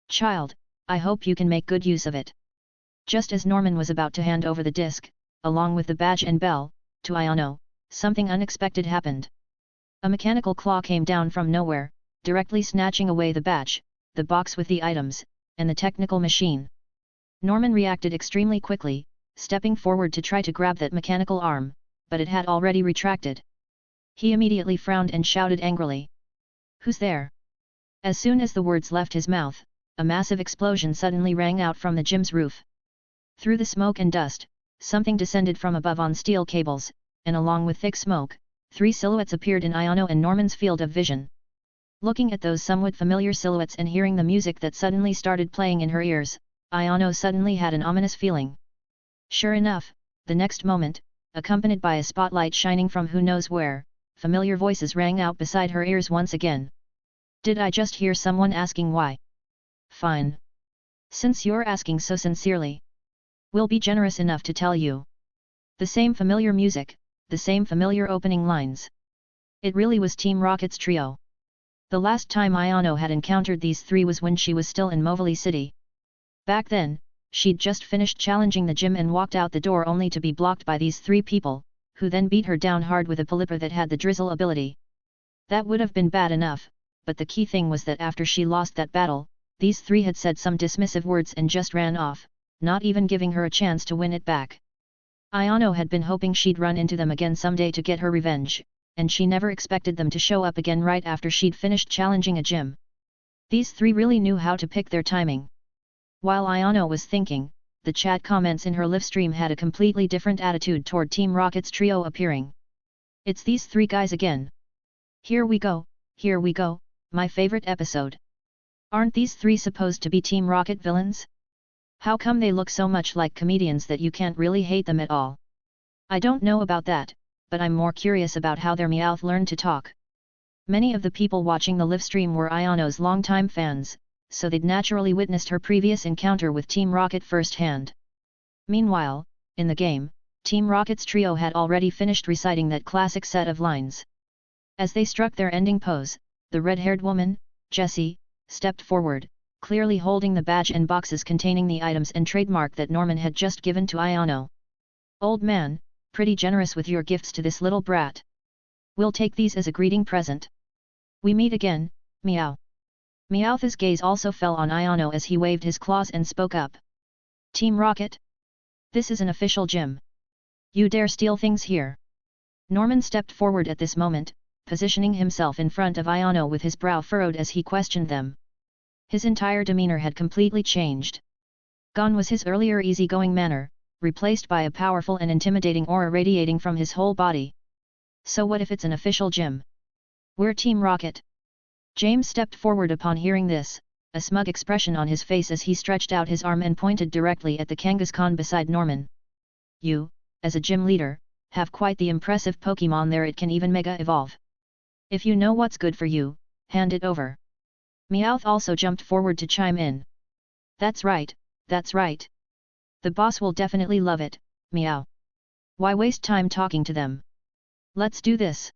Child, I hope you can make good use of it. Just as Norman was about to hand over the disc, along with the badge and bell, to Ayano, something unexpected happened. A mechanical claw came down from nowhere, directly snatching away the badge, the box with the items, and the technical machine. Norman reacted extremely quickly, stepping forward to try to grab that mechanical arm, but it had already retracted. He immediately frowned and shouted angrily. "Who's there?" As soon as the words left his mouth, a massive explosion suddenly rang out from the gym's roof. Through the smoke and dust, something descended from above on steel cables, and along with thick smoke, 3 silhouettes appeared in Iono and Norman's field of vision. Looking at those somewhat familiar silhouettes and hearing the music that suddenly started playing in her ears, Iono suddenly had an ominous feeling. Sure enough, the next moment, accompanied by a spotlight shining from who knows where, familiar voices rang out beside her ears once again. "Did I just hear someone asking why? Fine. Since you're asking so sincerely, we'll be generous enough to tell you." The same familiar music, the same familiar opening lines. It really was Team Rocket's trio. The last time Iono had encountered these 3 was when she was still in Movali City. Back then, she'd just finished challenging the gym and walked out the door only to be blocked by these 3 people, who then beat her down hard with a Pelipper that had the drizzle ability. That would have been bad enough, but the key thing was that after she lost that battle, these 3 had said some dismissive words and just ran off, not even giving her a chance to win it back. Iono had been hoping she'd run into them again someday to get her revenge, and she never expected them to show up again right after she'd finished challenging a gym. These 3 really knew how to pick their timing. While Iono was thinking, the chat comments in her livestream had a completely different attitude toward Team Rocket's trio appearing. "It's these 3 guys again. Here we go, my favorite episode. Aren't these 3 supposed to be Team Rocket villains? How come they look so much like comedians that you can't really hate them at all? I don't know about that, but I'm more curious about how their Meowth learned to talk." Many of the people watching the livestream were Iono's longtime fans, so they'd naturally witnessed her previous encounter with Team Rocket firsthand. Meanwhile, in the game, Team Rocket's trio had already finished reciting that classic set of lines. As they struck their ending pose, the red-haired woman, Jessie, stepped forward, clearly holding the badge and boxes containing the items and trademark that Norman had just given to Iono. "Old man, pretty generous with your gifts to this little brat. We'll take these as a greeting present. We meet again, meow." Meowth's gaze also fell on Iono as he waved his claws and spoke up. "Team Rocket? This is an official gym. You dare steal things here?" Norman stepped forward at this moment, positioning himself in front of Iono with his brow furrowed as he questioned them. His entire demeanor had completely changed. Gone was his earlier easygoing manner, replaced by a powerful and intimidating aura radiating from his whole body. "So what if it's an official gym? We're Team Rocket." James stepped forward upon hearing this, a smug expression on his face as he stretched out his arm and pointed directly at the Kangaskhan beside Norman. "You, as a gym leader, have quite the impressive Pokémon there. It can even Mega Evolve. If you know what's good for you, hand it over." Meowth also jumped forward to chime in. That's right. The boss will definitely love it, meow. Why waste time talking to them? Let's do this."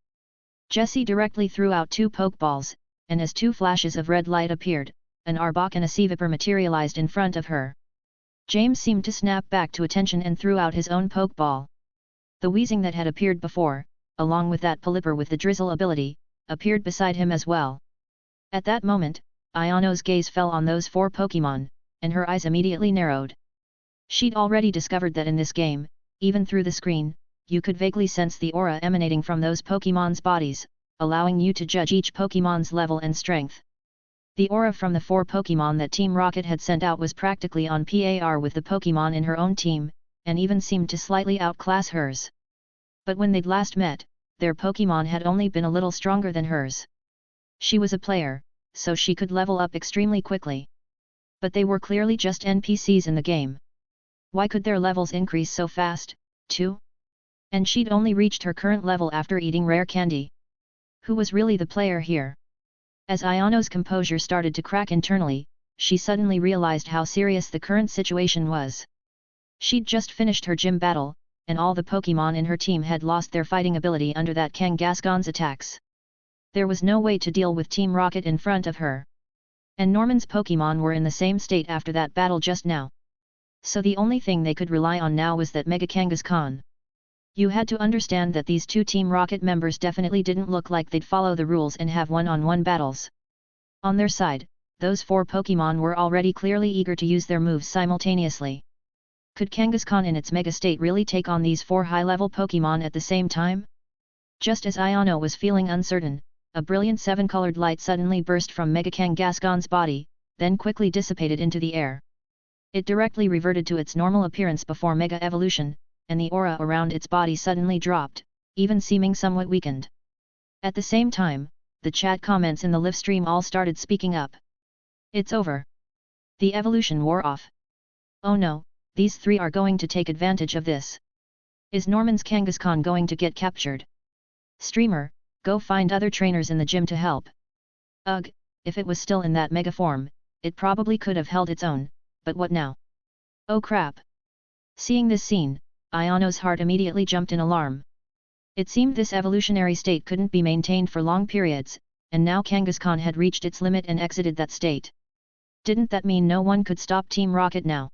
Jessie directly threw out 2 Pokeballs, and as 2 flashes of red light appeared, an Arbok and a Seavipper materialized in front of her. James seemed to snap back to attention and threw out his own Pokeball. The Weezing that had appeared before, along with that Pelipper with the Drizzle ability, appeared beside him as well. At that moment, Iono's gaze fell on those 4 Pokémon, and her eyes immediately narrowed. She'd already discovered that in this game, even through the screen, you could vaguely sense the aura emanating from those Pokémon's bodies, allowing you to judge each Pokémon's level and strength. The aura from the 4 Pokémon that Team Rocket had sent out was practically on par with the Pokémon in her own team, and even seemed to slightly outclass hers. But when they'd last met, their Pokémon had only been a little stronger than hers. She was a player, so she could level up extremely quickly. But they were clearly just NPCs in the game. Why could their levels increase so fast, too? And she'd only reached her current level after eating rare candy. Who was really the player here? As Iono's composure started to crack internally, she suddenly realized how serious the current situation was. She'd just finished her gym battle, and all the Pokémon in her team had lost their fighting ability under that Kangaskhan's attacks. There was no way to deal with Team Rocket in front of her. And Norman's Pokémon were in the same state after that battle just now. So the only thing they could rely on now was that Mega Kangaskhan. You had to understand that these 2 Team Rocket members definitely didn't look like they'd follow the rules and have one-on-one battles. On their side, those 4 Pokémon were already clearly eager to use their moves simultaneously. Could Kangaskhan in its Mega state really take on these 4 high-level Pokémon at the same time? Just as Iono was feeling uncertain, a brilliant seven-colored light suddenly burst from Mega Kangaskhan's body, then quickly dissipated into the air. It directly reverted to its normal appearance before Mega Evolution, and the aura around its body suddenly dropped, even seeming somewhat weakened. At the same time, the chat comments in the live stream all started speaking up. It's over. The evolution wore off. Oh no, these three are going to take advantage of this. Is Norman's Kangaskhan going to get captured? Streamer, go find other trainers in the gym to help. Ugh, if it was still in that mega form, it probably could have held its own, but what now? Oh crap! Seeing this scene, Iono's heart immediately jumped in alarm. It seemed this evolutionary state couldn't be maintained for long periods, and now Kangaskhan had reached its limit and exited that state. Didn't that mean no one could stop Team Rocket now?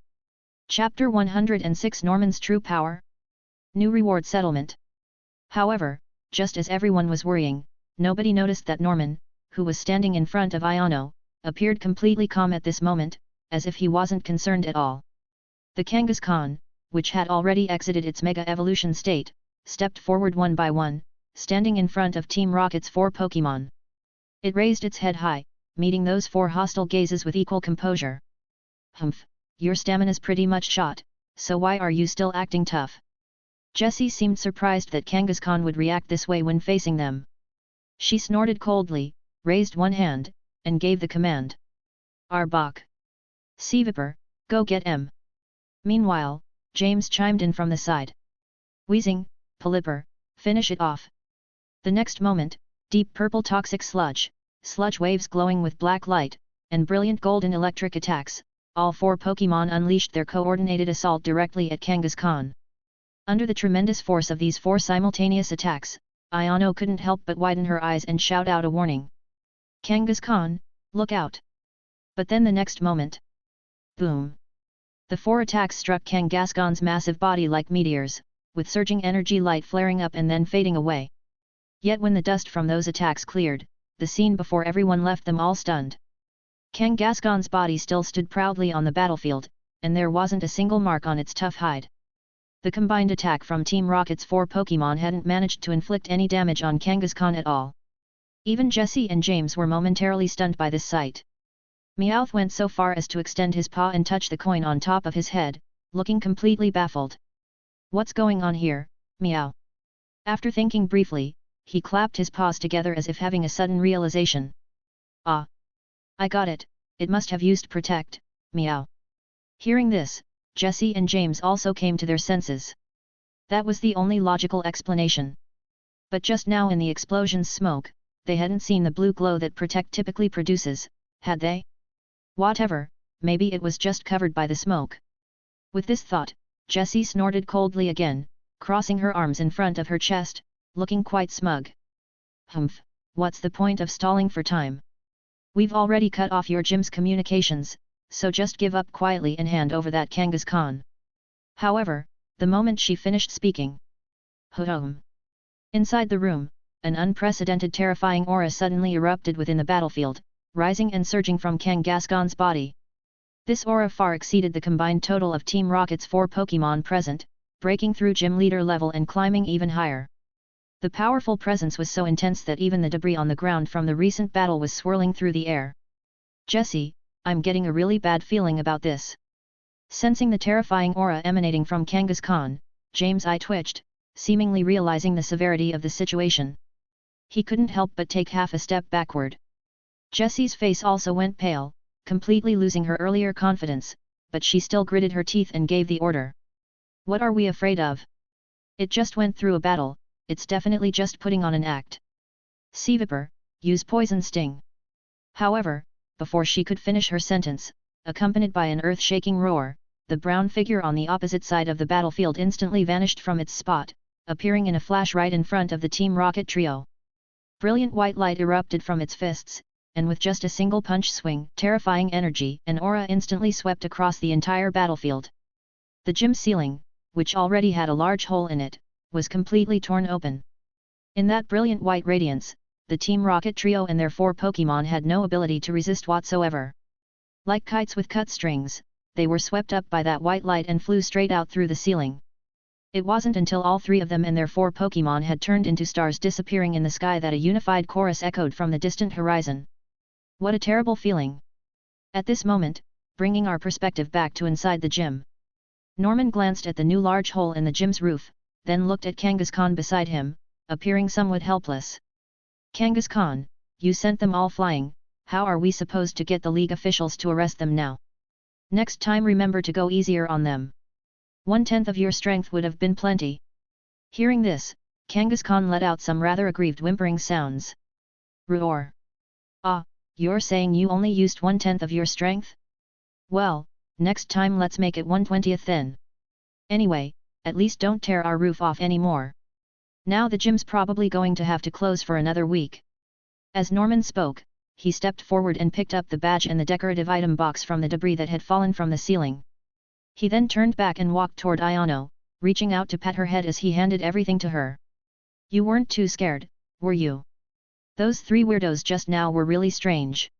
Chapter 106 Norman's True Power? New Reward Settlement. However, just as everyone was worrying, nobody noticed that Norman, who was standing in front of Iono, appeared completely calm at this moment, as if he wasn't concerned at all. The Kangaskhan, which had already exited its Mega Evolution state, stepped forward one by one, standing in front of Team Rocket's 4 Pokémon. It raised its head high, meeting those 4 hostile gazes with equal composure. Humph, your stamina's pretty much shot, so why are you still acting tough? Jessie seemed surprised that Kangaskhan would react this way when facing them. She snorted coldly, raised one hand, and gave the command. Arbok. Seavipper, go get M. Meanwhile, James chimed in from the side. Wheezing, Pelipper, finish it off. The next moment, deep purple toxic sludge waves glowing with black light, and brilliant golden electric attacks, all 4 Pokémon unleashed their coordinated assault directly at Kangaskhan. Under the tremendous force of these 4 simultaneous attacks, Iono couldn't help but widen her eyes and shout out a warning. Kangaskhan, look out! But then the next moment. Boom! The 4 attacks struck Kangaskhan's massive body like meteors, with surging energy light flaring up and then fading away. Yet when the dust from those attacks cleared, the scene before everyone left them all stunned. Kangaskhan's body still stood proudly on the battlefield, and there wasn't a single mark on its tough hide. The combined attack from Team Rocket's 4 Pokémon hadn't managed to inflict any damage on Kangaskhan at all. Even Jessie and James were momentarily stunned by this sight. Meowth went so far as to extend his paw and touch the coin on top of his head, looking completely baffled. What's going on here, Meow? After thinking briefly, he clapped his paws together as if having a sudden realization. Ah! I got it, it must have used Protect, Meow. Hearing this, Jessie and James also came to their senses. That was the only logical explanation. But just now in the explosion's smoke, they hadn't seen the blue glow that Protect typically produces, had they? Whatever, maybe it was just covered by the smoke. With this thought, Jessie snorted coldly again, crossing her arms in front of her chest, looking quite smug. Humph, what's the point of stalling for time? We've already cut off your gym's communications, so just give up quietly and hand over that Kangaskhan. However, the moment she finished speaking. Ho-hum! Inside the room, an unprecedented terrifying aura suddenly erupted within the battlefield, rising and surging from Kangaskhan's body. This aura far exceeded the combined total of Team Rocket's 4 Pokémon present, breaking through gym leader level and climbing even higher. The powerful presence was so intense that even the debris on the ground from the recent battle was swirling through the air. Jessie, I'm getting a really bad feeling about this. Sensing the terrifying aura emanating from Kangaskhan, James' eye twitched, seemingly realizing the severity of the situation. He couldn't help but take half a step backward. Jessie's face also went pale, completely losing her earlier confidence, but she still gritted her teeth and gave the order. What are we afraid of? It just went through a battle, it's definitely just putting on an act. Seavipper, use Poison Sting. However, before she could finish her sentence, accompanied by an earth-shaking roar, the brown figure on the opposite side of the battlefield instantly vanished from its spot, appearing in a flash right in front of the Team Rocket trio. Brilliant white light erupted from its fists, and with just a single punch swing, terrifying energy and aura instantly swept across the entire battlefield. The gym ceiling, which already had a large hole in it, was completely torn open. In that brilliant white radiance, the Team Rocket trio and their 4 Pokémon had no ability to resist whatsoever. Like kites with cut strings, they were swept up by that white light and flew straight out through the ceiling. It wasn't until all three of them and their 4 Pokémon had turned into stars disappearing in the sky that a unified chorus echoed from the distant horizon. What a terrible feeling! At this moment, bringing our perspective back to inside the gym. Norman glanced at the new large hole in the gym's roof, then looked at Kangaskhan beside him, appearing somewhat helpless. Kangaskhan, you sent them all flying, how are we supposed to get the league officials to arrest them now? Next time remember to go easier on them. 1/10 of your strength would have been plenty. Hearing this, Kangaskhan let out some rather aggrieved whimpering sounds. Roar! Ah, you're saying you only used 1/10 of your strength? Well, next time let's make it 1/20 then. Anyway, at least don't tear our roof off anymore. Now the gym's probably going to have to close for another week. As Norman spoke, he stepped forward and picked up the badge and the decorative item box from the debris that had fallen from the ceiling. He then turned back and walked toward Iono, reaching out to pat her head as he handed everything to her. You weren't too scared, were you? Those 3 weirdos just now were really strange.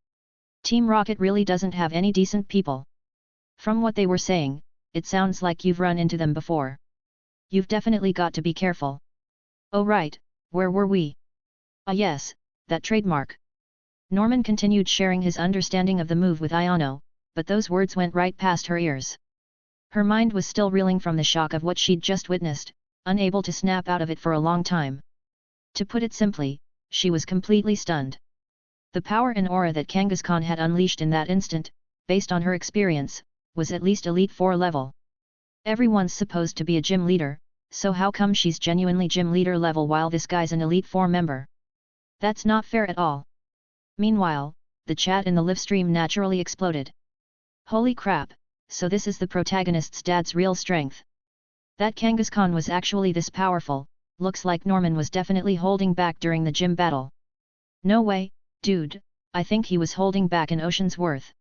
Team Rocket really doesn't have any decent people. From what they were saying, it sounds like you've run into them before. You've definitely got to be careful. Oh right, where were we? Ah yes, that trademark. Norman continued sharing his understanding of the move with Iono, but those words went right past her ears. Her mind was still reeling from the shock of what she'd just witnessed, unable to snap out of it for a long time. To put it simply, she was completely stunned. The power and aura that Kangaskhan had unleashed in that instant, based on her experience, was at least Elite 4 level. Everyone's supposed to be a gym leader, so how come she's genuinely gym leader level while this guy's an Elite 4 member? That's not fair at all. Meanwhile, the chat in the live stream naturally exploded. Holy crap! So this is the protagonist's dad's real strength. That Kangaskhan was actually this powerful, looks like Norman was definitely holding back during the gym battle. No way, dude, I think he was holding back an ocean's worth.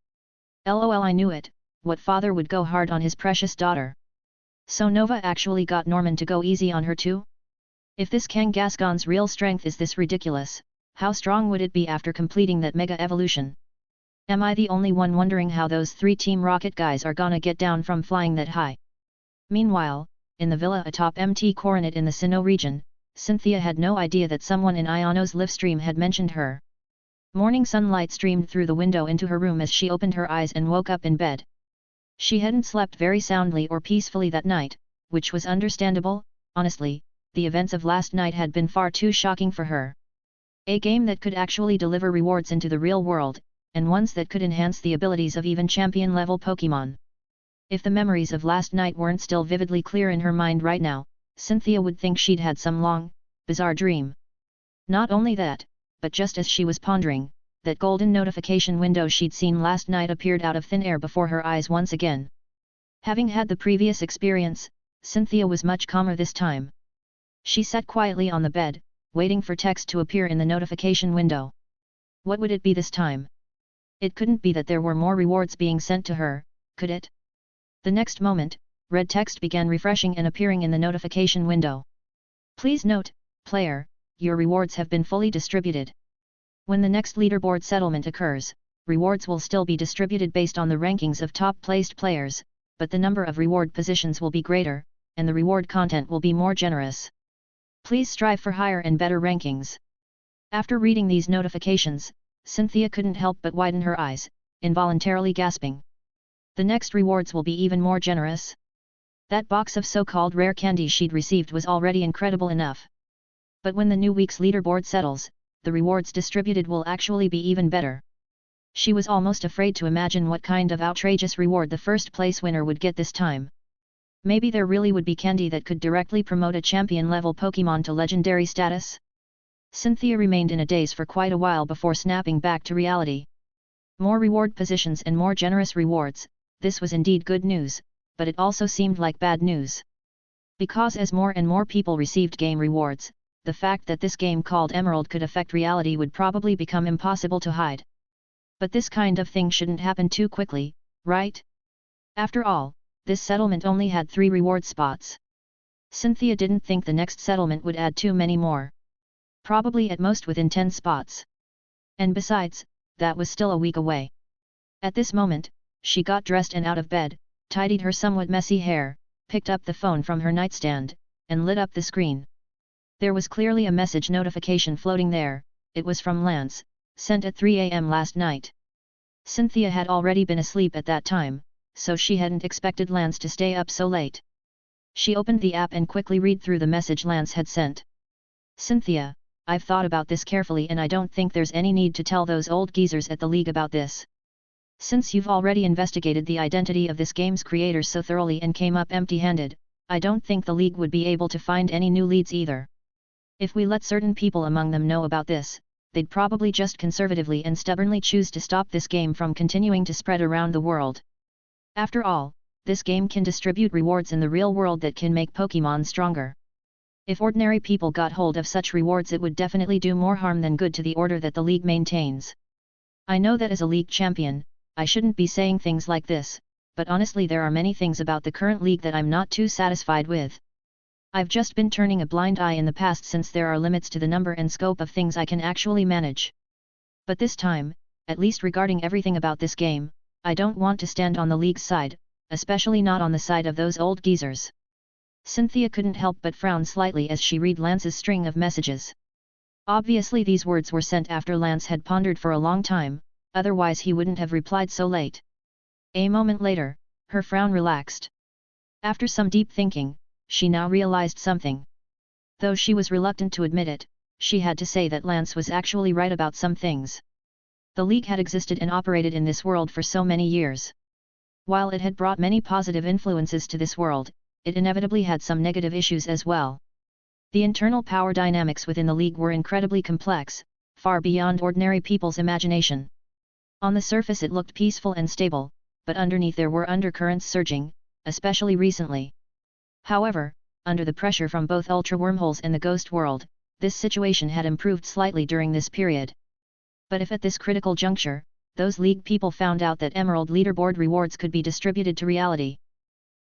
LOL, I knew it, what father would go hard on his precious daughter? So Nova actually got Norman to go easy on her too? If this Kangaskhan's real strength is this ridiculous, how strong would it be after completing that mega evolution? Am I the only one wondering how those 3 Team Rocket guys are gonna get down from flying that high? Meanwhile, in the villa atop MT Coronet in the Sinnoh region, Cynthia had no idea that someone in Iono's livestream had mentioned her. Morning sunlight streamed through the window into her room as she opened her eyes and woke up in bed. She hadn't slept very soundly or peacefully that night, which was understandable. Honestly, the events of last night had been far too shocking for her. A game that could actually deliver rewards into the real world, and ones that could enhance the abilities of even champion-level Pokémon. If the memories of last night weren't still vividly clear in her mind right now, Cynthia would think she'd had some long, bizarre dream. Not only that, but just as she was pondering, that golden notification window she'd seen last night appeared out of thin air before her eyes once again. Having had the previous experience, Cynthia was much calmer this time. She sat quietly on the bed, waiting for text to appear in the notification window. What would it be this time? It couldn't be that there were more rewards being sent to her, could it? The next moment, red text began refreshing and appearing in the notification window. Please note, player, your rewards have been fully distributed. When the next leaderboard settlement occurs, rewards will still be distributed based on the rankings of top-placed players, but the number of reward positions will be greater, and the reward content will be more generous. Please strive for higher and better rankings. After reading these notifications, Cynthia couldn't help but widen her eyes, involuntarily gasping. The next rewards will be even more generous? That box of so-called rare candy she'd received was already incredible enough. But when the new week's leaderboard settles, the rewards distributed will actually be even better. She was almost afraid to imagine what kind of outrageous reward the first place winner would get this time. Maybe there really would be candy that could directly promote a champion-level Pokémon to legendary status? Cynthia remained in a daze for quite a while before snapping back to reality. More reward positions and more generous rewards, this was indeed good news, but it also seemed like bad news. Because as more and more people received game rewards, the fact that this game called Emerald could affect reality would probably become impossible to hide. But this kind of thing shouldn't happen too quickly, right? After all, this settlement only had 3 reward spots. Cynthia didn't think the next settlement would add too many more. Probably at most within 10 spots. And besides, that was still a week away. At this moment, she got dressed and out of bed, tidied her somewhat messy hair, picked up the phone from her nightstand, and lit up the screen. There was clearly a message notification floating there. It was from Lance, sent at 3 AM last night. Cynthia had already been asleep at that time, so she hadn't expected Lance to stay up so late. She opened the app and quickly read through the message Lance had sent. Cynthia, I've thought about this carefully and I don't think there's any need to tell those old geezers at the League about this. Since you've already investigated the identity of this game's creators so thoroughly and came up empty-handed, I don't think the League would be able to find any new leads either. If we let certain people among them know about this, they'd probably just conservatively and stubbornly choose to stop this game from continuing to spread around the world. After all, this game can distribute rewards in the real world that can make Pokémon stronger. If ordinary people got hold of such rewards, it would definitely do more harm than good to the order that the League maintains. I know that as a League champion, I shouldn't be saying things like this, but honestly there are many things about the current League that I'm not too satisfied with. I've just been turning a blind eye in the past since there are limits to the number and scope of things I can actually manage. But this time, at least regarding everything about this game, I don't want to stand on the League's side, especially not on the side of those old geezers. Cynthia couldn't help but frown slightly as she read Lance's string of messages. Obviously these words were sent after Lance had pondered for a long time, otherwise he wouldn't have replied so late. A moment later, her frown relaxed. After some deep thinking, she now realized something. Though she was reluctant to admit it, she had to say that Lance was actually right about some things. The League had existed and operated in this world for so many years. While it had brought many positive influences to this world, it inevitably had some negative issues as well. The internal power dynamics within the League were incredibly complex, far beyond ordinary people's imagination. On the surface it looked peaceful and stable, but underneath there were undercurrents surging, especially recently. However, under the pressure from both Ultra Wormholes and the Ghost World, this situation had improved slightly during this period. But if at this critical juncture, those League people found out that Emerald Leaderboard rewards could be distributed to reality,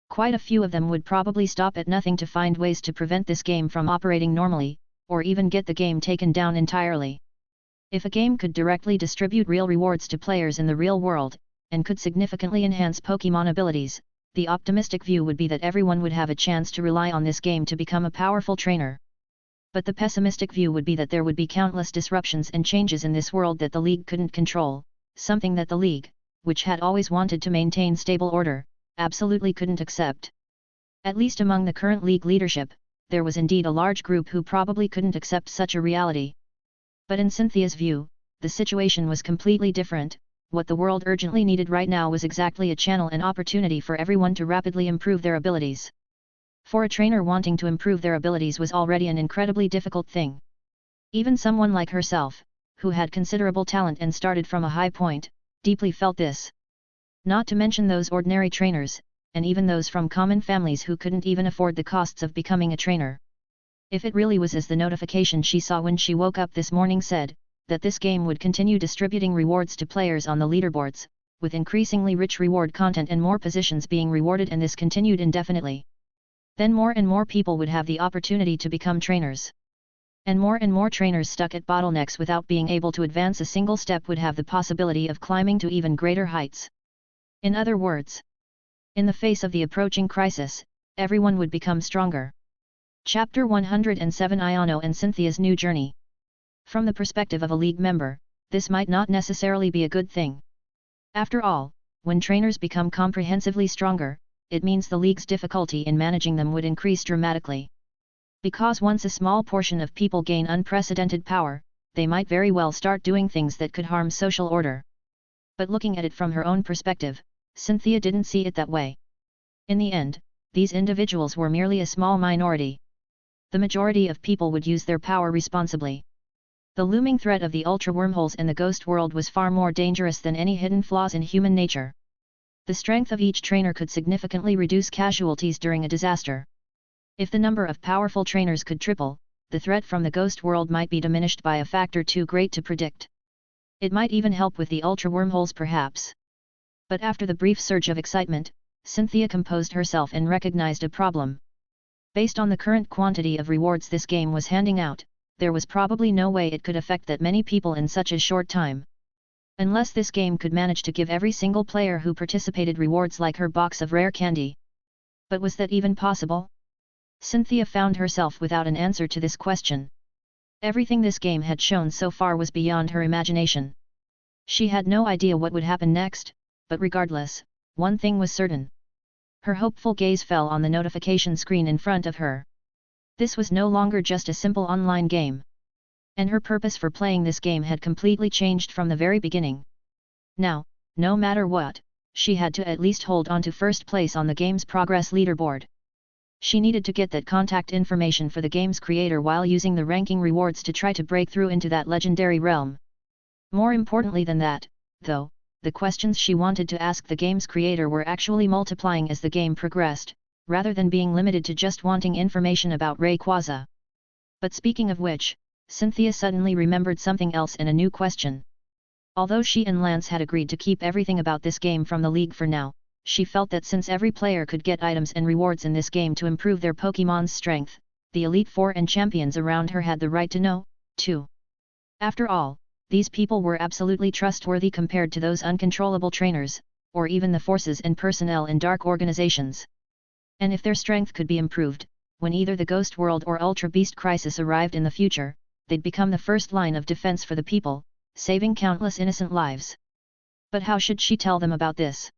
quite a few of them would probably stop at nothing to find ways to prevent this game from operating normally, or even get the game taken down entirely. If a game could directly distribute real rewards to players in the real world, and could significantly enhance Pokémon abilities, the optimistic view would be that everyone would have a chance to rely on this game to become a powerful trainer. But the pessimistic view would be that there would be countless disruptions and changes in this world that the League couldn't control, something that the League, which had always wanted to maintain stable order, absolutely couldn't accept. At least among the current League leadership, there was indeed a large group who probably couldn't accept such a reality. But in Cynthia's view, the situation was completely different. What the world urgently needed right now was exactly a channel and opportunity for everyone to rapidly improve their abilities. For a trainer, wanting to improve their abilities was already an incredibly difficult thing. Even someone like herself, who had considerable talent and started from a high point, deeply felt this. Not to mention those ordinary trainers, and even those from common families who couldn't even afford the costs of becoming a trainer. If it really was as the notification she saw when she woke up this morning said, that this game would continue distributing rewards to players on the leaderboards, with increasingly rich reward content and more positions being rewarded, and this continued indefinitely, then more and more people would have the opportunity to become trainers. And more trainers stuck at bottlenecks without being able to advance a single step would have the possibility of climbing to even greater heights. In other words, in the face of the approaching crisis, everyone would become stronger. Chapter 107: Iono and Cynthia's New Journey. From the perspective of a League member, this might not necessarily be a good thing. After all, when trainers become comprehensively stronger, it means the League's difficulty in managing them would increase dramatically. Because once a small portion of people gain unprecedented power, they might very well start doing things that could harm social order. But looking at it from her own perspective, Cynthia didn't see it that way. In the end, these individuals were merely a small minority. The majority of people would use their power responsibly. The looming threat of the Ultra Wormholes and the Ghost World was far more dangerous than any hidden flaws in human nature. The strength of each trainer could significantly reduce casualties during a disaster. If the number of powerful trainers could triple, the threat from the Ghost World might be diminished by a factor too great to predict. It might even help with the Ultra Wormholes perhaps. But after the brief surge of excitement, Cynthia composed herself and recognized a problem. Based on the current quantity of rewards this game was handing out, there was probably no way it could affect that many people in such a short time. Unless this game could manage to give every single player who participated rewards like her box of rare candy. But was that even possible? Cynthia found herself without an answer to this question. Everything this game had shown so far was beyond her imagination. She had no idea what would happen next, but regardless, one thing was certain. Her hopeful gaze fell on the notification screen in front of her. This was no longer just a simple online game. And her purpose for playing this game had completely changed from the very beginning. Now, no matter what, she had to at least hold on to first place on the game's progress leaderboard. She needed to get that contact information for the game's creator while using the ranking rewards to try to break through into that legendary realm. More importantly than that, though, the questions she wanted to ask the game's creator were actually multiplying as the game progressed, rather than being limited to just wanting information about Rayquaza. But speaking of which, Cynthia suddenly remembered something else and a new question. Although she and Lance had agreed to keep everything about this game from the league for now, she felt that since every player could get items and rewards in this game to improve their Pokémon's strength, the Elite Four and champions around her had the right to know, too. After all, these people were absolutely trustworthy compared to those uncontrollable trainers, or even the forces and personnel in dark organizations. And if their strength could be improved, when either the Ghost World or Ultra Beast crisis arrived in the future, they'd become the first line of defense for the people, saving countless innocent lives. But how should she tell them about this?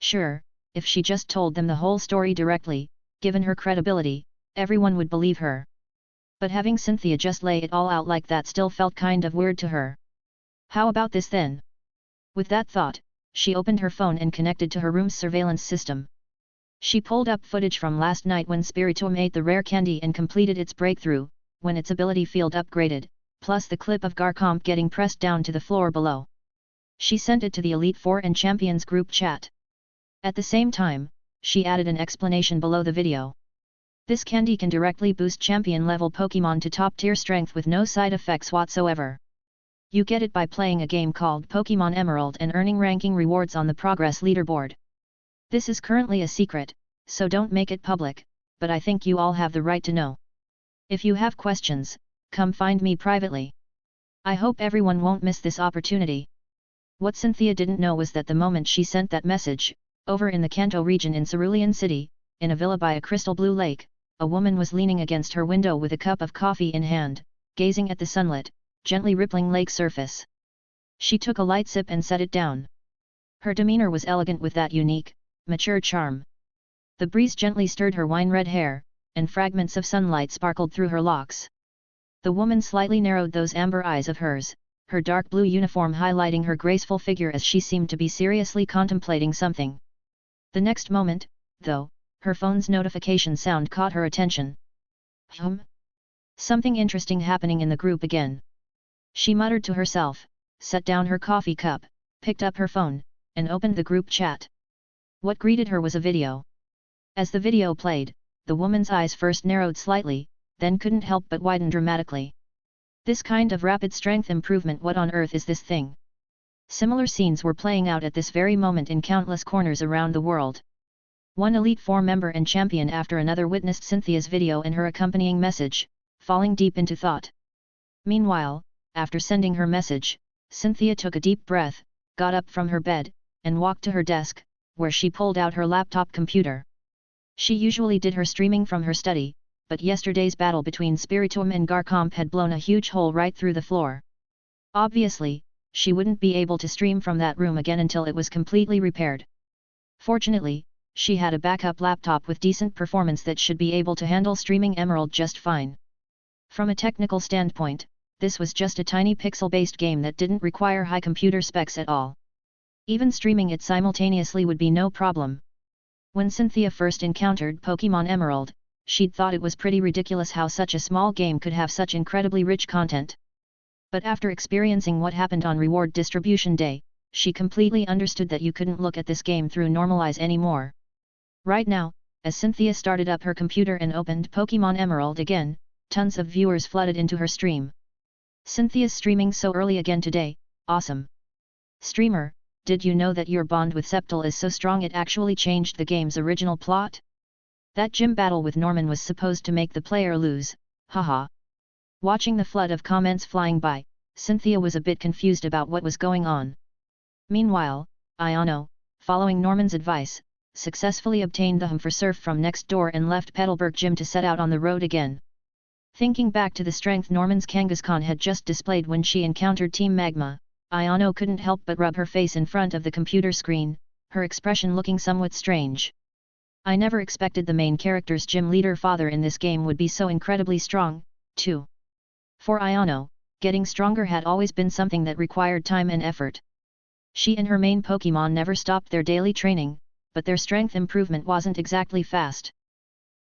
Sure, if she just told them the whole story directly, given her credibility, everyone would believe her. But having Cynthia just lay it all out like that still felt kind of weird to her. How about this then? With that thought, she opened her phone and connected to her room's surveillance system. She pulled up footage from last night when Spiritomb ate the rare candy and completed its breakthrough, when its ability field upgraded, plus the clip of Garchomp getting pressed down to the floor below. She sent it to the Elite Four and Champions group chat. At the same time, she added an explanation below the video. This candy can directly boost champion-level Pokémon to top-tier strength with no side effects whatsoever. You get it by playing a game called Pokémon Emerald and earning ranking rewards on the progress leaderboard. This is currently a secret, so don't make it public, but I think you all have the right to know. If you have questions, come find me privately. I hope everyone won't miss this opportunity. What Cynthia didn't know was that the moment she sent that message, over in the Kanto region in Cerulean City, in a villa by a crystal blue lake, a woman was leaning against her window with a cup of coffee in hand, gazing at the sunlit, gently rippling lake surface. She took a light sip and set it down. Her demeanor was elegant with that unique, mature charm. The breeze gently stirred her wine-red hair, and fragments of sunlight sparkled through her locks. The woman slightly narrowed those amber eyes of hers, her dark blue uniform highlighting her graceful figure as she seemed to be seriously contemplating something. The next moment, though, her phone's notification sound caught her attention. Something interesting happening in the group again. She muttered to herself, set down her coffee cup, picked up her phone, and opened the group chat. What greeted her was a video. As the video played, the woman's eyes first narrowed slightly, then couldn't help but widen dramatically. This kind of rapid strength improvement, what on earth is this thing? Similar scenes were playing out at this very moment in countless corners around the world. One Elite Four member and champion after another witnessed Cynthia's video and her accompanying message, falling deep into thought. Meanwhile, after sending her message, Cynthia took a deep breath, got up from her bed, and walked to her desk, where she pulled out her laptop computer. She usually did her streaming from her study, but yesterday's battle between Spiritomb and Garchomp had blown a huge hole right through the floor. Obviously, she wouldn't be able to stream from that room again until it was completely repaired. Fortunately, she had a backup laptop with decent performance that should be able to handle streaming Emerald just fine. From a technical standpoint, this was just a tiny pixel-based game that didn't require high computer specs at all. Even streaming it simultaneously would be no problem. When Cynthia first encountered Pokémon Emerald, she'd thought it was pretty ridiculous how such a small game could have such incredibly rich content. But after experiencing what happened on Reward Distribution Day, she completely understood that you couldn't look at this game through normal eyes anymore. Right now, as Cynthia started up her computer and opened Pokémon Emerald again, tons of viewers flooded into her stream. Cynthia's streaming so early again today, awesome. Streamer, did you know that your bond with Sceptile is so strong it actually changed the game's original plot? That gym battle with Norman was supposed to make the player lose, haha. Watching the flood of comments flying by, Cynthia was a bit confused about what was going on. Meanwhile, Iono, following Norman's advice, successfully obtained the for surf from next door and left Petalburg Gym to set out on the road again. Thinking back to the strength Norman's Kangaskhan had just displayed when she encountered Team Magma, Ayano couldn't help but rub her face in front of the computer screen, her expression looking somewhat strange. I never expected the main character's gym leader father in this game would be so incredibly strong, too. For Ayano, getting stronger had always been something that required time and effort. She and her main Pokémon never stopped their daily training, but their strength improvement wasn't exactly fast.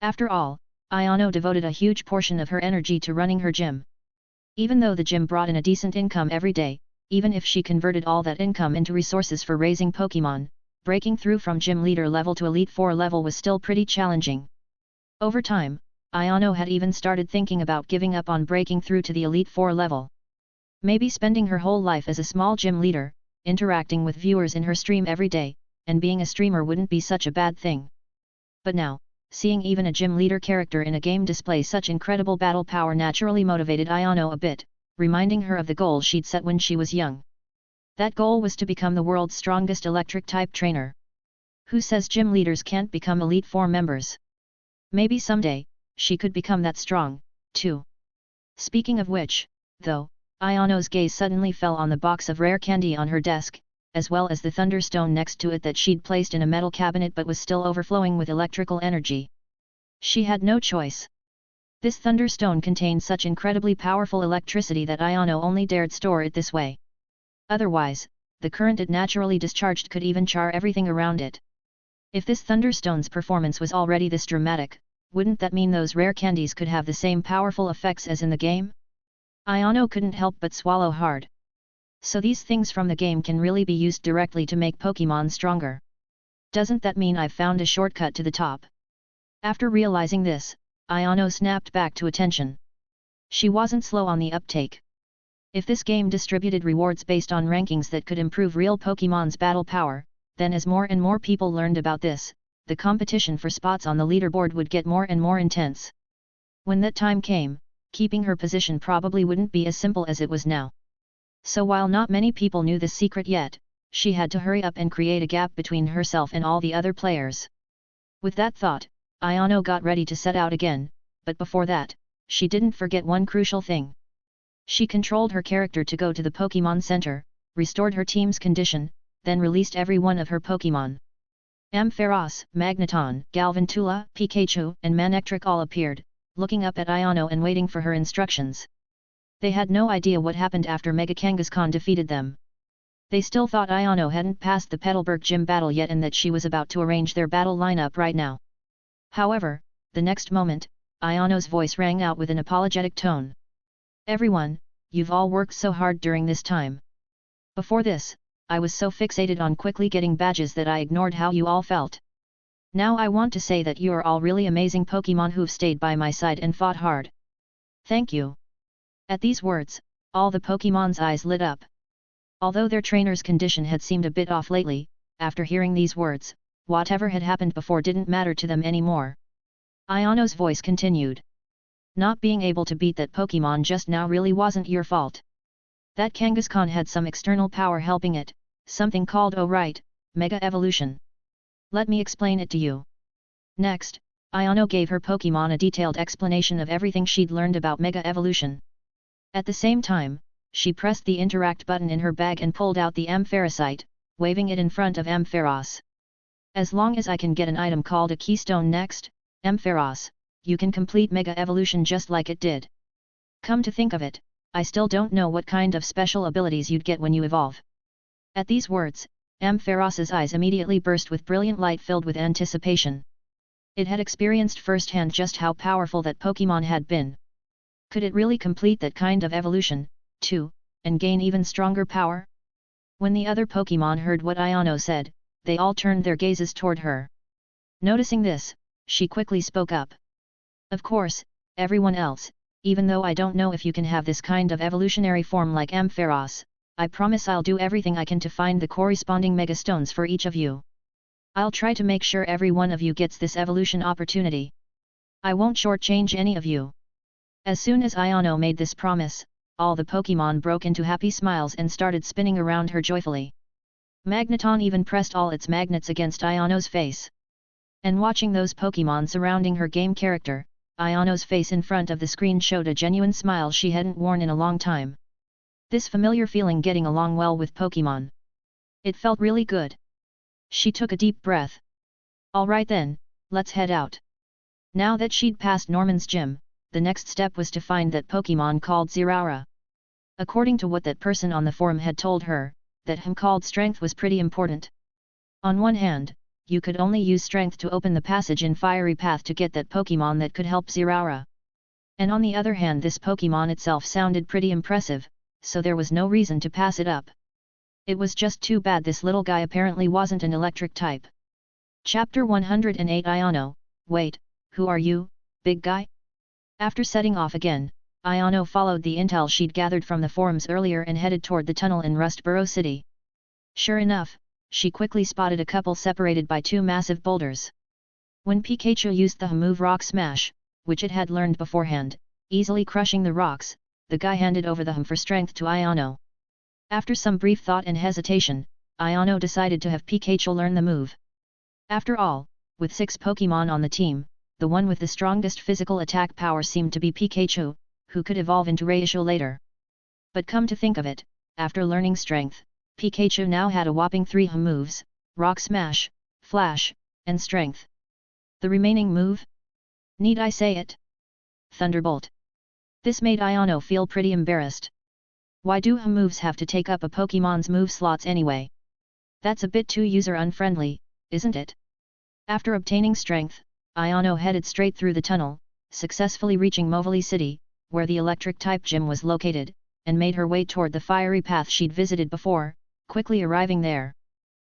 After all, Ayano devoted a huge portion of her energy to running her gym. Even though the gym brought in a decent income every day, even if she converted all that income into resources for raising Pokémon, breaking through from gym leader level to Elite 4 level was still pretty challenging. Over time, Ayano had even started thinking about giving up on breaking through to the Elite 4 level. Maybe spending her whole life as a small gym leader, interacting with viewers in her stream every day, and being a streamer wouldn't be such a bad thing. But now, seeing even a gym leader character in a game display such incredible battle power naturally motivated Ayano a bit, reminding her of the goal she'd set when she was young. That goal was to become the world's strongest electric-type trainer. Who says gym leaders can't become Elite 4 members? Maybe someday, she could become that strong, too. Speaking of which, though, Ayano's gaze suddenly fell on the box of rare candy on her desk, as well as the thunderstone next to it that she'd placed in a metal cabinet but was still overflowing with electrical energy. She had no choice. This thunderstone contained such incredibly powerful electricity that Ayano only dared store it this way. Otherwise, the current it naturally discharged could even char everything around it. If this thunderstone's performance was already this dramatic, wouldn't that mean those rare candies could have the same powerful effects as in the game? Ayano couldn't help but swallow hard. So these things from the game can really be used directly to make Pokémon stronger. Doesn't that mean I've found a shortcut to the top? After realizing this, Ayano snapped back to attention. She wasn't slow on the uptake. If this game distributed rewards based on rankings that could improve real Pokémon's battle power, then as more and more people learned about this, the competition for spots on the leaderboard would get more and more intense. When that time came, keeping her position probably wouldn't be as simple as it was now. So while not many people knew this secret yet, she had to hurry up and create a gap between herself and all the other players. With that thought, Ayano got ready to set out again, but before that, she didn't forget one crucial thing. She controlled her character to go to the Pokémon Center, restored her team's condition, then released every one of her Pokémon. Ampharos, Magneton, Galvantula, Pikachu, and Manectric all appeared, looking up at Ayano and waiting for her instructions. They had no idea what happened after Mega Kangaskhan defeated them. They still thought Ayano hadn't passed the Petalburg Gym battle yet and that she was about to arrange their battle lineup right now. However, the next moment, Ayano's voice rang out with an apologetic tone. Everyone, you've all worked so hard during this time. Before this, I was so fixated on quickly getting badges that I ignored how you all felt. Now I want to say that you are all really amazing Pokémon who've stayed by my side and fought hard. Thank you. At these words, all the Pokémon's eyes lit up. Although their trainer's condition had seemed a bit off lately, after hearing these words, whatever had happened before didn't matter to them anymore. Ayano's voice continued. Not being able to beat that Pokémon just now really wasn't your fault. That Kangaskhan had some external power helping it, something called Mega Evolution. Let me explain it to you. Next, Ayano gave her Pokémon a detailed explanation of everything she'd learned about Mega Evolution. At the same time, she pressed the interact button in her bag and pulled out the Ampharosite, waving it in front of Ampharos. As long as I can get an item called a Keystone next, Ampharos, you can complete Mega Evolution just like it did. Come to think of it, I still don't know what kind of special abilities you'd get when you evolve. At these words, Ampharos's eyes immediately burst with brilliant light filled with anticipation. It had experienced firsthand just how powerful that Pokémon had been. Could it really complete that kind of evolution, too, and gain even stronger power? When the other Pokémon heard what Ayano said, they all turned their gazes toward her. Noticing this, she quickly spoke up. Of course, everyone else, even though I don't know if you can have this kind of evolutionary form like Ampharos, I promise I'll do everything I can to find the corresponding megastones for each of you. I'll try to make sure every one of you gets this evolution opportunity. I won't shortchange any of you. As soon as Ayano made this promise, all the Pokémon broke into happy smiles and started spinning around her joyfully. Magneton even pressed all its magnets against Ayano's face. And watching those Pokémon surrounding her game character, Ayano's face in front of the screen showed a genuine smile she hadn't worn in a long time. This familiar feeling getting along well with Pokémon. It felt really good. She took a deep breath. Alright then, let's head out. Now that she'd passed Norman's gym, the next step was to find that Pokémon called Zeraora. According to what that person on the forum had told her, that him called strength was pretty important. On one hand, you could only use strength to open the passage in Fiery Path to get that Pokémon that could help Zeraora. And on the other hand, this Pokémon itself sounded pretty impressive, so there was no reason to pass it up. It was just too bad this little guy apparently wasn't an electric type. Chapter 108 Ayano, wait, who are you, big guy? After setting off again, Ayano followed the intel she'd gathered from the forums earlier and headed toward the tunnel in Rustboro City. Sure enough, she quickly spotted a couple separated by two massive boulders. When Pikachu used the move Rock Smash, which it had learned beforehand, easily crushing the rocks, the guy handed over the for strength to Ayano. After some brief thought and hesitation, Ayano decided to have Pikachu learn the move. After all, with 6 Pokémon on the team, the one with the strongest physical attack power seemed to be Pikachu, who could evolve into Raichu later. But come to think of it, after learning strength, Pikachu now had a whopping 3 moves, Rock Smash, Flash, and Strength. The remaining move? Need I say it? Thunderbolt. This made Ayano feel pretty embarrassed. Why do moves have to take up a Pokémon's move slots anyway? That's a bit too user-unfriendly, isn't it? After obtaining strength, Ayano headed straight through the tunnel, successfully reaching Movili City, where the electric-type gym was located, and made her way toward the fiery path she'd visited before, quickly arriving there.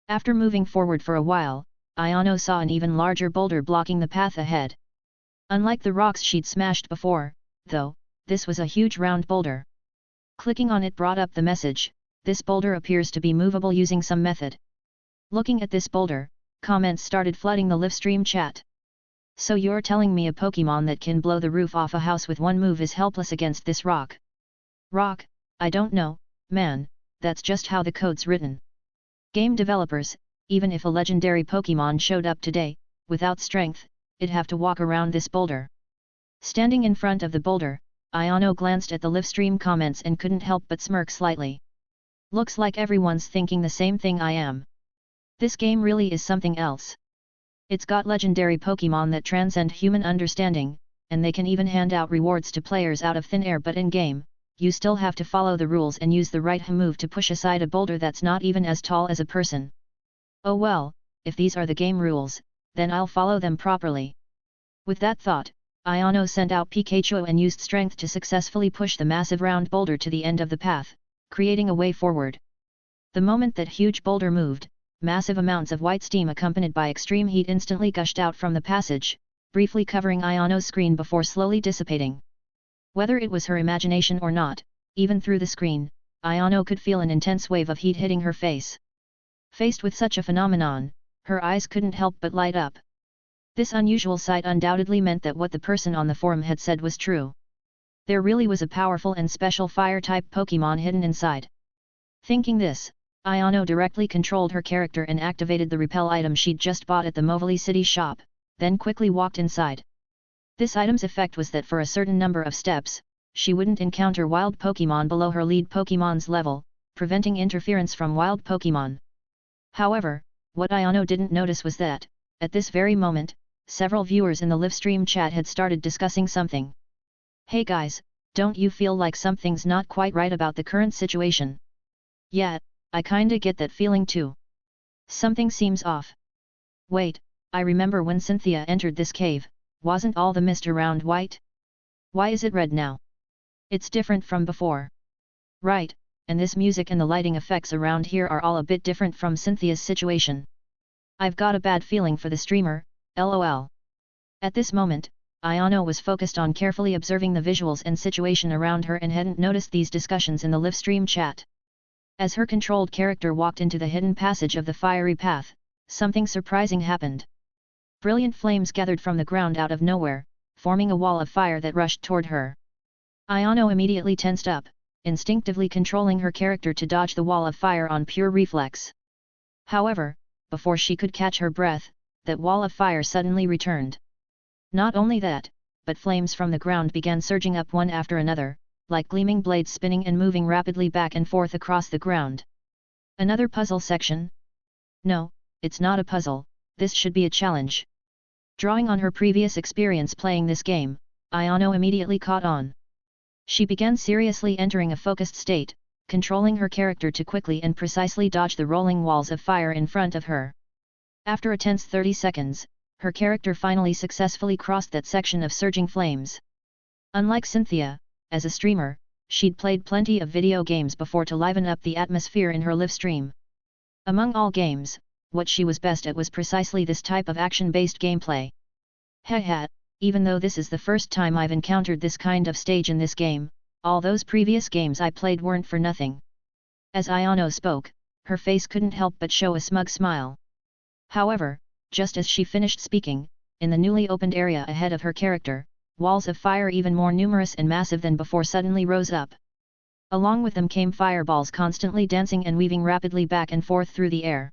After moving forward for a while, Ayano saw an even larger boulder blocking the path ahead. Unlike the rocks she'd smashed before, though, this was a huge round boulder. Clicking on it brought up the message, "This boulder appears to be movable using some method." Looking at this boulder, comments started flooding the livestream chat. So you're telling me a Pokémon that can blow the roof off a house with one move is helpless against this rock? Rock? I don't know, man, that's just how the code's written. Game developers, even if a legendary Pokémon showed up today, without strength, it'd have to walk around this boulder. Standing in front of the boulder, Ayano glanced at the livestream comments and couldn't help but smirk slightly. Looks like everyone's thinking the same thing I am. This game really is something else. It's got legendary Pokémon that transcend human understanding, and they can even hand out rewards to players out of thin air, but in-game, you still have to follow the rules and use the right move to push aside a boulder that's not even as tall as a person. Oh well, if these are the game rules, then I'll follow them properly. With that thought, Ayano sent out Pikachu and used strength to successfully push the massive round boulder to the end of the path, creating a way forward. The moment that huge boulder moved, massive amounts of white steam accompanied by extreme heat instantly gushed out from the passage, briefly covering Ayano's screen before slowly dissipating. Whether it was her imagination or not, even through the screen, Ayano could feel an intense wave of heat hitting her face. Faced with such a phenomenon, her eyes couldn't help but light up. This unusual sight undoubtedly meant that what the person on the forum had said was true. There really was a powerful and special fire-type Pokémon hidden inside. Thinking this, Ayano directly controlled her character and activated the repel item she'd just bought at the Movili City shop, then quickly walked inside. This item's effect was that for a certain number of steps, she wouldn't encounter wild Pokémon below her lead Pokémon's level, preventing interference from wild Pokémon. However, what Ayano didn't notice was that, at this very moment, several viewers in the livestream chat had started discussing something. Hey guys, don't you feel like something's not quite right about the current situation? Yeah, I kinda get that feeling too. Something seems off. Wait, I remember when Cynthia entered this cave, wasn't all the mist around white? Why is it red now? It's different from before. Right, and this music and the lighting effects around here are all a bit different from Cynthia's situation. I've got a bad feeling for the streamer, lol. At this moment, Ayano was focused on carefully observing the visuals and situation around her and hadn't noticed these discussions in the livestream chat. As her controlled character walked into the hidden passage of the fiery path, something surprising happened. Brilliant flames gathered from the ground out of nowhere, forming a wall of fire that rushed toward her. Ayano immediately tensed up, instinctively controlling her character to dodge the wall of fire on pure reflex. However, before she could catch her breath, that wall of fire suddenly returned. Not only that, but flames from the ground began surging up one after another, like gleaming blades spinning and moving rapidly back and forth across the ground. Another puzzle section? No, it's not a puzzle, this should be a challenge. Drawing on her previous experience playing this game, Ayano immediately caught on. She began seriously entering a focused state, controlling her character to quickly and precisely dodge the rolling walls of fire in front of her. After a tense 30 seconds, her character finally successfully crossed that section of surging flames. Unlike Cynthia, as a streamer, she'd played plenty of video games before to liven up the atmosphere in her live stream. Among all games, what she was best at was precisely this type of action-based gameplay. Haha, even though this is the first time I've encountered this kind of stage in this game, all those previous games I played weren't for nothing. As Ayano spoke, her face couldn't help but show a smug smile. However, just as she finished speaking, in the newly opened area ahead of her character, walls of fire even more numerous and massive than before suddenly rose up. Along with them came fireballs constantly dancing and weaving rapidly back and forth through the air.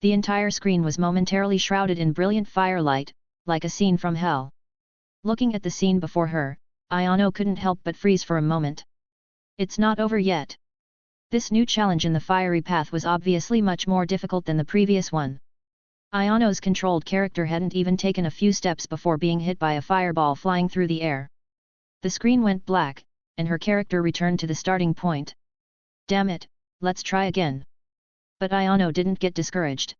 The entire screen was momentarily shrouded in brilliant firelight, like a scene from hell. Looking at the scene before her, Ayano couldn't help but freeze for a moment. It's not over yet. This new challenge in the fiery path was obviously much more difficult than the previous one. Ayano's controlled character hadn't even taken a few steps before being hit by a fireball flying through the air. The screen went black, and her character returned to the starting point. Damn it, let's try again. But Ayano didn't get discouraged.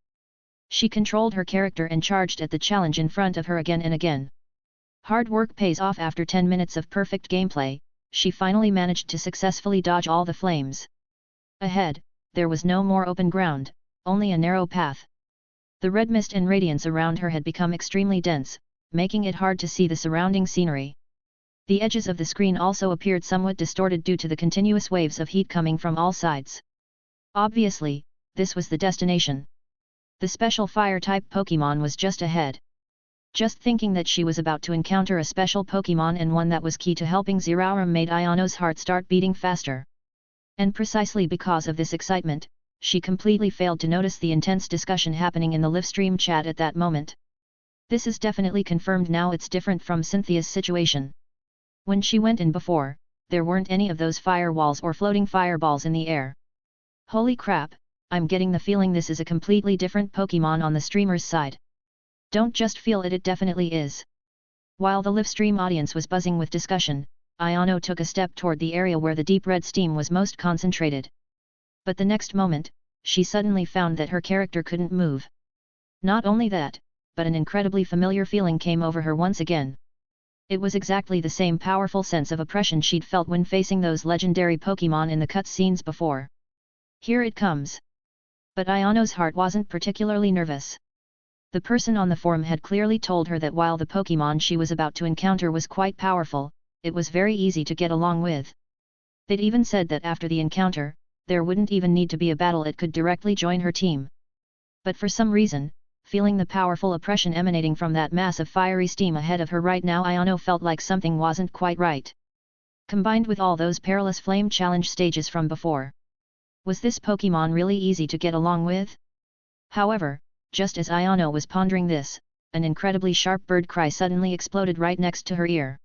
She controlled her character and charged at the challenge in front of her again and again. Hard work pays off. After 10 minutes of perfect gameplay, she finally managed to successfully dodge all the flames. Ahead, there was no more open ground, only a narrow path. The red mist and radiance around her had become extremely dense, making it hard to see the surrounding scenery. The edges of the screen also appeared somewhat distorted due to the continuous waves of heat coming from all sides. Obviously, this was the destination. The special fire-type Pokémon was just ahead. Just thinking that she was about to encounter a special Pokémon and one that was key to helping Zeraora made Ayano's heart start beating faster. And precisely because of this excitement, she completely failed to notice the intense discussion happening in the livestream chat at that moment. This is definitely confirmed now. It's different from Cynthia's situation. When she went in before, there weren't any of those firewalls or floating fireballs in the air. Holy crap, I'm getting the feeling this is a completely different Pokémon on the streamer's side. Don't just feel it, it definitely is. While the livestream audience was buzzing with discussion, Ayano took a step toward the area where the deep red steam was most concentrated. But the next moment, she suddenly found that her character couldn't move. Not only that, but an incredibly familiar feeling came over her once again. It was exactly the same powerful sense of oppression she'd felt when facing those legendary Pokémon in the cutscenes before. Here it comes. But Ayano's heart wasn't particularly nervous. The person on the forum had clearly told her that while the Pokémon she was about to encounter was quite powerful, it was very easy to get along with. They'd even said that after the encounter, there wouldn't even need to be a battle, it could directly join her team. But for some reason, feeling the powerful oppression emanating from that mass of fiery steam ahead of her right now, Ayano felt like something wasn't quite right. Combined with all those perilous flame challenge stages from before. Was this Pokémon really easy to get along with? However, just as Ayano was pondering this, an incredibly sharp bird cry suddenly exploded right next to her ear.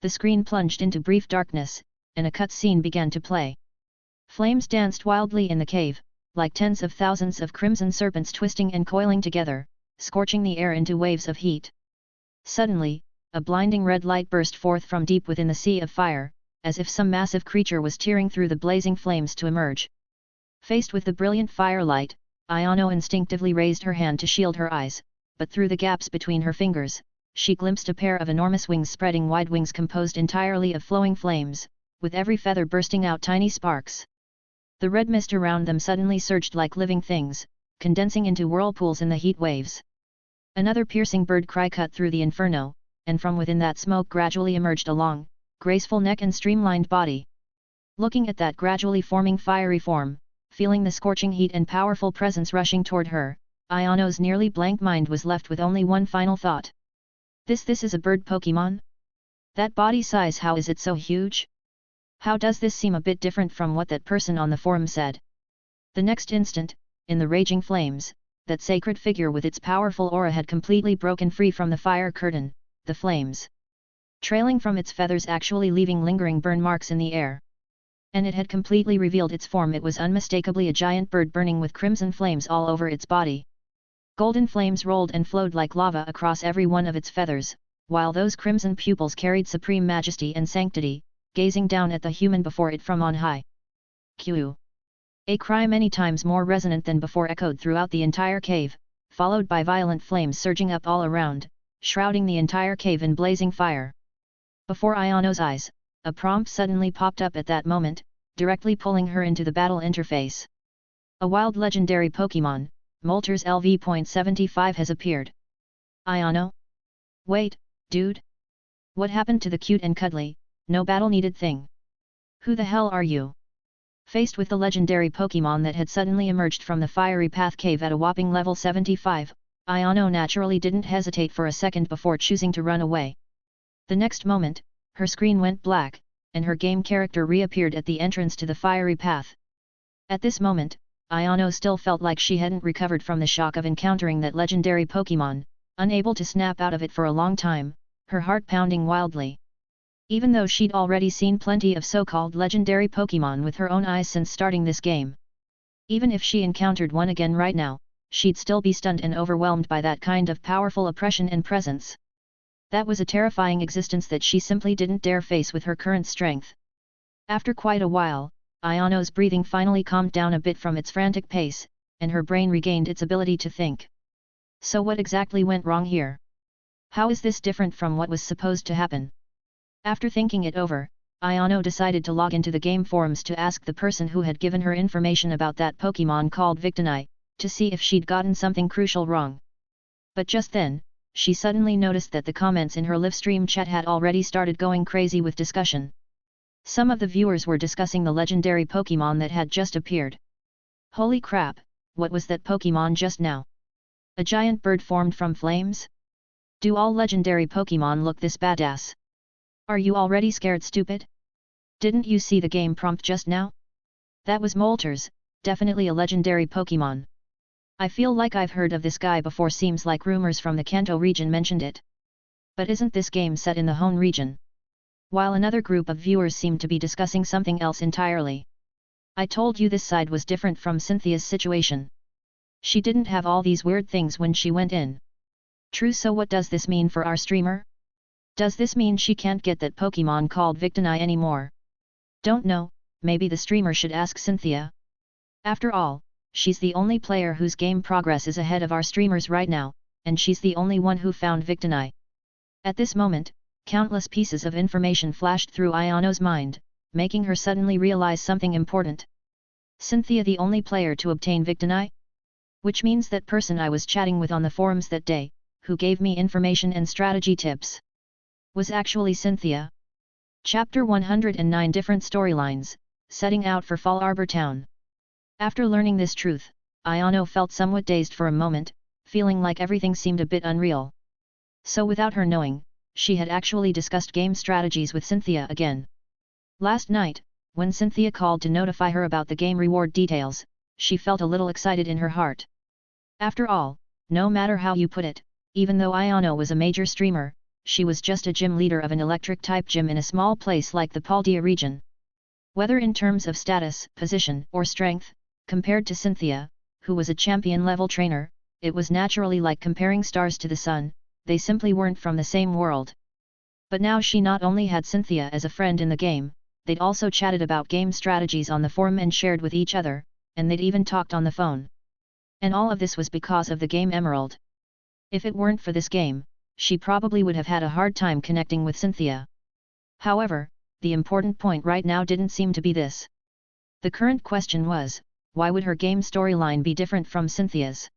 The screen plunged into brief darkness, and a cutscene began to play. Flames danced wildly in the cave, like tens of thousands of crimson serpents twisting and coiling together, scorching the air into waves of heat. Suddenly, a blinding red light burst forth from deep within the sea of fire, as if some massive creature was tearing through the blazing flames to emerge. Faced with the brilliant firelight, Ayano instinctively raised her hand to shield her eyes, but through the gaps between her fingers, she glimpsed a pair of enormous wings spreading wide, wings composed entirely of flowing flames, with every feather bursting out tiny sparks. The red mist around them suddenly surged like living things, condensing into whirlpools in the heat waves. Another piercing bird cry cut through the inferno, and from within that smoke gradually emerged a long, graceful neck and streamlined body. Looking at that gradually forming fiery form, feeling the scorching heat and powerful presence rushing toward her, Ayano's nearly blank mind was left with only one final thought. This is a bird Pokémon? That body size, how is it so huge? How does this seem a bit different from what that person on the forum said? The next instant, in the raging flames, that sacred figure with its powerful aura had completely broken free from the fire curtain, the flames trailing from its feathers actually leaving lingering burn marks in the air. And it had completely revealed its form. It was unmistakably a giant bird burning with crimson flames all over its body. Golden flames rolled and flowed like lava across every one of its feathers, while those crimson pupils carried supreme majesty and sanctity, gazing down at the human before it from on high. Q. A cry many times more resonant than before echoed throughout the entire cave, followed by violent flames surging up all around, shrouding the entire cave in blazing fire. Before Ayano's eyes, a prompt suddenly popped up at that moment, directly pulling her into the battle interface. A wild legendary Pokémon, Moltres LV.75 has appeared. Ayano? Wait, dude? What happened to the cute and cuddly, no battle needed thing? Who the hell are you? Faced with the legendary Pokémon that had suddenly emerged from the fiery path cave at a whopping level 75, Ayano naturally didn't hesitate for a second before choosing to run away. The next moment, her screen went black, and her game character reappeared at the entrance to the fiery path. At this moment, Ayano still felt like she hadn't recovered from the shock of encountering that legendary Pokémon, unable to snap out of it for a long time, her heart pounding wildly. Even though she'd already seen plenty of so-called legendary Pokémon with her own eyes since starting this game. Even if she encountered one again right now, she'd still be stunned and overwhelmed by that kind of powerful oppression and presence. That was a terrifying existence that she simply didn't dare face with her current strength. After quite a while, Ayano's breathing finally calmed down a bit from its frantic pace, and her brain regained its ability to think. So what exactly went wrong here? How is this different from what was supposed to happen? After thinking it over, Ayano decided to log into the game forums to ask the person who had given her information about that Pokémon called Victini, to see if she'd gotten something crucial wrong. But just then, she suddenly noticed that the comments in her livestream chat had already started going crazy with discussion. Some of the viewers were discussing the legendary Pokémon that had just appeared. Holy crap, what was that Pokémon just now? A giant bird formed from flames? Do all legendary Pokémon look this badass? Are you already scared, stupid? Didn't you see the game prompt just now? That was Moltres, definitely a legendary Pokémon. I feel like I've heard of this guy before. Seems like rumors from the Kanto region mentioned it. But isn't this game set in the Hone region? While another group of viewers seemed to be discussing something else entirely. I told you this side was different from Cynthia's situation. She didn't have all these weird things when she went in. True, so what does this mean for our streamer? Does this mean she can't get that Pokémon called Victini anymore? Don't know, maybe the streamer should ask Cynthia. After all, she's the only player whose game progress is ahead of our streamers right now, and she's the only one who found Victini. At this moment, countless pieces of information flashed through Ayano's mind, making her suddenly realize something important. Cynthia the only player to obtain Victini? Which means that person I was chatting with on the forums that day, who gave me information and strategy tips, was actually Cynthia. Chapter 109 Different Storylines, Setting Out for Fall Arbor Town. After learning this truth, Ayano felt somewhat dazed for a moment, feeling like everything seemed a bit unreal. So without her knowing, she had actually discussed game strategies with Cynthia again. Last night, when Cynthia called to notify her about the game reward details, she felt a little excited in her heart. After all, no matter how you put it, even though Ayano was a major streamer, she was just a gym leader of an electric-type gym in a small place like the Paldea region. Whether in terms of status, position, or strength, compared to Cynthia, who was a champion-level trainer, it was naturally like comparing stars to the sun. They simply weren't from the same world. But now she not only had Cynthia as a friend in the game, they'd also chatted about game strategies on the forum and shared with each other, and they'd even talked on the phone. And all of this was because of the game Emerald. If it weren't for this game, she probably would have had a hard time connecting with Cynthia. However, the important point right now didn't seem to be this. The current question was, why would her game storyline be different from Cynthia's?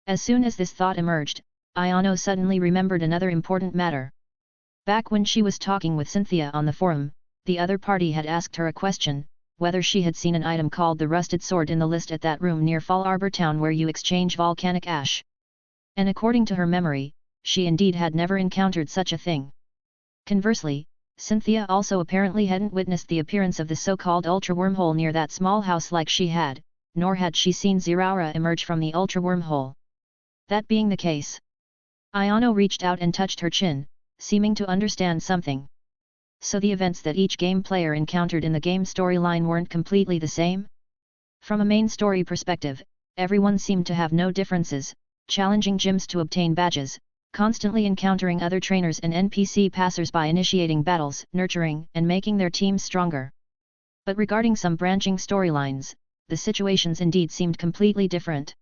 As soon as this thought emerged, Ayano suddenly remembered another important matter. Back when she was talking with Cynthia on the forum, the other party had asked her a question, whether she had seen an item called the Rusted Sword in the list at that room near Fall Arbor Town where you exchange volcanic ash. And according to her memory, she indeed had never encountered such a thing. Conversely, Cynthia also apparently hadn't witnessed the appearance of the so-called ultra wormhole near that small house like she had, nor had she seen Zeraora emerge from the ultra wormhole. That being the case, Ayano reached out and touched her chin, seeming to understand something. So the events that each game player encountered in the game storyline weren't completely the same? From a main story perspective, everyone seemed to have no differences, challenging gyms to obtain badges, constantly encountering other trainers and NPC passers-by, initiating battles, nurturing and making their teams stronger. But regarding some branching storylines, the situations indeed seemed completely different.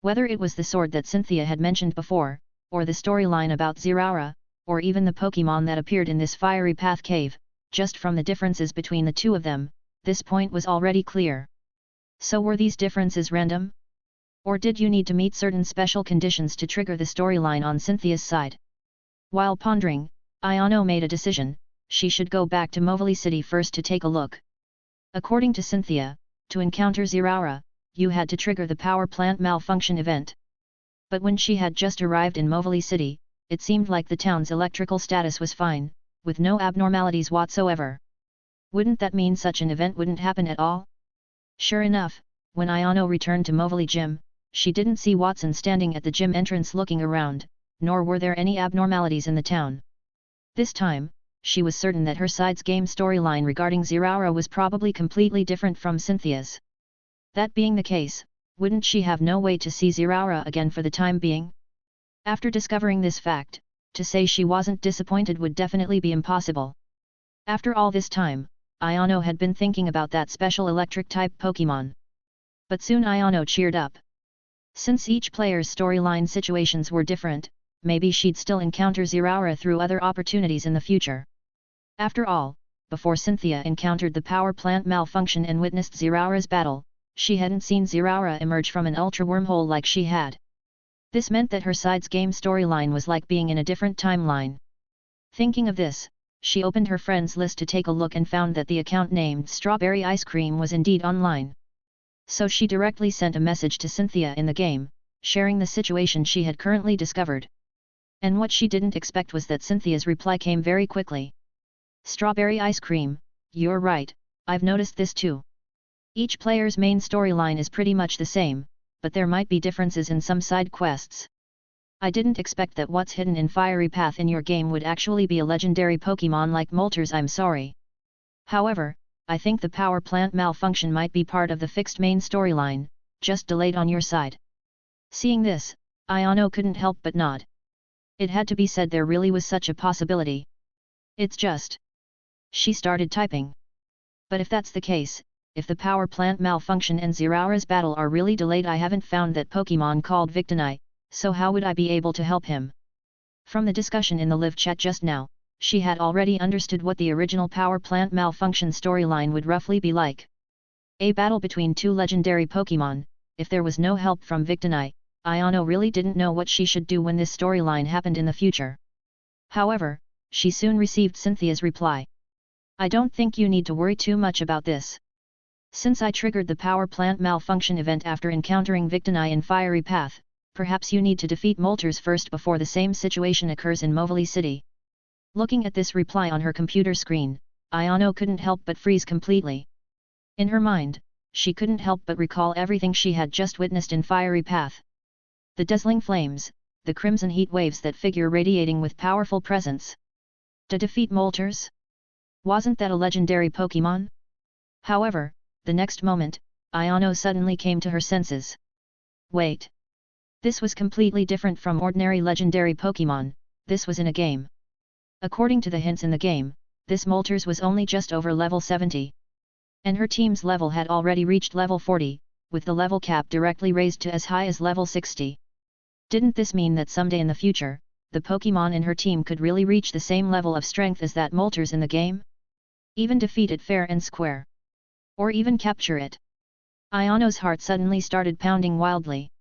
Whether it was the sword that Cynthia had mentioned before, or the storyline about Zeraora, or even the Pokémon that appeared in this fiery path cave, just from the differences between the two of them, this point was already clear. So were these differences random? Or did you need to meet certain special conditions to trigger the storyline on Cynthia's side? While pondering, Ayano made a decision: she should go back to Movili City first to take a look. According to Cynthia, to encounter Zeraora, you had to trigger the power plant malfunction event. But when she had just arrived in Movili City, it seemed like the town's electrical status was fine, with no abnormalities whatsoever. Wouldn't that mean such an event wouldn't happen at all? Sure enough, when Ayano returned to Movili Gym, she didn't see Watson standing at the gym entrance looking around, nor were there any abnormalities in the town. This time, she was certain that her side's game storyline regarding Zeraora was probably completely different from Cynthia's. That being the case, wouldn't she have no way to see Zeraora again for the time being? After discovering this fact, to say she wasn't disappointed would definitely be impossible. After all this time, Ayano had been thinking about that special electric-type Pokémon. But soon Ayano cheered up. Since each player's storyline situations were different, maybe she'd still encounter Zeraora through other opportunities in the future. After all, before Cynthia encountered the power plant malfunction and witnessed Zeraora's battle, she hadn't seen Zeraora emerge from an ultra wormhole like she had. This meant that her side's game storyline was like being in a different timeline. Thinking of this, she opened her friends list to take a look and found that the account named Strawberry Ice Cream was indeed online. So she directly sent a message to Cynthia in the game, sharing the situation she had currently discovered. And what she didn't expect was that Cynthia's reply came very quickly. Strawberry Ice Cream, you're right, I've noticed this too. Each player's main storyline is pretty much the same, but there might be differences in some side quests. I didn't expect that what's hidden in Fiery Path in your game would actually be a legendary Pokémon like Moltres. I'm sorry. However, I think the power plant malfunction might be part of the fixed main storyline, just delayed on your side. Seeing this, Ayano couldn't help but nod. It had to be said there really was such a possibility. It's just... She started typing. But if that's the case, if the power plant malfunction and Zeraora's battle are really delayed, I haven't found that Pokémon called Victini, so how would I be able to help him? From the discussion in the live chat just now, she had already understood what the original power plant malfunction storyline would roughly be like. A battle between two legendary Pokémon. If there was no help from Victini, Ayano really didn't know what she should do when this storyline happened in the future. However, she soon received Cynthia's reply. I don't think you need to worry too much about this. Since I triggered the power plant malfunction event after encountering Victini in Fiery Path, perhaps you need to defeat Moltres first before the same situation occurs in Movili City. Looking at this reply on her computer screen, Ayano couldn't help but freeze completely. In her mind, she couldn't help but recall everything she had just witnessed in Fiery Path. The dazzling flames, the crimson heat waves, that figure radiating with powerful presence. To defeat Moltres? Wasn't that a legendary Pokémon? However, the next moment, Ayano suddenly came to her senses. Wait. This was completely different from ordinary legendary Pokémon. This was in a game. According to the hints in the game, this Moltres was only just over level 70. And her team's level had already reached level 40, with the level cap directly raised to as high as level 60. Didn't this mean that someday in the future, the Pokémon in her team could really reach the same level of strength as that Moltres in the game? Even defeat it fair and square? Or even capture it? Ayano's heart suddenly started pounding wildly.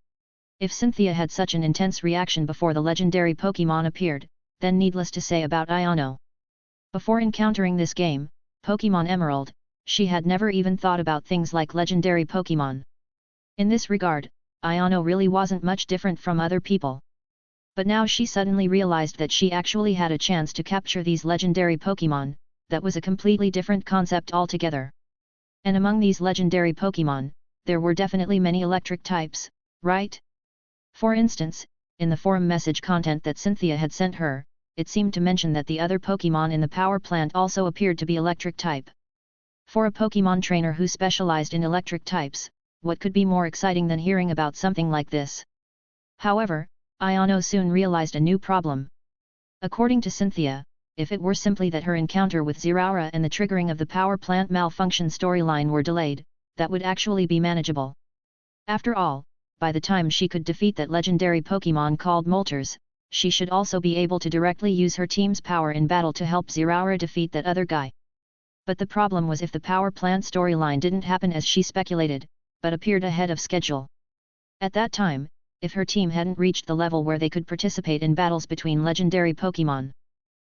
If Cynthia had such an intense reaction before the legendary Pokémon appeared, then needless to say about Ayano. Before encountering this game, Pokémon Emerald, she had never even thought about things like legendary Pokémon. In this regard, Ayano really wasn't much different from other people. But now she suddenly realized that she actually had a chance to capture these legendary Pokémon. That was a completely different concept altogether. And among these legendary Pokémon, there were definitely many electric types, right? For instance, in the forum message content that Cynthia had sent her, it seemed to mention that the other Pokémon in the power plant also appeared to be electric type. For a Pokémon trainer who specialized in electric types, what could be more exciting than hearing about something like this? However, Ayano soon realized a new problem. According to Cynthia, if it were simply that her encounter with Zeraora and the triggering of the power plant malfunction storyline were delayed, that would actually be manageable. After all, by the time she could defeat that legendary Pokémon called Moltres, she should also be able to directly use her team's power in battle to help Zeraora defeat that other guy. But the problem was if the power plant storyline didn't happen as she speculated, but appeared ahead of schedule. At that time, if her team hadn't reached the level where they could participate in battles between legendary Pokémon,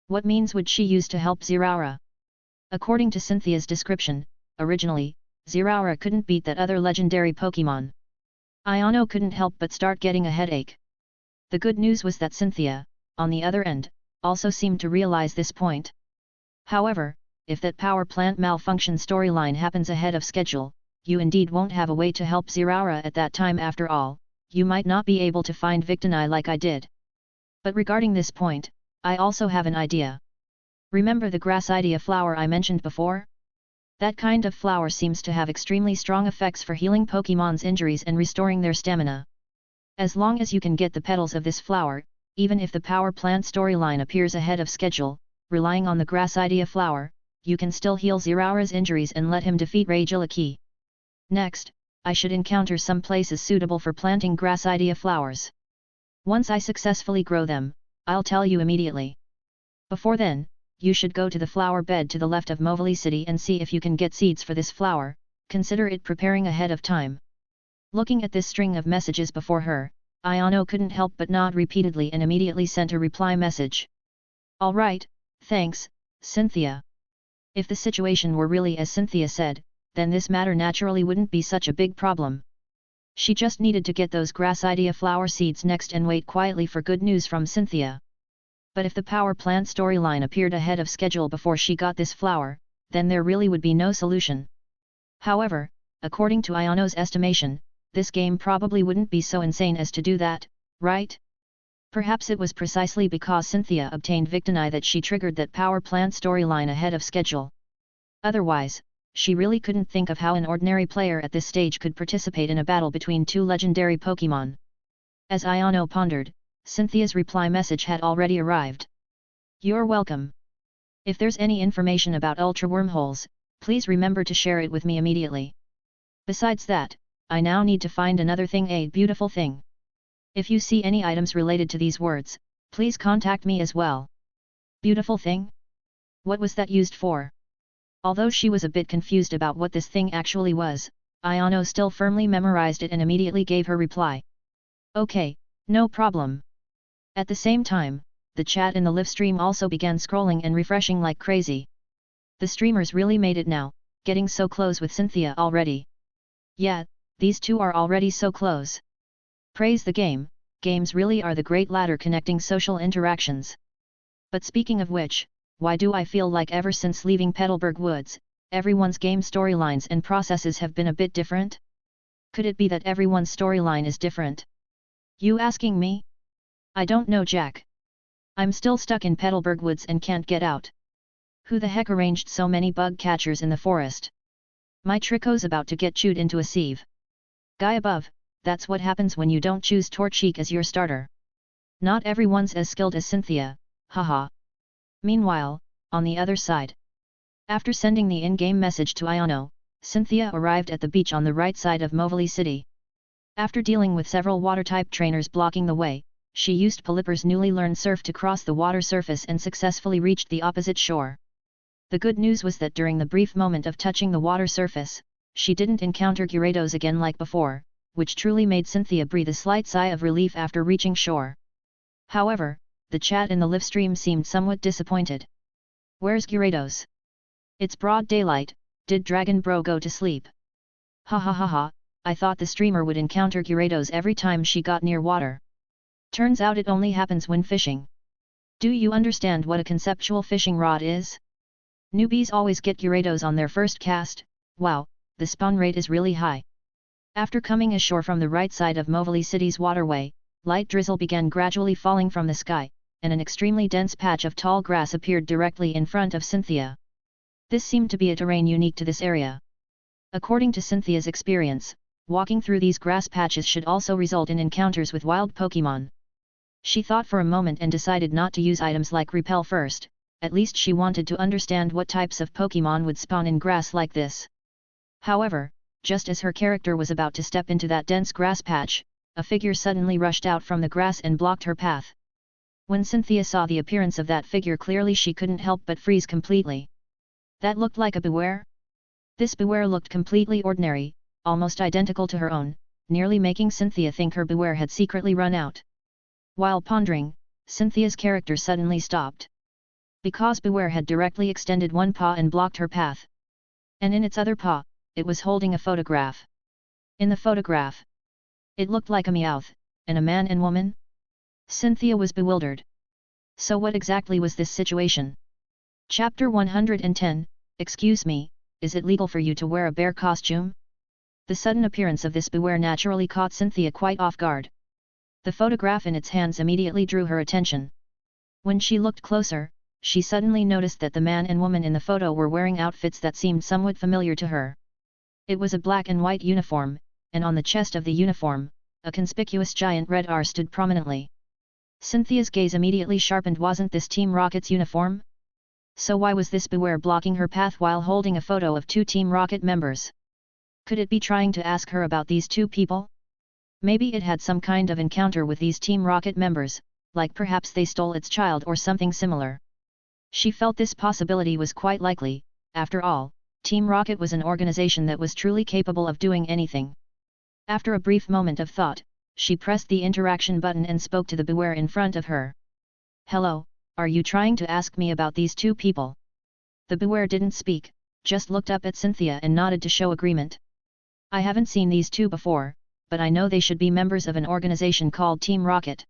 what means would she use to help Zeraora? According to Cynthia's description, originally, Zeraora couldn't beat that other legendary Pokémon. Ayano couldn't help but start getting a headache. The good news was that Cynthia, on the other end, also seemed to realize this point. However, if that power plant malfunction storyline happens ahead of schedule, you indeed won't have a way to help Zeraora at that time. After all, you might not be able to find Victini like I did. But regarding this point, I also have an idea. Remember the Grassidia flower I mentioned before? That kind of flower seems to have extremely strong effects for healing Pokémon's injuries and restoring their stamina. As long as you can get the petals of this flower, even if the power plant storyline appears ahead of schedule, relying on the Grassidia flower, you can still heal Zeraora's injuries and let him defeat Regieleki. Next, I should encounter some places suitable for planting Grassidia flowers. Once I successfully grow them, I'll tell you immediately. Before then, you should go to the flower bed to the left of Movili City and see if you can get seeds for this flower. Consider it preparing ahead of time. Looking at this string of messages before her, Ayano couldn't help but nod repeatedly and immediately sent a reply message. Alright, thanks, Cynthia. If the situation were really as Cynthia said, then this matter naturally wouldn't be such a big problem. She just needed to get those Grassidia flower seeds next and wait quietly for good news from Cynthia. But if the power plant storyline appeared ahead of schedule before she got this flower, then there really would be no solution. However, according to Ayano's estimation, this game probably wouldn't be so insane as to do that, right? Perhaps it was precisely because Cynthia obtained Victini that she triggered that power plant storyline ahead of schedule. Otherwise, she really couldn't think of how an ordinary player at this stage could participate in a battle between two legendary Pokémon. As Ayano pondered, Cynthia's reply message had already arrived. You're welcome. If there's any information about Ultra Wormholes, please remember to share it with me immediately. Besides that, I now need to find another thing, a beautiful thing. If you see any items related to these words, please contact me as well. Beautiful thing? What was that used for? Although she was a bit confused about what this thing actually was, Ayano still firmly memorized it and immediately gave her reply. Okay, no problem. At the same time, the chat in the live stream also began scrolling and refreshing like crazy. The streamers really made it now, getting so close with Cynthia already. Yeah, these two are already so close. Praise the game, games really are the great ladder connecting social interactions. But speaking of which, why do I feel like ever since leaving Petalburg Woods, everyone's game storylines and processes have been a bit different? Could it be that everyone's storyline is different? You asking me? I don't know, Jack. I'm still stuck in Petalburg Woods and can't get out. Who the heck arranged so many bug catchers in the forest? My Trico's about to get chewed into a sieve. Guy above, that's what happens when you don't choose Torchic as your starter. Not everyone's as skilled as Cynthia, haha. Meanwhile, on the other side. After sending the in-game message to Ayano, Cynthia arrived at the beach on the right side of Movili City. After dealing with several water-type trainers blocking the way, she used Polyper's newly learned surf to cross the water surface and successfully reached the opposite shore. The good news was that during the brief moment of touching the water surface, she didn't encounter Gyarados again like before, which truly made Cynthia breathe a slight sigh of relief after reaching shore. However, the chat in the live stream seemed somewhat disappointed. Where's Gyarados? It's broad daylight, did Dragon Bro go to sleep? Ha ha ha ha, I thought the streamer would encounter Gyarados every time she got near water. Turns out it only happens when fishing. Do you understand what a conceptual fishing rod is? Newbies always get Gyarados on their first cast. Wow, the spawn rate is really high. After coming ashore from the right side of Movili City's waterway, light drizzle began gradually falling from the sky, and an extremely dense patch of tall grass appeared directly in front of Cynthia. This seemed to be a terrain unique to this area. According to Cynthia's experience, walking through these grass patches should also result in encounters with wild Pokémon. She thought for a moment and decided not to use items like Repel first, at least she wanted to understand what types of Pokémon would spawn in grass like this. However, just as her character was about to step into that dense grass patch, a figure suddenly rushed out from the grass and blocked her path. When Cynthia saw the appearance of that figure clearly, she couldn't help but freeze completely. That looked like a Beware? This Beware looked completely ordinary, almost identical to her own, nearly making Cynthia think her Beware had secretly run out. While pondering, Cynthia's character suddenly stopped. Because Beware had directly extended one paw and blocked her path. And in its other paw, it was holding a photograph. In the photograph, it looked like a Meowth, and a man and woman? Cynthia was bewildered. So what exactly was this situation? Chapter 110, Excuse me, is it legal for you to wear a bear costume? The sudden appearance of this Beware naturally caught Cynthia quite off guard. The photograph in its hands immediately drew her attention. When she looked closer, she suddenly noticed that the man and woman in the photo were wearing outfits that seemed somewhat familiar to her. It was a black and white uniform, and on the chest of the uniform, a conspicuous giant red R stood prominently. Cynthia's gaze immediately sharpened. Wasn't this Team Rocket's uniform? So why was this Beware blocking her path while holding a photo of two Team Rocket members? Could it be trying to ask her about these two people? Maybe it had some kind of encounter with these Team Rocket members, like perhaps they stole its child or something similar. She felt this possibility was quite likely. After all, Team Rocket was an organization that was truly capable of doing anything. After a brief moment of thought, she pressed the interaction button and spoke to the Beware in front of her. Hello, are you trying to ask me about these two people? The Beware didn't speak, just looked up at Cynthia and nodded to show agreement. I haven't seen these two before, but I know they should be members of an organization called Team Rocket.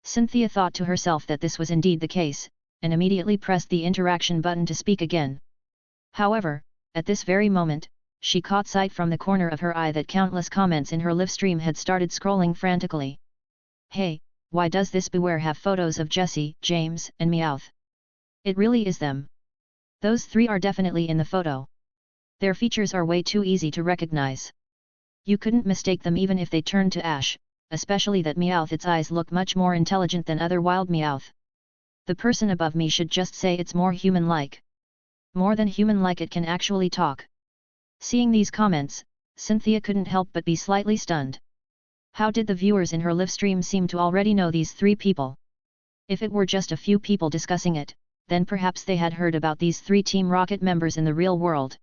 Cynthia thought to herself that this was indeed the case, and immediately pressed the interaction button to speak again. However, at this very moment, she caught sight from the corner of her eye that countless comments in her live stream had started scrolling frantically. Hey, why does this Beware have photos of Jessie, James, and Meowth? It really is them. Those three are definitely in the photo. Their features are way too easy to recognize. You couldn't mistake them even if they turned to ash, especially that Meowth. Its eyes look much more intelligent than other wild Meowth. The person above me should just say it's more human-like. More than human-like, it can actually talk. Seeing these comments, Cynthia couldn't help but be slightly stunned. How did the viewers in her live stream seem to already know these three people? If it were just a few people discussing it, then perhaps they had heard about these three Team Rocket members in the real world.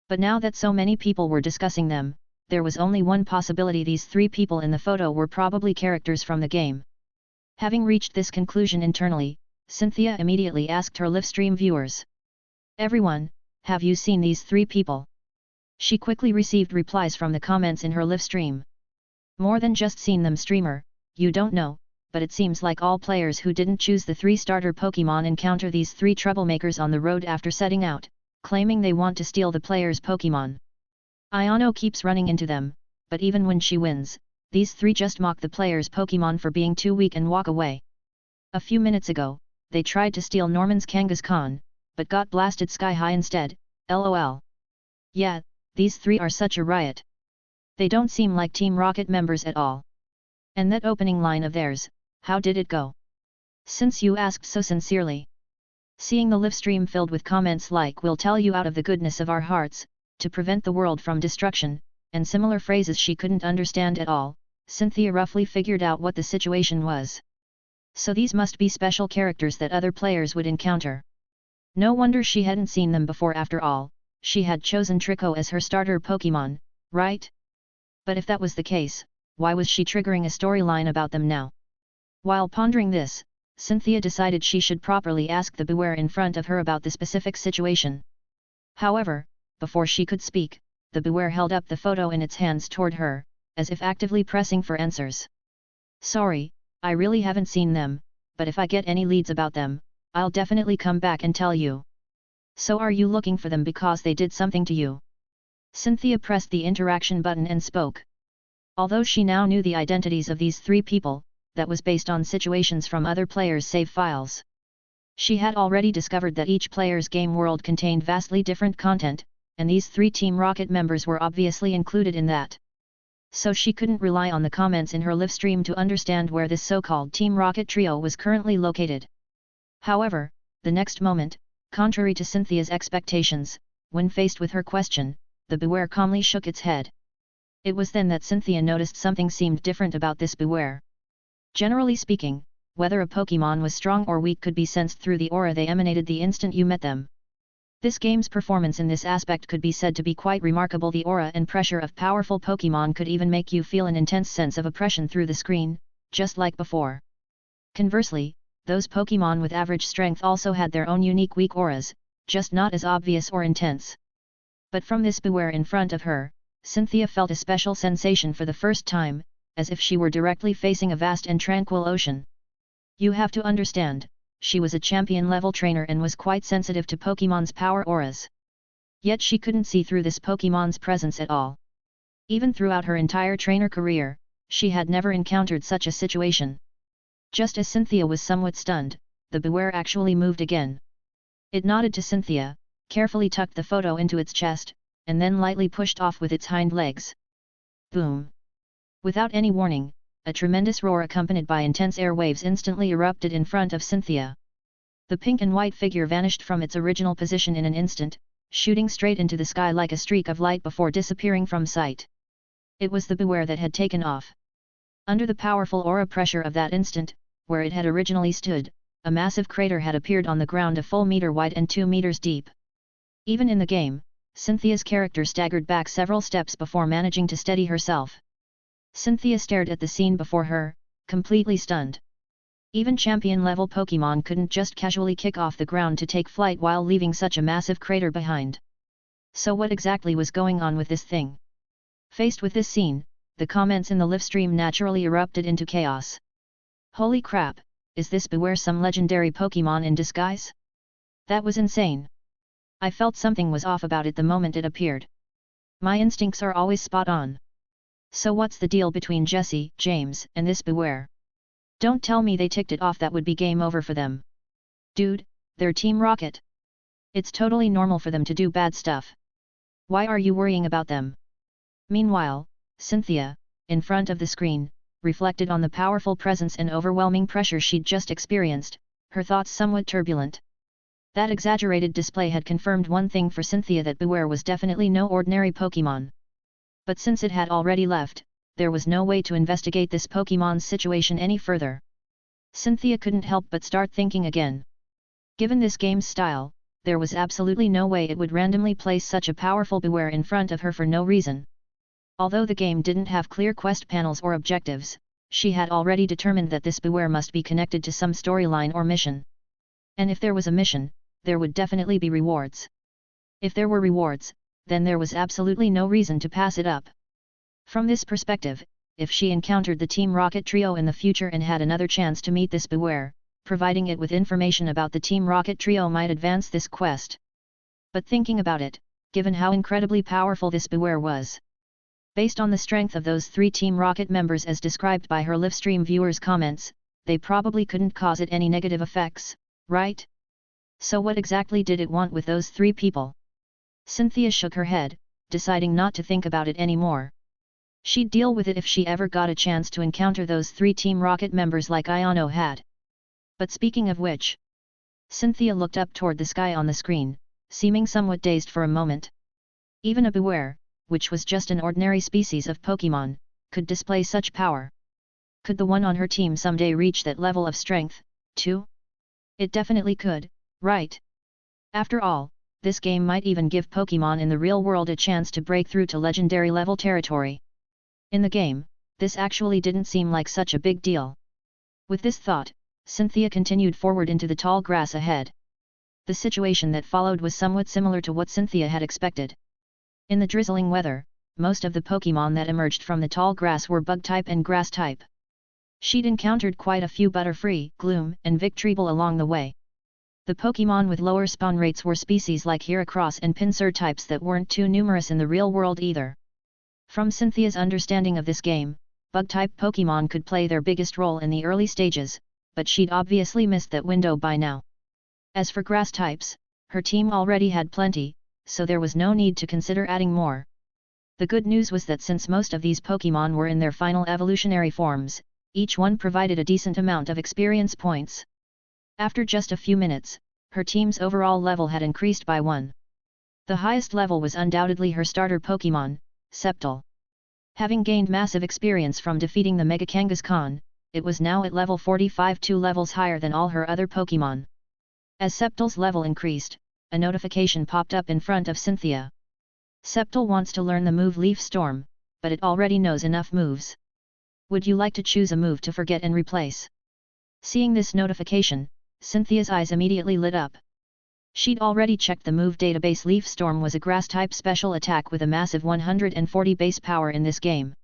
But now that so many people were discussing them, there was only one possibility: these three people in the photo were probably characters from the game. Having reached this conclusion internally, Cynthia immediately asked her live stream viewers. Everyone, have you seen these three people? She quickly received replies from the comments in her live stream. More than just seen them, streamer, you don't know, but it seems like all players who didn't choose the 3 starter Pokémon encounter these 3 troublemakers on the road after setting out, claiming they want to steal the player's Pokémon. Ayano keeps running into them, but even when she wins, these 3 just mock the player's Pokémon for being too weak and walk away. A few minutes ago, they tried to steal Norman's Kangaskhan, but got blasted sky high instead, lol. Yeah, these 3 are such a riot. They don't seem like Team Rocket members at all. And that opening line of theirs, how did it go? Since you asked so sincerely. Seeing the live stream filled with comments like "we'll tell you out of the goodness of our hearts, to prevent the world from destruction," and similar phrases she couldn't understand at all, Cynthia roughly figured out what the situation was. So these must be special characters that other players would encounter. No wonder she hadn't seen them before. After all, she had chosen Trico as her starter Pokémon, right? But if that was the case, why was she triggering a storyline about them now? While pondering this, Cynthia decided she should properly ask the Beware in front of her about the specific situation. However, before she could speak, the Beware held up the photo in its hands toward her, as if actively pressing for answers. Sorry, I really haven't seen them, but if I get any leads about them, I'll definitely come back and tell you. So are you looking for them because they did something to you? Cynthia pressed the interaction button and spoke. Although she now knew the identities of these 3 people, that was based on situations from other players' save files. She had already discovered that each player's game world contained vastly different content, and these 3 Team Rocket members were obviously included in that. So she couldn't rely on the comments in her livestream to understand where this so-called Team Rocket trio was currently located. However, the next moment, contrary to Cynthia's expectations, when faced with her question, the Beware calmly shook its head. It was then that Cynthia noticed something seemed different about this Beware. Generally speaking, whether a Pokémon was strong or weak could be sensed through the aura they emanated the instant you met them. This game's performance in this aspect could be said to be quite remarkable. The aura and pressure of powerful Pokémon could even make you feel an intense sense of oppression through the screen, just like before. Conversely, those Pokémon with average strength also had their own unique weak auras, just not as obvious or intense. But from this Beware in front of her, Cynthia felt a special sensation for the first time, as if she were directly facing a vast and tranquil ocean. You have to understand, she was a champion-level trainer and was quite sensitive to Pokémon's power auras. Yet she couldn't see through this Pokémon's presence at all. Even throughout her entire trainer career, she had never encountered such a situation. Just as Cynthia was somewhat stunned, the Beware actually moved again. It nodded to Cynthia, carefully tucked the photo into its chest, and then lightly pushed off with its hind legs. Boom! Without any warning, a tremendous roar accompanied by intense air waves instantly erupted in front of Cynthia. The pink and white figure vanished from its original position in an instant, shooting straight into the sky like a streak of light before disappearing from sight. It was the Beware that had taken off. Under the powerful aura pressure of that instant, where it had originally stood, a massive crater had appeared on the ground a full meter wide and 2 meters deep. Even in the game, Cynthia's character staggered back several steps before managing to steady herself. Cynthia stared at the scene before her, completely stunned. Even champion-level Pokémon couldn't just casually kick off the ground to take flight while leaving such a massive crater behind. So what exactly was going on with this thing? Faced with this scene, the comments in the livestream naturally erupted into chaos. Holy crap, is this Beware some legendary Pokémon in disguise? That was insane. I felt something was off about it the moment it appeared. My instincts are always spot on. So what's the deal between Jesse, James, and this Beware? Don't tell me they ticked it off. That would be game over for them. Dude, they're Team Rocket. It's totally normal for them to do bad stuff. Why are you worrying about them? Meanwhile, Cynthia, in front of the screen, reflected on the powerful presence and overwhelming pressure she'd just experienced, her thoughts somewhat turbulent. That exaggerated display had confirmed one thing for Cynthia, that Beware was definitely no ordinary Pokémon. But since it had already left, there was no way to investigate this Pokémon's situation any further. Cynthia couldn't help but start thinking again. Given this game's style, there was absolutely no way it would randomly place such a powerful Beware in front of her for no reason. Although the game didn't have clear quest panels or objectives, she had already determined that this Beware must be connected to some storyline or mission. And if there was a mission, there would definitely be rewards. If there were rewards, then there was absolutely no reason to pass it up. From this perspective, if she encountered the Team Rocket trio in the future and had another chance to meet this Beware, providing it with information about the Team Rocket trio might advance this quest. But thinking about it, given how incredibly powerful this Beware was, based on the strength of those 3 Team Rocket members as described by her livestream viewers' comments, they probably couldn't cause it any negative effects, right? So what exactly did it want with those 3 people? Cynthia shook her head, deciding not to think about it anymore. She'd deal with it if she ever got a chance to encounter those 3 Team Rocket members like Iono had. But speaking of which, Cynthia looked up toward the sky on the screen, seeming somewhat dazed for a moment. Even a Beware, which was just an ordinary species of Pokémon, could display such power. Could the one on her team someday reach that level of strength, too? It definitely could, right? After all, this game might even give Pokémon in the real world a chance to break through to legendary level territory. In the game, this actually didn't seem like such a big deal. With this thought, Cynthia continued forward into the tall grass ahead. The situation that followed was somewhat similar to what Cynthia had expected. In the drizzling weather, most of the Pokémon that emerged from the tall grass were Bug-type and Grass-type. She'd encountered quite a few Butterfree, Gloom, and Victreebel along the way. The Pokémon with lower spawn rates were species like Heracross and Pinsir types that weren't too numerous in the real world either. From Cynthia's understanding of this game, Bug-type Pokémon could play their biggest role in the early stages, but she'd obviously missed that window by now. As for grass types, her team already had plenty, so there was no need to consider adding more. The good news was that since most of these Pokémon were in their final evolutionary forms, each one provided a decent amount of experience points. After just a few minutes, her team's overall level had increased by 1. The highest level was undoubtedly her starter Pokémon, Sceptile. Having gained massive experience from defeating the Mega Kangaskhan, it was now at level 45, 2 levels higher than all her other Pokémon. As Sceptile's level increased, a notification popped up in front of Cynthia. Sceptile wants to learn the move Leaf Storm, but it already knows enough moves. Would you like to choose a move to forget and replace? Seeing this notification, Cynthia's eyes immediately lit up. She'd already checked the move database. Leaf Storm was a grass-type special attack with a massive 140 base power in this game.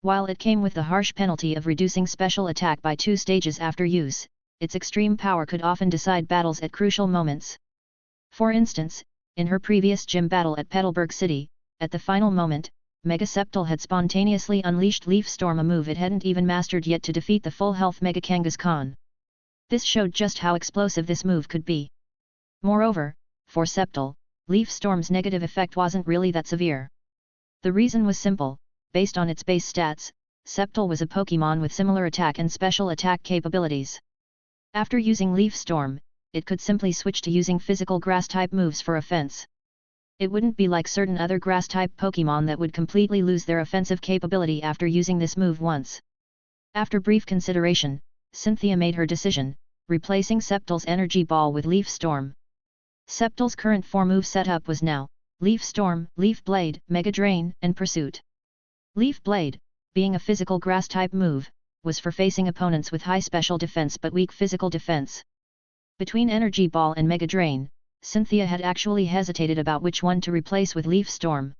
While it came with the harsh penalty of reducing special attack by 2 stages after use, its extreme power could often decide battles at crucial moments. For instance, in her previous gym battle at Petalburg City, at the final moment, Mega Sceptile had spontaneously unleashed Leaf Storm, a move it hadn't even mastered yet, to defeat the full-health Mega Kangaskhan. This showed just how explosive this move could be. Moreover, for Sceptile, Leaf Storm's negative effect wasn't really that severe. The reason was simple: based on its base stats, Sceptile was a Pokémon with similar attack and special attack capabilities. After using Leaf Storm, it could simply switch to using physical grass-type moves for offense. It wouldn't be like certain other grass-type Pokémon that would completely lose their offensive capability after using this move once. After brief consideration, Cynthia made her decision, replacing Sceptile's Energy Ball with Leaf Storm. Sceptile's current 4-move setup was now Leaf Storm, Leaf Blade, Mega Drain, and Pursuit. Leaf Blade, being a physical grass-type move, was for facing opponents with high special defense but weak physical defense. Between Energy Ball and Mega Drain, Cynthia had actually hesitated about which one to replace with Leaf Storm.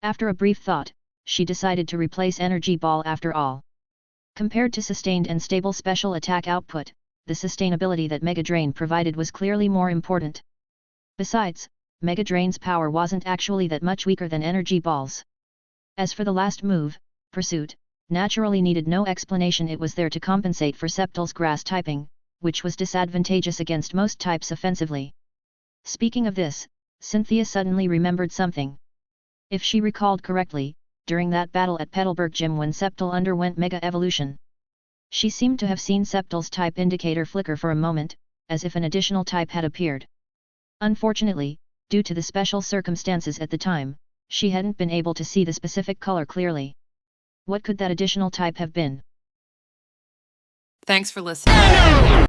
After a brief thought, she decided to replace Energy Ball after all. Compared to sustained and stable special attack output, the sustainability that Mega Drain provided was clearly more important. Besides, Mega Drain's power wasn't actually that much weaker than Energy Ball's. As for the last move, Pursuit, naturally needed no explanation. It was there to compensate for Sceptile's grass typing, which was disadvantageous against most types offensively. Speaking of this, Cynthia suddenly remembered something. If she recalled correctly, during that battle at Petalburg Gym when Sceptile underwent Mega Evolution, she seemed to have seen Sceptile's type indicator flicker for a moment, as if an additional type had appeared. Unfortunately, due to the special circumstances at the time, she hadn't been able to see the specific color clearly. What could that additional type have been? Thanks for listening.